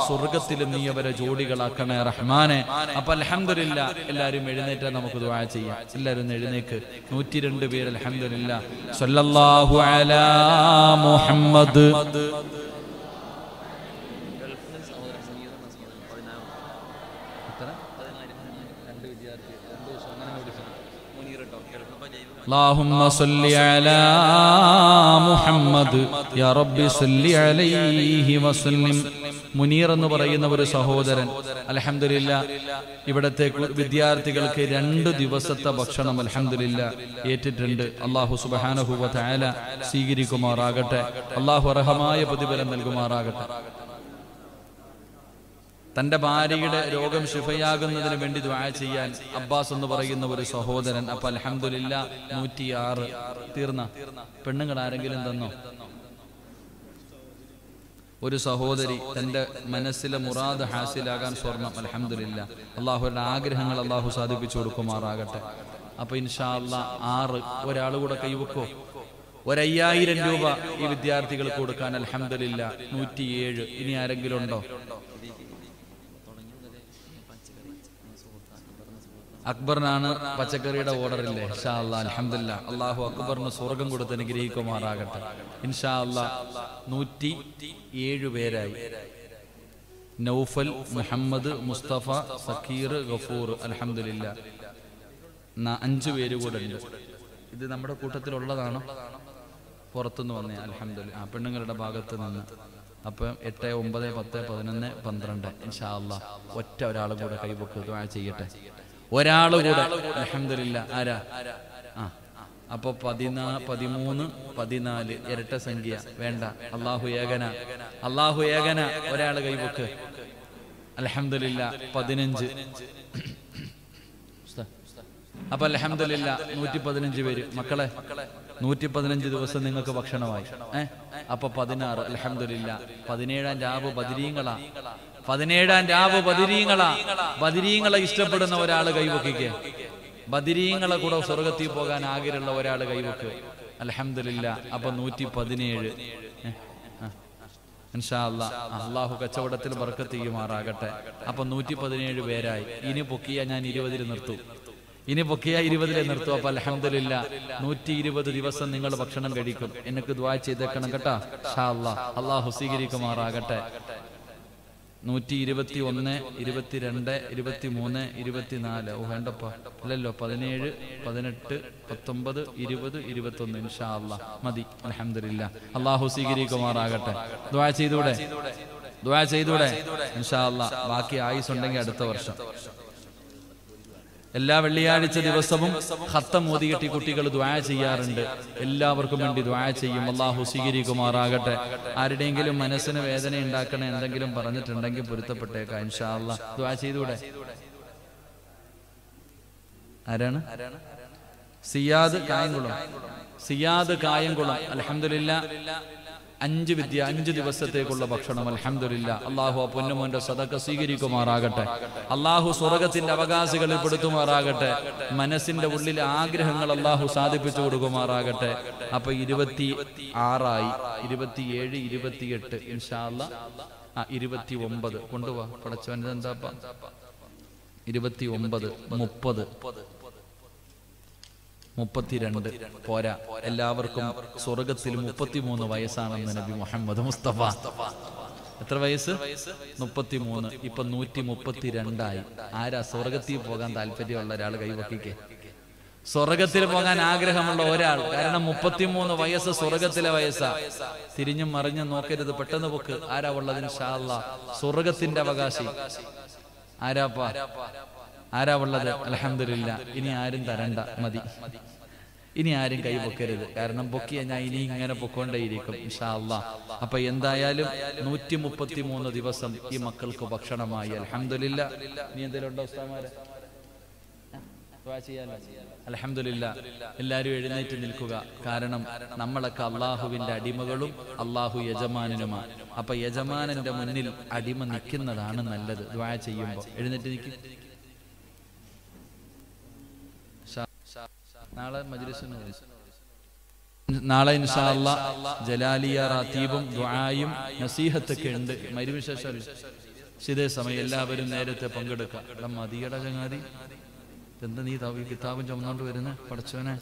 സ്വർഗത്തിലും നീ അവരെ ജോഡികളാക്കണേ റഹ്മാനെ. അപ്പൊ അൽഹംദുലില്ലാ എല്ലാവരും എഴുന്നേറ്റാ നമുക്ക് ദുആ ചെയ്യാം. എല്ലാവരും എഴുന്നേക്ക്. 102 പേര് അൽഹംദുലില്ലാ. സല്ലല്ലാഹു അലാ മുഹമ്മദ്. اللهم صل على محمد يا رب صل عليه وسلم. മുനീർ എന്ന് പറയുന്ന ഒരു സഹോദരൻ അൽഹംദുലില്ലാഹ് ഇവിടത്തെ വിദ്യാർത്ഥികൾക്ക് 2 ദിവസത്തെ ഭക്ഷണം അൽഹംദുലില്ലാഹ് ഏറ്റിട്ടുണ്ട്. അല്ലാഹു സുബ്ഹാനഹു വ തആല സ്വീകരിക്കുമാറാകട്ടെ. അല്ലാഹു അർഹമായ പ്രതിഫലം നൽകുമാറാകട്ടെ. തന്റെ ഭാര്യയുടെ രോഗം ശിഫയാകുന്നതിന് വേണ്ടി ദുആ ചെയ്യാൻ അബ്ബാസ് എന്ന് പറയുന്ന ഒരു സഹോദരൻ. അപ്പൊ അൽഹംദുലില്ലാഹ് 106 തീർന്ന പെണ്ണുങ്ങൾ ആരെങ്കിലും തന്നോ? ഒരു സഹോദരി തന്റെ മനസ്സിലെ മുറാദ് ഹാസിലാകാൻ സ്വർണം അൽഹംദുലില്ലാഹ് അള്ളാഹുവിന്റെ ആഗ്രഹങ്ങൾ അള്ളാഹു സാധിപ്പിച്ചു കൊടുക്കുമാറാകട്ടെ. അപ്പൊ ഇൻഷാ അല്ലാഹ് 6 ഒരാൾ കൂടെ കൈവെക്കോ? 5000 രൂപ ഈ വിദ്യാർത്ഥികൾക്ക് കൊടുക്കാൻ അൽഹംദുലില്ലാഹ് 107. ഇനി ആരെങ്കിലും ഉണ്ടോ? അക്ബറിനാണ് പച്ചക്കറിയുടെ ഓർഡർ ഇല്ലേ? ഇൻഷാ അല്ലാഹ് അൽഹംദുലില്ലാഹ് അല്ലാഹു അക്ബറിന് സ്വർഗം കൊടുത്ത് അനുഗ്രഹിക്കുമാറാകട്ടെ. ഇൻഷാ അല്ലാഹ് 107 പേരായി. നൗഫൽ, മുഹമ്മദ്, മുസ്തഫ, സക്കീർ, ഗഫൂർ അൽഹംദുലില്ലാഹ് 5 പേര് കൂടെ ഉണ്ട്. ഇത് നമ്മുടെ കൂട്ടത്തിലുള്ളതാണോ? പുറത്തുനിന്ന് വന്നേ? അൽഹംദുലില്ലാഹ് പെണ്ണുങ്ങളുടെ ഭാഗത്ത് നിന്ന്. അപ്പം 8, 9, 10, 11, 12 ഇൻഷാ അല്ലാഹ് ഒറ്റ ഒരാളും കൂടെ കൈവെക്ക് ദുആ ചെയ്യട്ടെ. ഒരാള് കൂടെ അൽഹംദുലില്ലാഹ്. ആരാ? അപ്പൊ 13, 14 ഇരട്ട സംഖ്യ വേണ്ട. അല്ലാഹു ഏകന, അല്ലാഹു ഏകന. ഒരാള് കൈവെക്ക് അൽഹംദുലില്ലാഹ് 15. അപ്പൊ അൽഹംദുലില്ലാഹ് 115 പേര്. മക്കളെ 115 ദിവസം നിങ്ങൾക്ക് ഭക്ഷണമായി. അപ്പൊ 16 അൽഹംദുലില്ലാഹ്. 17-ാം രാവ് ബദരീങ്ങളാ. 17-ാം രാവ് ബദരീങ്ങളാ. ബദരീങ്ങളെ ഇഷ്ടപ്പെടുന്ന ഒരാള് കൈവെക്കിക്ക്. ബദരീങ്ങളെ കൂടെ സ്വർഗത്തിൽ പോകാൻ ആഗ്രഹമുള്ള ഒരാള് കൈവെക്ക് അൽഹംദുലില്ലാഹ്. അപ്പൊ 117 ഇൻഷാ അല്ലാഹ്. അല്ലാഹു കച്ചവടത്തിൽ ബർക്കത്ത് ചെയ്യുമാറാകട്ടെ. അപ്പൊ 117 പേരായി. ഇനി പൊക്കിയ ഞാൻ 20-ൽ നിർത്തും. ഇനി പൊക്കിയ 20-ൽ നിർത്തും. അപ്പൊ അൽഹംദുലില്ലാഹ് 120 ദിവസം നിങ്ങൾ ഭക്ഷണം കഴിക്കും. എനിക്ക് ദുആ ചെയ്തേക്കണം കേട്ടാ ഇൻഷാ അല്ലാഹ്. അല്ലാഹു സ്വീകരിക്കുമാറാകട്ടെ. 121, 22, 23, 24 വേണ്ടപ്പാ അല്ലല്ലോ. 17, 18, 19, 20, 21 ഇൻഷാ അല്ലാഹ് മതി. അൽഹംദുലില്ലാഹ് അല്ലാഹു സ്വീകരിക്കുമാറാകട്ടെ. ദുആ ചെയ്തൂടെ? ദുആ ചെയ്തൂടെ? ഇൻഷാ അല്ലാഹ് ബാക്കി ആയുസ് ഉണ്ടെങ്കിൽ അടുത്ത വർഷം എല്ലാ വെള്ളിയാഴ്ച ദിവസവും ഖത്തം ഓതിയിട്ട് കുട്ടികൾ ദുആ ചെയ്യാറുണ്ട്. എല്ലാവർക്കും വേണ്ടി ദുആ ചെയ്യും. അല്ലാഹു സ്വീകരിക്കുമാറാകട്ടെ. ആരുടെയെങ്കിലും മനസ്സിന് വേദന ഉണ്ടാക്കണ എന്തെങ്കിലും പറഞ്ഞിട്ടുണ്ടെങ്കിൽ പൊരുത്തപ്പെട്ടേക്കാം ഇൻഷാ അല്ലാഹ്. ദുആ ചെയ്തൂടെ? ആരാണ്? സിയാദ് കായംകുളം. സിയാദ് കായംകുളം അൽഹംദുലില്ലാഹ് 5 ദിവസത്തേക്കുള്ള ഭക്ഷണം അൽഹംദുലില്ലാഹ്. അല്ലാഹു ആ പൊന്നുമോന്റെ സദഖ സ്വീകരിക്കുമാറാകട്ടെ. അല്ലാഹു സ്വർഗ്ഗത്തിന്റെ അവകാശികളിൽ പെടുത്തുമാറാകട്ടെ. മനസ്സിന്റെ ഉള്ളിലെ ആഗ്രഹങ്ങൾ അല്ലാഹു സാധിപ്പിച്ചു കൊടുക്കുമാറാകട്ടെ. അപ്പൊ 26 ആയി. 27, 28 ഇൻഷാ അല്ലാഹ് 29 കൊണ്ടുപോവാ. പടച്ചവൻ എന്താപ്പാ 29, 30, 32 പോരാ. എല്ലാവർക്കും സ്വർഗത്തിൽ 33 വയസ്സാണെന്ന് നബി മുഹമ്മദ് മുസ്തഫ. എത്ര വയസ്സ്? 33. ഇപ്പൊ 132 ആയി. ആരാ സ്വർഗത്തിൽ പോകാൻ താല്പര്യമുള്ള ഒരാൾ കൈവക്കിക്ക്? സ്വർഗത്തിൽ പോകാൻ ആഗ്രഹമുള്ള ഒരാൾ. കാരണം 33 വയസ്സ് സ്വർഗത്തിലെ വയസ്സാ. തിരിഞ്ഞും മറിഞ്ഞും നോക്കരുത്, പെട്ടെന്ന് പൊക്ക്. ആരാ ഉള്ളത്? ഇൻഷാ അല്ലാഹ് സ്വർഗത്തിന്റെ അവകാശി ആരാപ്പാ? ആരാ ഉള്ളത്? അൽഹംദുലില്ലാഹ്. ഇനി ആരും തരണ്ട, മതി. ഇനി ആരും കൈ പൊക്കരുത്. കാരണം പൊക്കിയ ഞാൻ ഇനി ഇങ്ങനെ പൊക്കോണ്ടേയിരിക്കും ഇൻഷാ അല്ലാഹ്. അപ്പൊ എന്തായാലും 133 ദിവസം ഈ മക്കൾക്ക് ഭക്ഷണമായി അൽഹംദുലില്ലാഹ്. ഇനി എന്തെങ്കിലും ഉണ്ടോ ഉസ്താദുമാരെ? അൽഹംദുലില്ലാഹ്. എല്ലാവരും എഴുന്നേറ്റ് നിൽക്കുക. കാരണം നമ്മളൊക്കെ അള്ളാഹുവിന്റെ അടിമകളും അള്ളാഹു യജമാനനുമാണ്. അപ്പൊ യജമാനന്റെ മുന്നിൽ അടിമ നിൽക്കുന്നതാണ് നല്ലത്. ദുആ ചെയ്യുമ്പോൾ എഴുന്നേറ്റ് നിൽക്കും. നാളെ മജ്‌ലിസിന് നാളെ ഇൻഷാ അല്ലാഹ് ജലാലിയ റാത്തീബും ദുആയും നസീഹത്തൊക്കെ ഉണ്ട്. മഗ്‌രിബിന് ശേഷം ഇതേ സമയം എല്ലാവരും നേരത്തെ പങ്കെടുക്കുക. മതിയട ചങ്ങാതി, എന്താ നീ കിതാബും ചുമന്നോണ്ട് വരുന്ന? പടച്ചോനെ,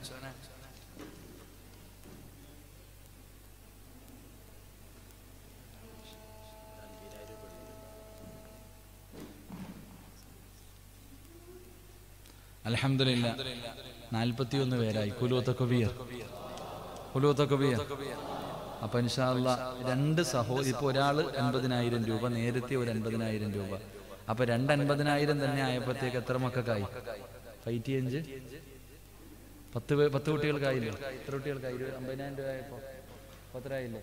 അൽഹംദുലില്ലാഹ് 41 പേരായി. കുലൂത്തൊക്കെ അപ്പൊ ഇൻഷാ അല്ലാഹ് 2 സഹോദരി, ഇപ്പൊ ഒരാള് 80,000 രൂപ, നേരത്തെ ഒരു 80,000 രൂപ. അപ്പൊ 2 തന്നെ ആയപ്പോഴത്തേക്ക് എത്ര മക്കൾക്കായി? 55 10 കുട്ടികൾക്കായില്ലേ? എത്ര കുട്ടികൾക്കായി? 50,000 രൂപ ആയപ്പോ പത്തരായില്ലേ?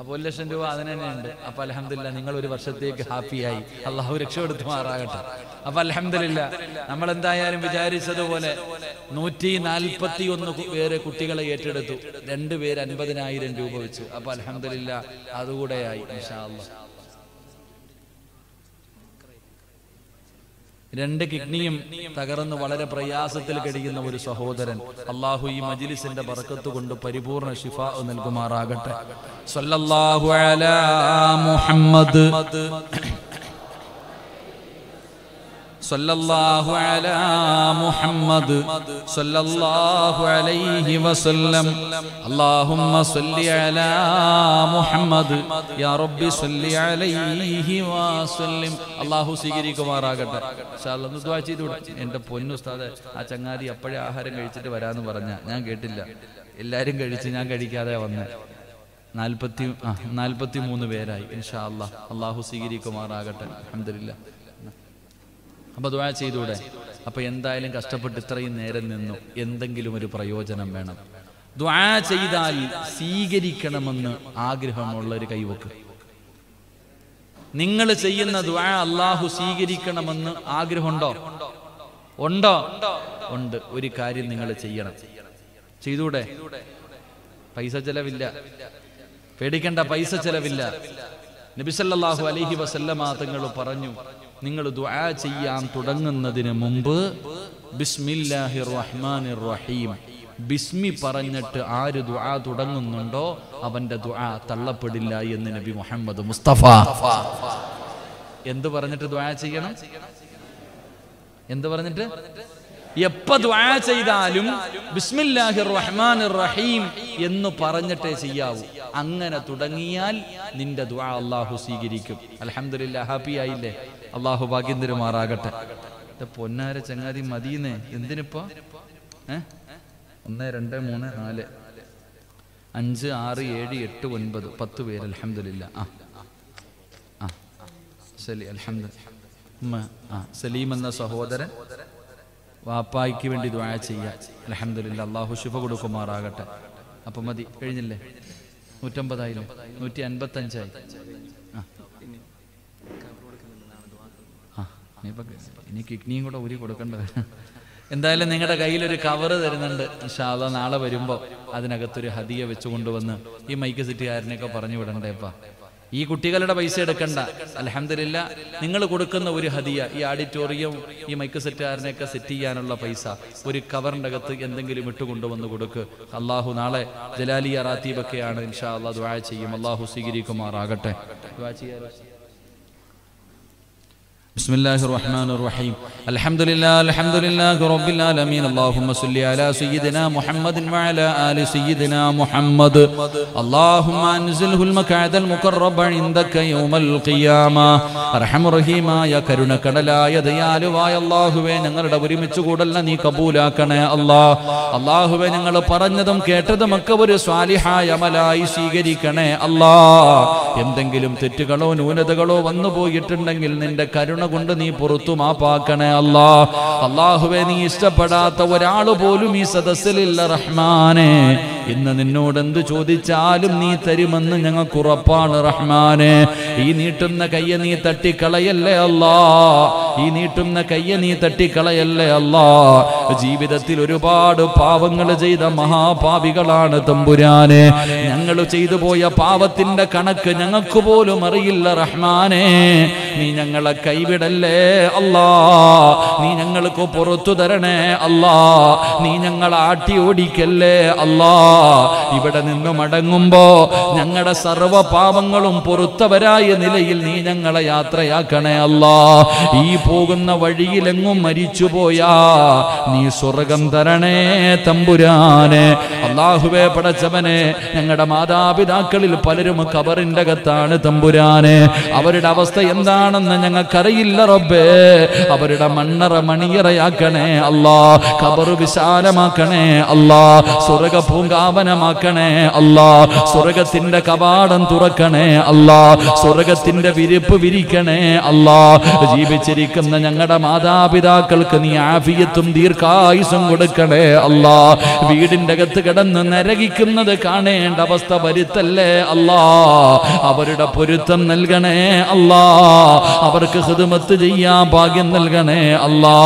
അപ്പൊ 1,00,000 രൂപ അതിന് തന്നെ ഉണ്ട്. അപ്പൊ അൽഹംദുലില്ലാഹ് നിങ്ങൾ ഒരു വർഷത്തേക്ക് ഹാപ്പിയായി. അള്ളാഹു രക്ഷപ്പെടുത്തുമാറാകട്ടെ. അപ്പൊ അൽഹംദുലില്ലാഹ് നമ്മൾ എന്തായാലും വിചാരിച്ചതുപോലെ 141 പേരെ കുട്ടികളെ ഏറ്റെടുത്തു. 2 പേര് 50,000 രൂപ വെച്ച്. അപ്പൊ അൽഹംദുലില്ലാഹ് അതുകൂടെയായി ഇൻഷാ അല്ലാഹ്. 2 കിഡ്നിയും തകർന്ന് വളരെ പ്രയാസത്തിൽ കഴിയുന്ന ഒരു സഹോദരൻ, അള്ളാഹു ഈ മജ്ലിസിന്റെ ബറക്കത്ത് കൊണ്ട് പരിപൂർണ ശിഫാ നൽകുമാറാകട്ടെ. സല്ലല്ലാഹു അലാ മുഹമ്മദ് സല്ലല്ലാഹു അലാ മുഹമ്മദ് സല്ലല്ലാഹു അലൈഹി വസല്ലം. അല്ലാഹുമ്മ സല്ലി അലാ മുഹമ്മദ് യാ റബ്ബി സല്ലി അലൈഹി വസല്ലം. അല്ലാഹു സ്വീകരിക്കുമാറാകട്ടെ. ഇൻഷാ അല്ലാഹ് ഒന്ന് ദുആ ചെയ്തുകൂടെ? എൻ്റെ പൊന്നു ഉസ്താദേ, ആ ചങ്ങാതി അപ്പോഴേ ആഹാരം കഴിച്ചിട്ട് വരാന്ന് പറഞ്ഞ ഞാൻ കേട്ടില്ല. എല്ലാവരും കഴിച്ച് ഞാൻ കഴിക്കാതെ വന്ന് 43 പേരായി. ഇൻഷാ അല്ലാഹ് അല്ലാഹു സ്വീകരിക്കുമാറാകട്ടെ. അൽഹംദുലില്ലാഹ്. അപ്പൊ ദുആ ചെയ്തൂടെ? അപ്പൊ എന്തായാലും കഷ്ടപ്പെട്ട് ഇത്രയും നേരം നിന്നു, എന്തെങ്കിലും ഒരു പ്രയോജനം വേണം. ദുആ ചെയ്താൽ സ്വീകരിക്കണമെന്ന് ആഗ്രഹമുള്ള ഒരു കൈവക്ക്. നിങ്ങൾ ചെയ്യുന്ന ദുആ അല്ലാഹു സ്വീകരിക്കണമെന്ന് ആഗ്രഹമുണ്ടോ? ഉണ്ട്. ഒരു കാര്യം നിങ്ങൾ ചെയ്യണം. ചെയ്തൂടെ? പൈസ ചെലവില്ല, പേടിക്കണ്ട, പൈസ ചെലവില്ല. നബി സല്ലല്ലാഹു അലൈഹി വസല്ലമ തങ്ങൾ പറഞ്ഞു, നിങ്ങൾ ദുആ ചെയ്യാൻ തുടങ്ങുന്നതിന് മുമ്പ് ബിസ്മില്ലാഹിർ റഹ്മാനിർ റഹീം, ബിസ്മി പറഞ്ഞിട്ട് ആര് ദുആ തുടങ്ങുന്നുണ്ടോ അവന്റെ ദുആ തള്ളപ്പെടില്ല എന്ന് നബി മുഹമ്മദ് മുസ്തഫ. എന്ത് പറഞ്ഞിട്ട് ദുആ ചെയ്യണം? എന്ത് പറഞ്ഞിട്ട്? എപ്പ ദുആ ചെയ്താലും ബിസ്മില്ലാഹിർ റഹ്മാനിർ റഹീം എന്ന് പറഞ്ഞിട്ടേ ചെയ്യാവൂ. അങ്ങനെ തുടങ്ങിയാൽ നിന്റെ ദുആ അല്ലാഹു സ്വീകരിക്കും. അൽഹംദുലില്ലാഹ്, ഹാപ്പി ആയില്ലേ? അല്ലാഹു ഭാഗ്യം തരുമാറാകട്ടെ. പൊന്നാര ചങ്ങാതി മദീനെ എന്തിനിപ്പോ 1 2 3 4 5 6 7 8 9 10 പേര്. അൽഹംദുലില്ലാഹ്. സലീം എന്ന സഹോദരൻ വാപ്പായ്ക്ക് വേണ്ടി ദുആ ചെയ്യാൻ. അൽഹംദുലില്ലാഹ്, അല്ലാഹു ശിഫ കൊടുക്കുമാറാകട്ടെ. അപ്പൊ മതി, കഴിഞ്ഞില്ലേ? 150 ആയില്ലേ? 155 ആയി. ഇനി കിഡ്നിയും കൂടെ ഊരി കൊടുക്കേണ്ടത്. എന്തായാലും നിങ്ങളുടെ കയ്യിലൊരു കവറ് തരുന്നുണ്ട്. ഇൻഷാ അല്ലാഹ് നാളെ വരുമ്പോ അതിനകത്തൊരു ഹദിയ വെച്ച് കൊണ്ടുവന്ന് ഈ മൈക്ക് സെറ്റുകാരനെയൊക്കെ പറഞ്ഞു വിടണ്ടേപ്പാ. ഈ കുട്ടികളുടെ പൈസ എടുക്കണ്ട. അൽഹംദുലില്ലാഹ്, നിങ്ങൾ കൊടുക്കുന്ന ഒരു ഹദിയ, ഈ ഓഡിറ്റോറിയം ഈ മൈക്ക് സെറ്റുകാരനെയൊക്കെ സെറ്റ് ചെയ്യാനുള്ള പൈസ ഒരു കവറിൻ്റെ അകത്ത് എന്തെങ്കിലും ഇട്ടുകൊണ്ടുവന്ന് കൊടുക്ക്. അള്ളാഹു നാളെ ജലാലിയ റാത്തീബൊക്കെയാണ്. ഇൻഷാ അല്ലാഹ് ദുആ ചെയ്യും. അള്ളാഹു സ്വീകരിക്കുമാറാകട്ടെ. ദുആ ചെയ്യാലോ? بسم الله الرحمن الرحيم. الحمد لله رب العالمين. اللهم صل على سيدنا محمد وعلى آل سيدنا محمد. اللهم أنزله المقعد المقرب عندك يوم القيامة. അർഹമ റഹീമായ കരുണക്കടലായ ദയാലുവായ അല്ലാഹുവേ, ഞങ്ങളുടെ ഒരുമിച്ച് കൂടല്ല നീ കബൂലാക്കണേ അല്ലാഹ്. അല്ലാഹുവേ, ഞങ്ങൾ പറഞ്ഞതും കേട്ടതുമൊക്കെ ഒരു സ്വാലിഹായ അമലായി സ്വീകരിക്കണേ അല്ലാഹ്. എന്തെങ്കിലും തെറ്റുകളോ ന്യൂനതകളോ വന്നു പോയിട്ടുണ്ടെങ്കിൽ നിന്റെ കരുണ കൊണ്ട് നീ പുറത്തു മാപ്പാക്കണേ അല്ലാഹ്. അല്ലാഹുവേ, നീ ഇഷ്ടപ്പെടാത്ത ഒരാൾ പോലും ഈ സദസ്സിലില്ല റഹ്മാനെ. ഇന്ന് നിന്നോട് എന്ത് ചോദിച്ചാലും നീ തരുമെന്ന് ഞങ്ങൾക്ക് ഉറപ്പാണ് റഹ്മാനെ. ഈ നീട്ടുന്ന കയ്യ നീ തട്ടിക്കളയല്ലേ അല്ലാ. ഈ നീട്ടുന്ന കയ്യ നീ തട്ടിക്കളയല്ലേ അല്ലാ. ജീവിതത്തിൽ ഒരുപാട് പാവങ്ങൾ ചെയ്ത മഹാപാപികളാണ് തമ്പുരാനെ. ഞങ്ങൾ ചെയ്തു പോയ പാവത്തിന്റെ കണക്ക് ഞങ്ങൾക്ക് പോലും അറിയില്ല റഹ്മാനെ. നീ ഞങ്ങളെ കൈവിടല്ലേ അല്ലാ. നീ ഞങ്ങൾക്ക് പുറത്തു തരണേ അല്ലാ. നീ ഞങ്ങളെ ആട്ടി ഓടിക്കല്ലേ അല്ലാ. ഇവിടെ നിന്ന് മടങ്ങുമ്പോ ഞങ്ങളുടെ സർവ്വ പാപങ്ങളും പൊറുത്തവരായ നിലയിൽ നീ ഞങ്ങളെ യാത്രയാക്കണേ അല്ലാ. ഈ പോകുന്ന വഴിയിലെങ്ങും മരിച്ചുപോയാ നീ സ്വർഗം തരണേ തമ്പുരാനെ. അല്ലാഹുവേ പടച്ചവനെ, ഞങ്ങളുടെ മാതാപിതാക്കളിൽ പലരും ഖബറിന്റെ അകത്താണ് തമ്പുരാനെ. അവരുടെ അവസ്ഥ എന്താണെന്ന് ഞങ്ങൾക്കറിയില്ല റബ്ബേ. അവരുടെ മണ്ണറ മണിയറയാക്കണേ അല്ലാ. ഖബർ വിശാലമാക്കണേ അല്ലാ. സ്വർഗ പൂങ്കാവനമാക്കണേ അല്ലാ. സ്വർഗത്തിന്റെ കവാടം തുറക്കണേ അല്ലാ. സ്വർഗത്തിന്റെ വിരിപ്പ് വിരിക്കണേ അല്ലാ. ജീവിച്ചിരിക്കുന്ന ഞങ്ങളുടെ മാതാപിതാക്കൾക്ക് നീ ആഫിയത്തും ദീർഘായുസും കൊടുക്കണേ അല്ലാ. വീടിന്റെ അകത്ത് കിടന്ന് നരകിക്കുന്നത് കാണേണ്ട അവസ്ഥ വരുത്തല്ലേ അല്ലാ. അവരുടെ പൊരുത്തം നൽകണേ അല്ലാ. അവർക്ക് ഖിദ്മത്ത് ചെയ്യാൻ ഭാഗ്യം നൽകണേ അല്ലാ.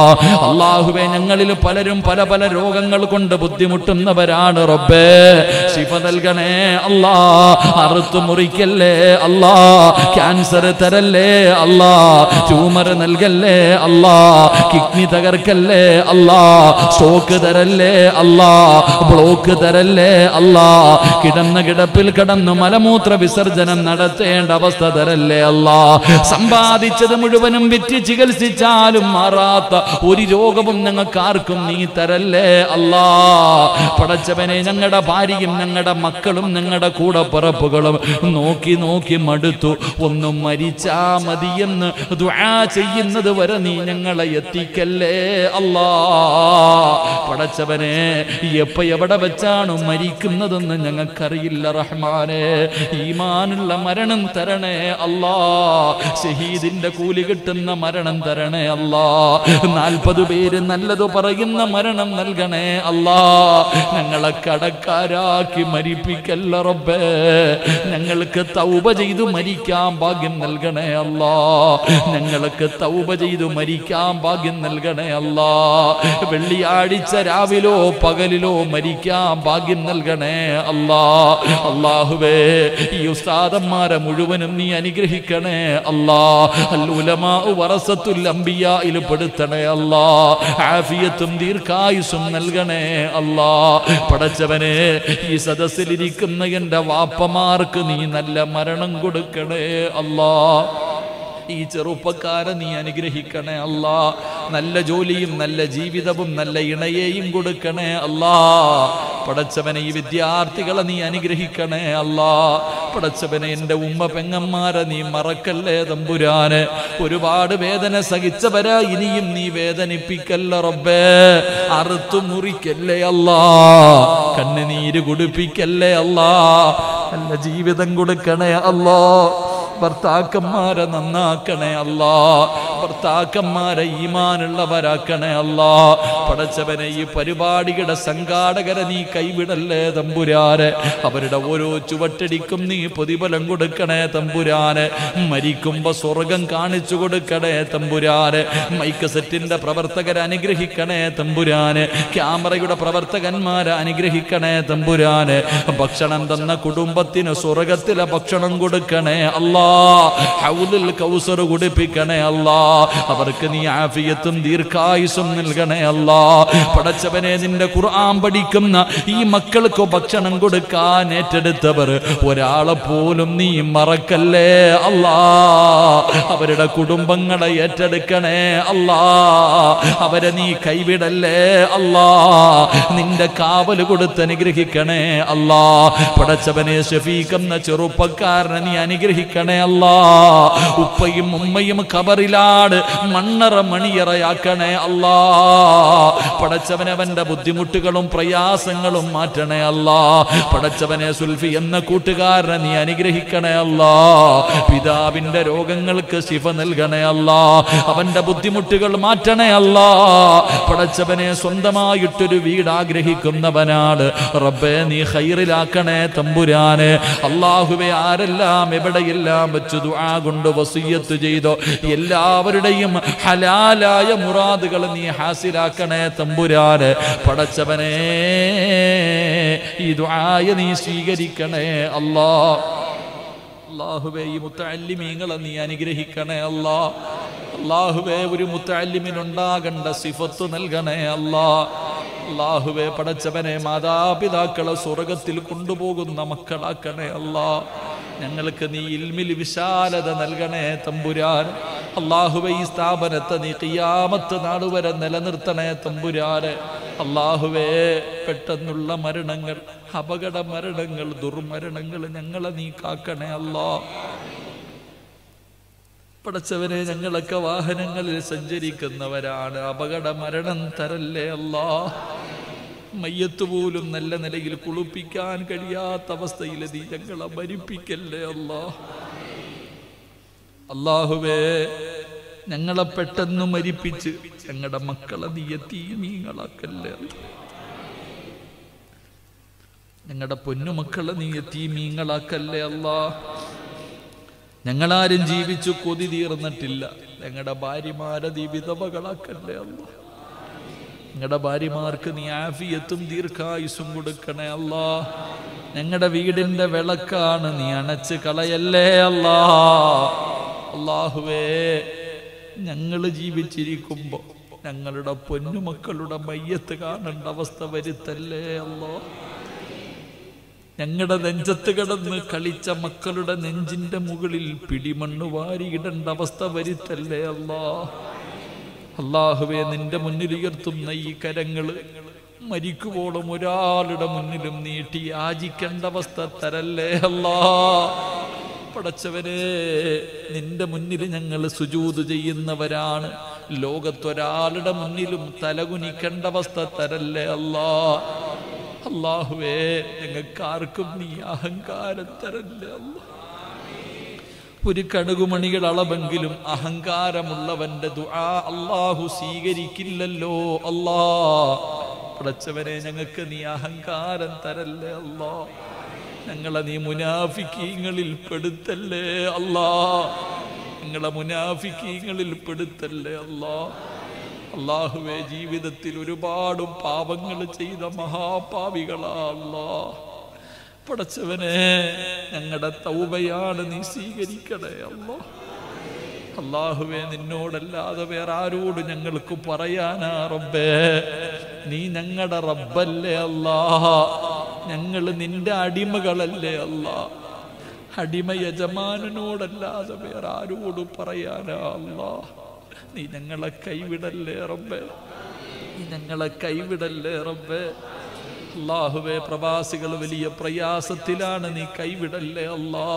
അല്ലാഹുവേ, ഞങ്ങളിൽ പലരും പല പല രോഗങ്ങൾ കൊണ്ട് ബുദ്ധിമുട്ടുന്നവരാണ് റബ്ബേ. ശിഫ നൽകണേ അല്ലാ. അറുത്തു മുറിക്കല്ലേ അല്ലാ. ക്യാൻസർ തരല്ലേ അല്ലാ. ട്യൂമർ നൽകല്ലേ അല്ലാ. കിഡ്നി തകർക്കല്ലേ അല്ലാ. സ്ട്രോക്ക് തരല്ലേ അല്ലാ. ബ്ലോക്ക് തരല്ലേ അല്ലാ. കിടന്ന കിടപ്പിൽ കിടന്നു മലമൂത്ര വിസർജനം നടത്തേണ്ട അവസ്ഥ തരല്ലേ അല്ലാ. സമ്പാദിച്ചത് മുഴുവനും വിറ്റ് ചികിത്സിച്ചാലും മാറാത്ത ഒരു രോഗവും ഞങ്ങൾക്ക് ആർക്കും നീ തരല്ലേ അല്ലാ. പടച്ചവനെ, ഞങ്ങളുടെ ഭാര്യയും ഞങ്ങളുടെ മക്കളും ഞങ്ങളുടെ കൂടപ്പിറപ്പുകളും നോക്കി നോക്കി മടുത്തു. ഒന്നും മരിച്ചാ മതിയെന്ന് ദുആ ചെയ്യുന്നത് വരെ നീ ഞങ്ങളെ എത്തിക്കല്ലേ അല്ലാ. പടച്ചവനെ, എപ്പോ എവിടെ വെച്ചാണ് മരിക്കുന്നതെന്ന് ഞങ്ങൾക്കറിയില്ല റഹ്മാനെ. ഈമാനുള്ള മരണം തരണേ അല്ലാ. ഷഹീദിന്റെ കൂലി കിട്ടുന്ന മരണം തരണേ അല്ലാ. 40 പേര് നല്ലത് പറയുന്ന മരണം നൽകണേ അല്ലാ. ഞങ്ങളെ കടക്കാരാക്കി മരിപ്പിക്കല്ല റബ്ബേ. ഞങ്ങൾക്ക് തൗബ ചെയ്തു മരിക്കാൻ ഭാഗ്യം നൽകണേ അല്ലാ. ഞങ്ങൾക്ക് തൗബ ചെയ്തു മരിക്കാൻ ഭാഗ്യം നൽകണേ അല്ലാ. വെള്ളിയാഴ്ച രാവിലോ പകലിലോ മരിക്കാൻ ഭാഗ്യം നൽകണേ അല്ലാ. അല്ലാഹുവേ, ഈ ഉസ്താദന്മാരെ മുഴുവനും നീ അനുഗ്രഹിക്കണേ അല്ലാ. അൽ ഉലമാ വറസത്തുൽ അംബിയായിൽ പെടുത്തണേ അല്ലാ. ആഫിയത്തും ദീർഘായുസും നൽകണേ അല്ലാ. പടച്ചവനെ, ഈ സദസ്സിലിരിക്കുന്ന എൻ്റെ വാപ്പമാർക്ക് നീ നല്ല മരണം കൊടുക്കണേ അല്ലാ. ഈ ചെറുപ്പക്കാരെ നീ അനുഗ്രഹിക്കണേ അല്ലാ. നല്ല ജോലിയും നല്ല ജീവിതവും നല്ല ഇണയെയും കൊടുക്കണേ അല്ലാ. പടച്ചവനെ, ഈ വിദ്യാർത്ഥികളെ നീ അനുഗ്രഹിക്കണേ അല്ലാ. പടച്ചവനെ, എൻ്റെ ഉമ്മ പെങ്ങന്മാരെ നീ മറക്കല്ലേ തമ്പുരാനെ. ഒരുപാട് വേദന സഹിച്ചവരാ, ഇനിയും നീ വേദനിപ്പിക്കല്ല റബ്ബേ. അറുത്തു മുറിക്കല്ലേ അല്ലാ. കണ്ണുനീര് കുടിപ്പിക്കല്ലേ അല്ലാ. നല്ല ജീവിതം കൊടുക്കണേ അല്ലാ. ഭർത്താക്കന്മാരെ നന്നാക്കണേ അല്ലാ. ഭർത്താക്കന്മാരെ ഈമാനുള്ളവരാക്കണേ അല്ലാ. പടച്ചവനെ, ഈ പരിപാടിയുടെ സംഘാടകരെ നീ കൈവിടല്ലേ തമ്പുരാനെ. അവരുടെ ഓരോ ചുവട്ടടിക്കും നീ പ്രതിഫലം കൊടുക്കണേ തമ്പുരാനെ. മരിക്കുമ്പോ സ്വർഗം കാണിച്ചു കൊടുക്കണേ തമ്പുരാനെ. മൈക്ക് സെറ്റിന്റെ പ്രവർത്തകരെ അനുഗ്രഹിക്കണേ തമ്പുരാനെ. ക്യാമറയുടെ പ്രവർത്തകന്മാരെ അനുഗ്രഹിക്കണേ തമ്പുരാനെ. ഭക്ഷണം തന്ന കുടുംബത്തിന് സ്വർഗത്തിലെ ഭക്ഷണം കൊടുക്കണേ അല്ലാ. ഹൗലുൽ കൗസർ കുടിപ്പിക്കണേ അല്ലാ. അവർക്ക് നീ ആഫിയത്തും ദീർഘായുസും നൽകണേ അല്ലാ. പടച്ചവനെ, നിന്റെ ഖുർആൻ പഠിക്കുന്ന ഈ മക്കൾക്ക് ഭക്ഷണം കൊടുക്കാൻ ഏറ്റെടുത്തവർ ഒരാളെ പോലും നീ മറക്കല്ലേ അല്ലാ. അവരുടെ കുടുംബങ്ങളെ ഏറ്റെടുക്കണേ അല്ലാ. അവരെ നീ കൈവിടല്ലേ അല്ലാ. നിന്റെ കാവൽ കൊടുത്ത് അനുഗ്രഹിക്കണേ അല്ലാ. പടച്ചവനെ, ഷഫീഖ് എന്ന ചെറുപ്പക്കാരനെ നീ അനുഗ്രഹിക്കണേ അല്ലാ. ഉപ്പയും ഉമ്മയും ഖബറിലാണ്, മണ്ണറ മണിയറയാക്കണേ അല്ലാ. പടച്ചവനെ, അവന്റെ ബുദ്ധിമുട്ടുകളും പ്രയാസങ്ങളും മാറ്റണേ അല്ലാ. പടച്ചവനെ, സുൽഫി എന്ന കൂട്ടുകാരനെ നീ അനുഗ്രഹിക്കണേ അല്ലാ. പിതാവിന്റെ രോഗങ്ങൾക്ക് ശിഫ നൽകണേ അല്ലാ. അവന്റെ ബുദ്ധിമുട്ടുകൾ മാറ്റണേ അല്ലാ. പടച്ചവനെ, സ്വന്തമായിട്ടൊരു വീട് ആഗ്രഹിക്കുന്നവനാണ് റബ്ബേ. നീ ഖൈറിലാക്കണേ തമ്പുരാനെ. അല്ലാഹുവേ, ആരെല്ലാം എവിടെയെല്ലാം വെച്ച് ദുആ കൊണ്ട് വസിയ്യത്ത് ചെയ്തോ എല്ലാവരുടെയും ഹലാലായ മുറാദുകൾ നീ ഹാസിലാക്കണേ തമ്പുരാനെ. പടച്ചവനെ, ഈ ദുആയെ നീ സ്വീകരിക്കണേ അല്ലാ. അല്ലാഹുവേ, ഈ മുത്തഅല്ലിമീങ്ങളെ നീ അനുഗ്രഹിക്കണേ അല്ലാ. അല്ലാഹുവേ, ഒരു മുത്തഅല്ലിമിനുണ്ടാകേണ്ട സിഫത്ത് നൽകണേ അല്ലാ. അല്ലാഹുവേ, പടച്ചവനെ, മാതാപിതാക്കളെ സ്വർഗത്തിൽ കൊണ്ടുപോകുന്ന മക്കളാക്കണേ അല്ലാ. ഞങ്ങൾക്ക് നീ ഇൽമിൽ വിശാലത നൽകണേ തമ്പുരാൻ. അല്ലാഹുവേ ഈ സ്ഥാപനത്തെ നീ ഖിയാമത്ത് നാൾ വരെ നിലനിർത്തണേ തമ്പുരാനെ. അല്ലാഹുവേ പെട്ടെന്നുള്ള മരണങ്ങൾ, അപകട മരണങ്ങൾ, ദുർമരണങ്ങൾ ഞങ്ങളെ നീ കാക്കണേ അല്ലാ. പടച്ചവനെ, ഞങ്ങളൊക്കെ വാഹനങ്ങളിൽ സഞ്ചരിക്കുന്നവരാണ്, അപകട മരണം തരല്ലേ അല്ലാ. മയ്യത്ത് പോലും നല്ല നിലയിൽ കുളിപ്പിക്കാൻ കഴിയാത്ത അവസ്ഥയിൽ നീ ഞങ്ങളെ മരിപ്പിക്കല്ലേ അല്ലാ. അല്ലാഹുവേ, ഞങ്ങളെ പെട്ടെന്ന് മരിപ്പിച്ച് ഞങ്ങളുടെ മക്കളെ നീ യതീമീങ്ങളാക്കല്ലേ. ഞങ്ങളുടെ പൊന്നുമക്കളെ നീ യതീമീങ്ങളാക്കല്ലേ അല്ലാ. ഞങ്ങളാരും ജീവിച്ചു കൊതി തീർന്നിട്ടില്ല. ഞങ്ങളുടെ ഭാര്യമാരെ നീ വിധവകളാക്കല്ലേ അല്ലാ. ഞങ്ങളുടെ ഭാര്യമാർക്ക് നീ ആഫിയത്തും ദീർഘായുസും കൊടുക്കണേ അല്ലാ. ഞങ്ങളുടെ വീടിന്റെ വിളക്കാണ്, നീ അണച്ച് കളയല്ലേ അല്ലാ. അല്ലാഹുവേ, ഞങ്ങൾ ജീവിച്ചിരിക്കുമ്പോ ഞങ്ങളുടെ പൊന്നുമക്കളുടെ മയ്യത്ത് കാണേണ്ട അവസ്ഥ വരുത്തല്ലേ അല്ലാ. ഞങ്ങളുടെ നെഞ്ചത്ത് കിടന്ന് കളിച്ച മക്കളുടെ നെഞ്ചിന്റെ മുകളിൽ പിടിമണ്ണ് വാരിയിടേണ്ട അവസ്ഥ വരുത്തല്ലേ അല്ലാ. അല്ലാഹുവേ, നിന്റെ മുന്നിൽ ഉയർത്തുന്ന ഈ കരങ്ങള് മരിക്കുവോളം ഒരാളുടെ മുന്നിലും നീട്ടി യാചിക്കേണ്ട അവസ്ഥ തരല്ലേ അല്ലാ. പടച്ചവനെ, നിന്റെ മുന്നിൽ ഞങ്ങൾ സുജൂദ് ചെയ്യുന്നവരാണ്. ലോകത്തൊരാളുടെ മുന്നിലും തലകുനിക്കേണ്ട അവസ്ഥ തരല്ലേ അല്ലാ. അല്ലാഹുവേ, ഞങ്ങൾക്കാർക്കും നീ അഹങ്കാരം തരല്ലേ അല്ലാ. ഒരു കടുകുമണികൾ അളവെങ്കിലും അഹങ്കാരമുള്ളവന്റെ ദുആ അല്ലാഹു സ്വീകരിക്കില്ലല്ലോ അല്ലാ. പടച്ചവനെ, ഞങ്ങൾക്ക് നീ അഹങ്കാരം തരല്ലേ അല്ലാ. ഞങ്ങളെ നീ മുനാഫിക്കീങ്ങളിൽ പെടുത്തല്ലേ അല്ലാ. ഞങ്ങളെ മുനാഫിക്കീങ്ങളിൽ പെടുത്തല്ലേ അല്ലാ. അല്ലാഹുവേ, ജീവിതത്തിൽ ഒരുപാട് പാപങ്ങൾ ചെയ്ത മഹാപാപികളാ അല്ലാ. പടച്ചവനെ, ഞങ്ങളുടെ തൗബയാണ് നീ സ്വീകരിക്കണേ അല്ലാ. അല്ലാഹുവേ, നിന്നോടല്ലാതെ വേറെ ആരോട് ഞങ്ങൾക്ക് പറയാനാ റബ്ബേ? നീ ഞങ്ങളുടെ റബ്ബല്ലേ അല്ലാ. ഞങ്ങൾ നിന്റെ അടിമകളല്ലേ അല്ലാ. അടിമ യജമാനനോടല്ലാതെ വേറെ ആരോട് പറയാനാ അല്ലാ. നീ ഞങ്ങളെ കൈവിടല്ലേ റബ്ബേ. നീ ഞങ്ങളെ കൈവിടല്ലേ റബ്ബേ. അല്ലാഹുവേ, പ്രവാസികൾ വലിയ പ്രയാസത്തിലാണ്, നീ കൈവിടല്ലേ അല്ലാ.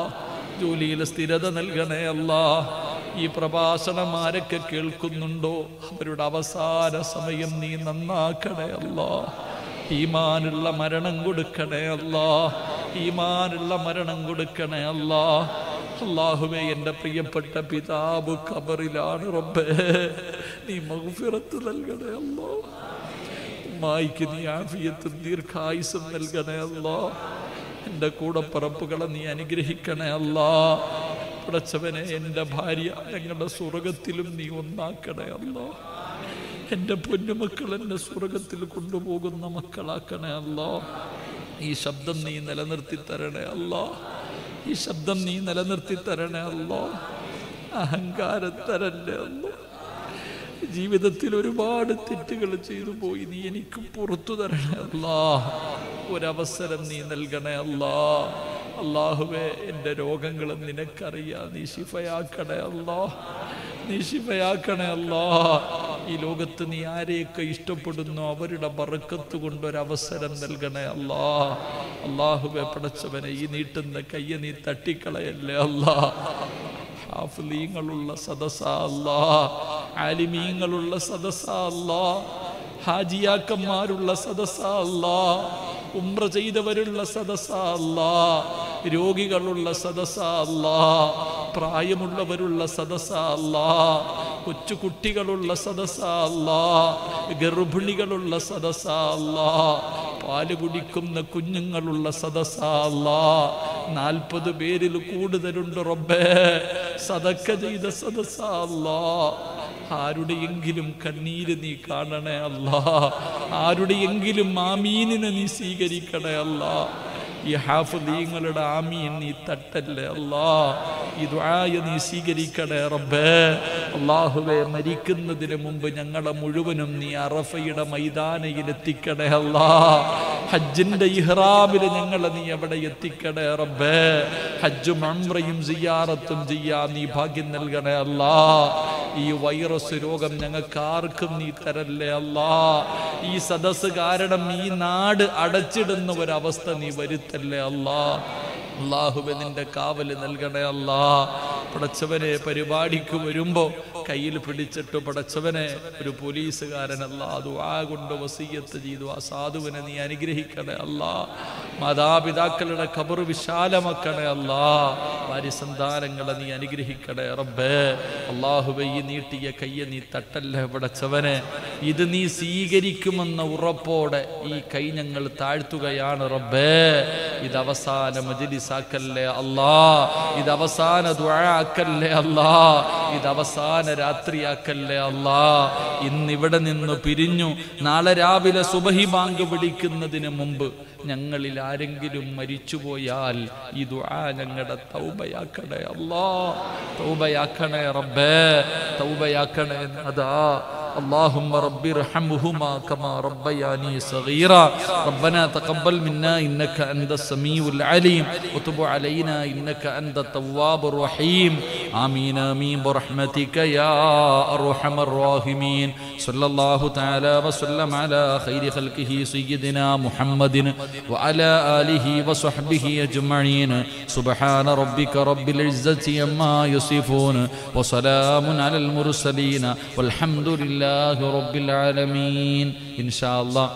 ജോലിയിൽ സ്ഥിരത നൽകണേ അല്ലാ. ഈ പ്രഭാഷണം ആരൊക്കെ കേൾക്കുന്നുണ്ടോ അവരുടെ അവസാന സമയം നീ നന്നാക്കണേ അല്ലാ. ഈമാനുള്ള മരണം കൊടുക്കണേ അല്ലാ. ഈമാനുള്ള മരണം കൊടുക്കണേ അല്ലാ. അല്ലാഹുവേ, എൻ്റെ പ്രിയപ്പെട്ട പിതാവ് ഖബറിലാണ് റബ്ബേ. നീ മഗ്ഫിറത്ത് നൽകണേ അല്ലാ. ഉമ്മായിക്ക് നീ ആഫിയത്തും ദീർഘായുസും നൽകണേ അല്ലാ. എൻ്റെ കൂടപ്പിറപ്പുകളെ നീ അനുഗ്രഹിക്കണേ അല്ലാ. പടച്ചവനെ, എൻ്റെ ഭാര്യ ഞങ്ങളുടെ സ്വർഗത്തിലും നീ ഒന്നാക്കണേ അല്ലാ. എൻ്റെ പൊന്നുമക്കൾ എന്നെ സ്വർഗത്തിൽ കൊണ്ടുപോകുന്ന മക്കളാക്കണേ അല്ലാ. ഈ ശബ്ദം നീ നിലനിർത്തി തരണേ അല്ലാ. ഈ ശബ്ദം നീ നിലനിർത്തി തരണേ അല്ലാ. അഹങ്കാരം തരല്ലേ അല്ലാ. ജീവിതത്തിൽ ഒരുപാട് തെറ്റുകൾ ചെയ്തു പോയി, നീ എനിക്ക് പുറത്തു തരണേ അല്ലാ. ഒരവസരം നീ നൽകണേ അല്ലാ. അല്ലാഹുവേ, എൻ്റെ രോഗങ്ങൾ നിനക്കറിയാം, നീ ശിഫയാക്കണേ അല്ലാ. നീ ശിഫയാക്കണേ അല്ലാ. ഈ ലോകത്ത് നീ ആരെയൊക്കെ ഇഷ്ടപ്പെടുന്നു അവരുടെ ബറക്കത്ത് കൊണ്ടൊരവസരം നൽകണേ അല്ലാ. അല്ലാഹുവേ, പടച്ചവനെ, ഈ നീട്ടുന്ന കയ്യെ നീ തട്ടിക്കളയല്ലേ അല്ലാ. ഹാഫിളീങ്ങളുള്ള സദസ്സാ അല്ലാ. ആലിമീങ്ങളുള്ള സദസ്സാ അല്ലാ. ഹാജിയാക്കന്മാരുള്ള സദസ്സാ അല്ലാ. ഉംറ ചെയ്തവരുള്ള സദസ്സാ അല്ലാ. രോഗികളുള്ള സദസ്സാ അല്ലാ. പ്രായമുള്ളവരുള്ള സദസ്സാ അല്ലാ. കൊച്ചുകുട്ടികളുള്ള സദസ്സാ അല്ലാ. ഗർഭിണികളുള്ള സദസ്സാ അല്ലാ. പാല് കുടിക്കുന്ന കുഞ്ഞുങ്ങളുള്ള സദസ്സാ അല്ലാ. 40 പേരിൽ കൂടുതലുണ്ട് റബ്ബേ. സദക്ക ചെയ്ത സദസ്സാ അല്ലാ. ആരുടെയെങ്കിലും കണ്ണീര് നീ കാണണേ അല്ലാ. ആരുടെയെങ്കിലും ആമീനിനെ നീ സ്വീകരിക്കണേ അല്ലാ. ഈ ഹാഫിളീങ്ങളുടെ ആമീൻ നീ തട്ടല്ലേ അല്ലാ. ഈ ദുആയ നീ സ്വീകരിക്കണേ റബ്ബേ. അല്ലാഹുവേ, മരിക്കുന്നതിന് മുമ്പ് ഞങ്ങളെ മുഴുവനും നീ അറഫയുടെ മൈതാനയിൽ എത്തിക്കണേ അല്ലാ. ഹജ്ജിന്റെ ഇഹ്റാമിൽ ഞങ്ങളെ നീ അവിടെ എത്തിക്കണേ റബ്ബേ. ഹജ്ജും ഉംറയും സിയാറത്തും ചെയ്യാൻ നീ ഭാഗ്യം നൽകണേ അല്ലാ. ഈ വൈറസ് രോഗം ഞങ്ങൾക്ക് ആർക്കും നീ തരല്ലേ അല്ലാ. ഈ സദസ് കാരണം ഈ നാട് അടച്ചിടുന്ന ഒരവസ്ഥ നീ വരുത്തല്ലേ അല്ലാ. അല്ലാഹുവേ നിന്റെ കാവല് നൽകണേ അല്ലാ. പടച്ചവനെ പരിപാടിക്ക് വരുമ്പോ കയ്യിൽ പിടിച്ചിട്ട് പടച്ചവനെ ഒരു പോലീസുകാരനല്ല ദുആ കൊണ്ട് വസിയ്യത്ത് ചെയ്തു ആ സാധുവിനെ നീ അനുഗ്രഹിക്കണേ അല്ലാ. മാതാപിതാക്കളുടെ ഖബർ വിശാലമാക്കണേ അല്ലാ. ഭാര്യ സന്താനങ്ങളെ നീ അനുഗ്രഹിക്കണേ റബ്ബേ. അല്ലാഹുവേ ഈ നീട്ടിയ കയ്യെ നീ തട്ടല്ലേ പടച്ചവനെ. ഇത് നീ സ്വീകരിക്കുമെന്ന ഉറപ്പോടെ ഈ കൈ ഞങ്ങൾ താഴ്ത്തുകയാണ് റബ്ബേ. ഇത് അവസാന മജ്ലിസാക്കല്ലേ അല്ലാ. ഇത് അവസാന ദുആ ആക്കല്ലേ അല്ലാ. ഇത് അവസാന രാത്രിയാക്കല്ലേ അല്ലാ. ഇന്നിവിടെ നിന്ന് പിരിഞ്ഞു നാളെ രാവിലെ സുബഹി ബാങ്ക് വിളിക്കുന്നതിന് മുമ്പ് ഞങ്ങളിൽ ആരെങ്കിലും മരിച്ചുപോയാൽ ഈ ദുആ ഞങ്ങളുടെ തൗബയാക്കണേ അല്ലാ. തൗബയാക്കണേ റബ്ബേ. തൗബയാക്കണേ അതാ. اللهم رب ارحمهما كما ربياني صغيرا ربنا تقبل منا إنك أنت السميع العليم وتب علينا إنك أنت التواب الرحيم آمين آمين برحمتك يا أرحم الراحمين صلى الله تعالى وسلم على خير خلقه سيدنا محمد وعلى آله وصحبه أجمعين سبحان ربك رب العزة عما يصفون وسلام على المرسلين والحمد لله رب العالمين إن شاء الله.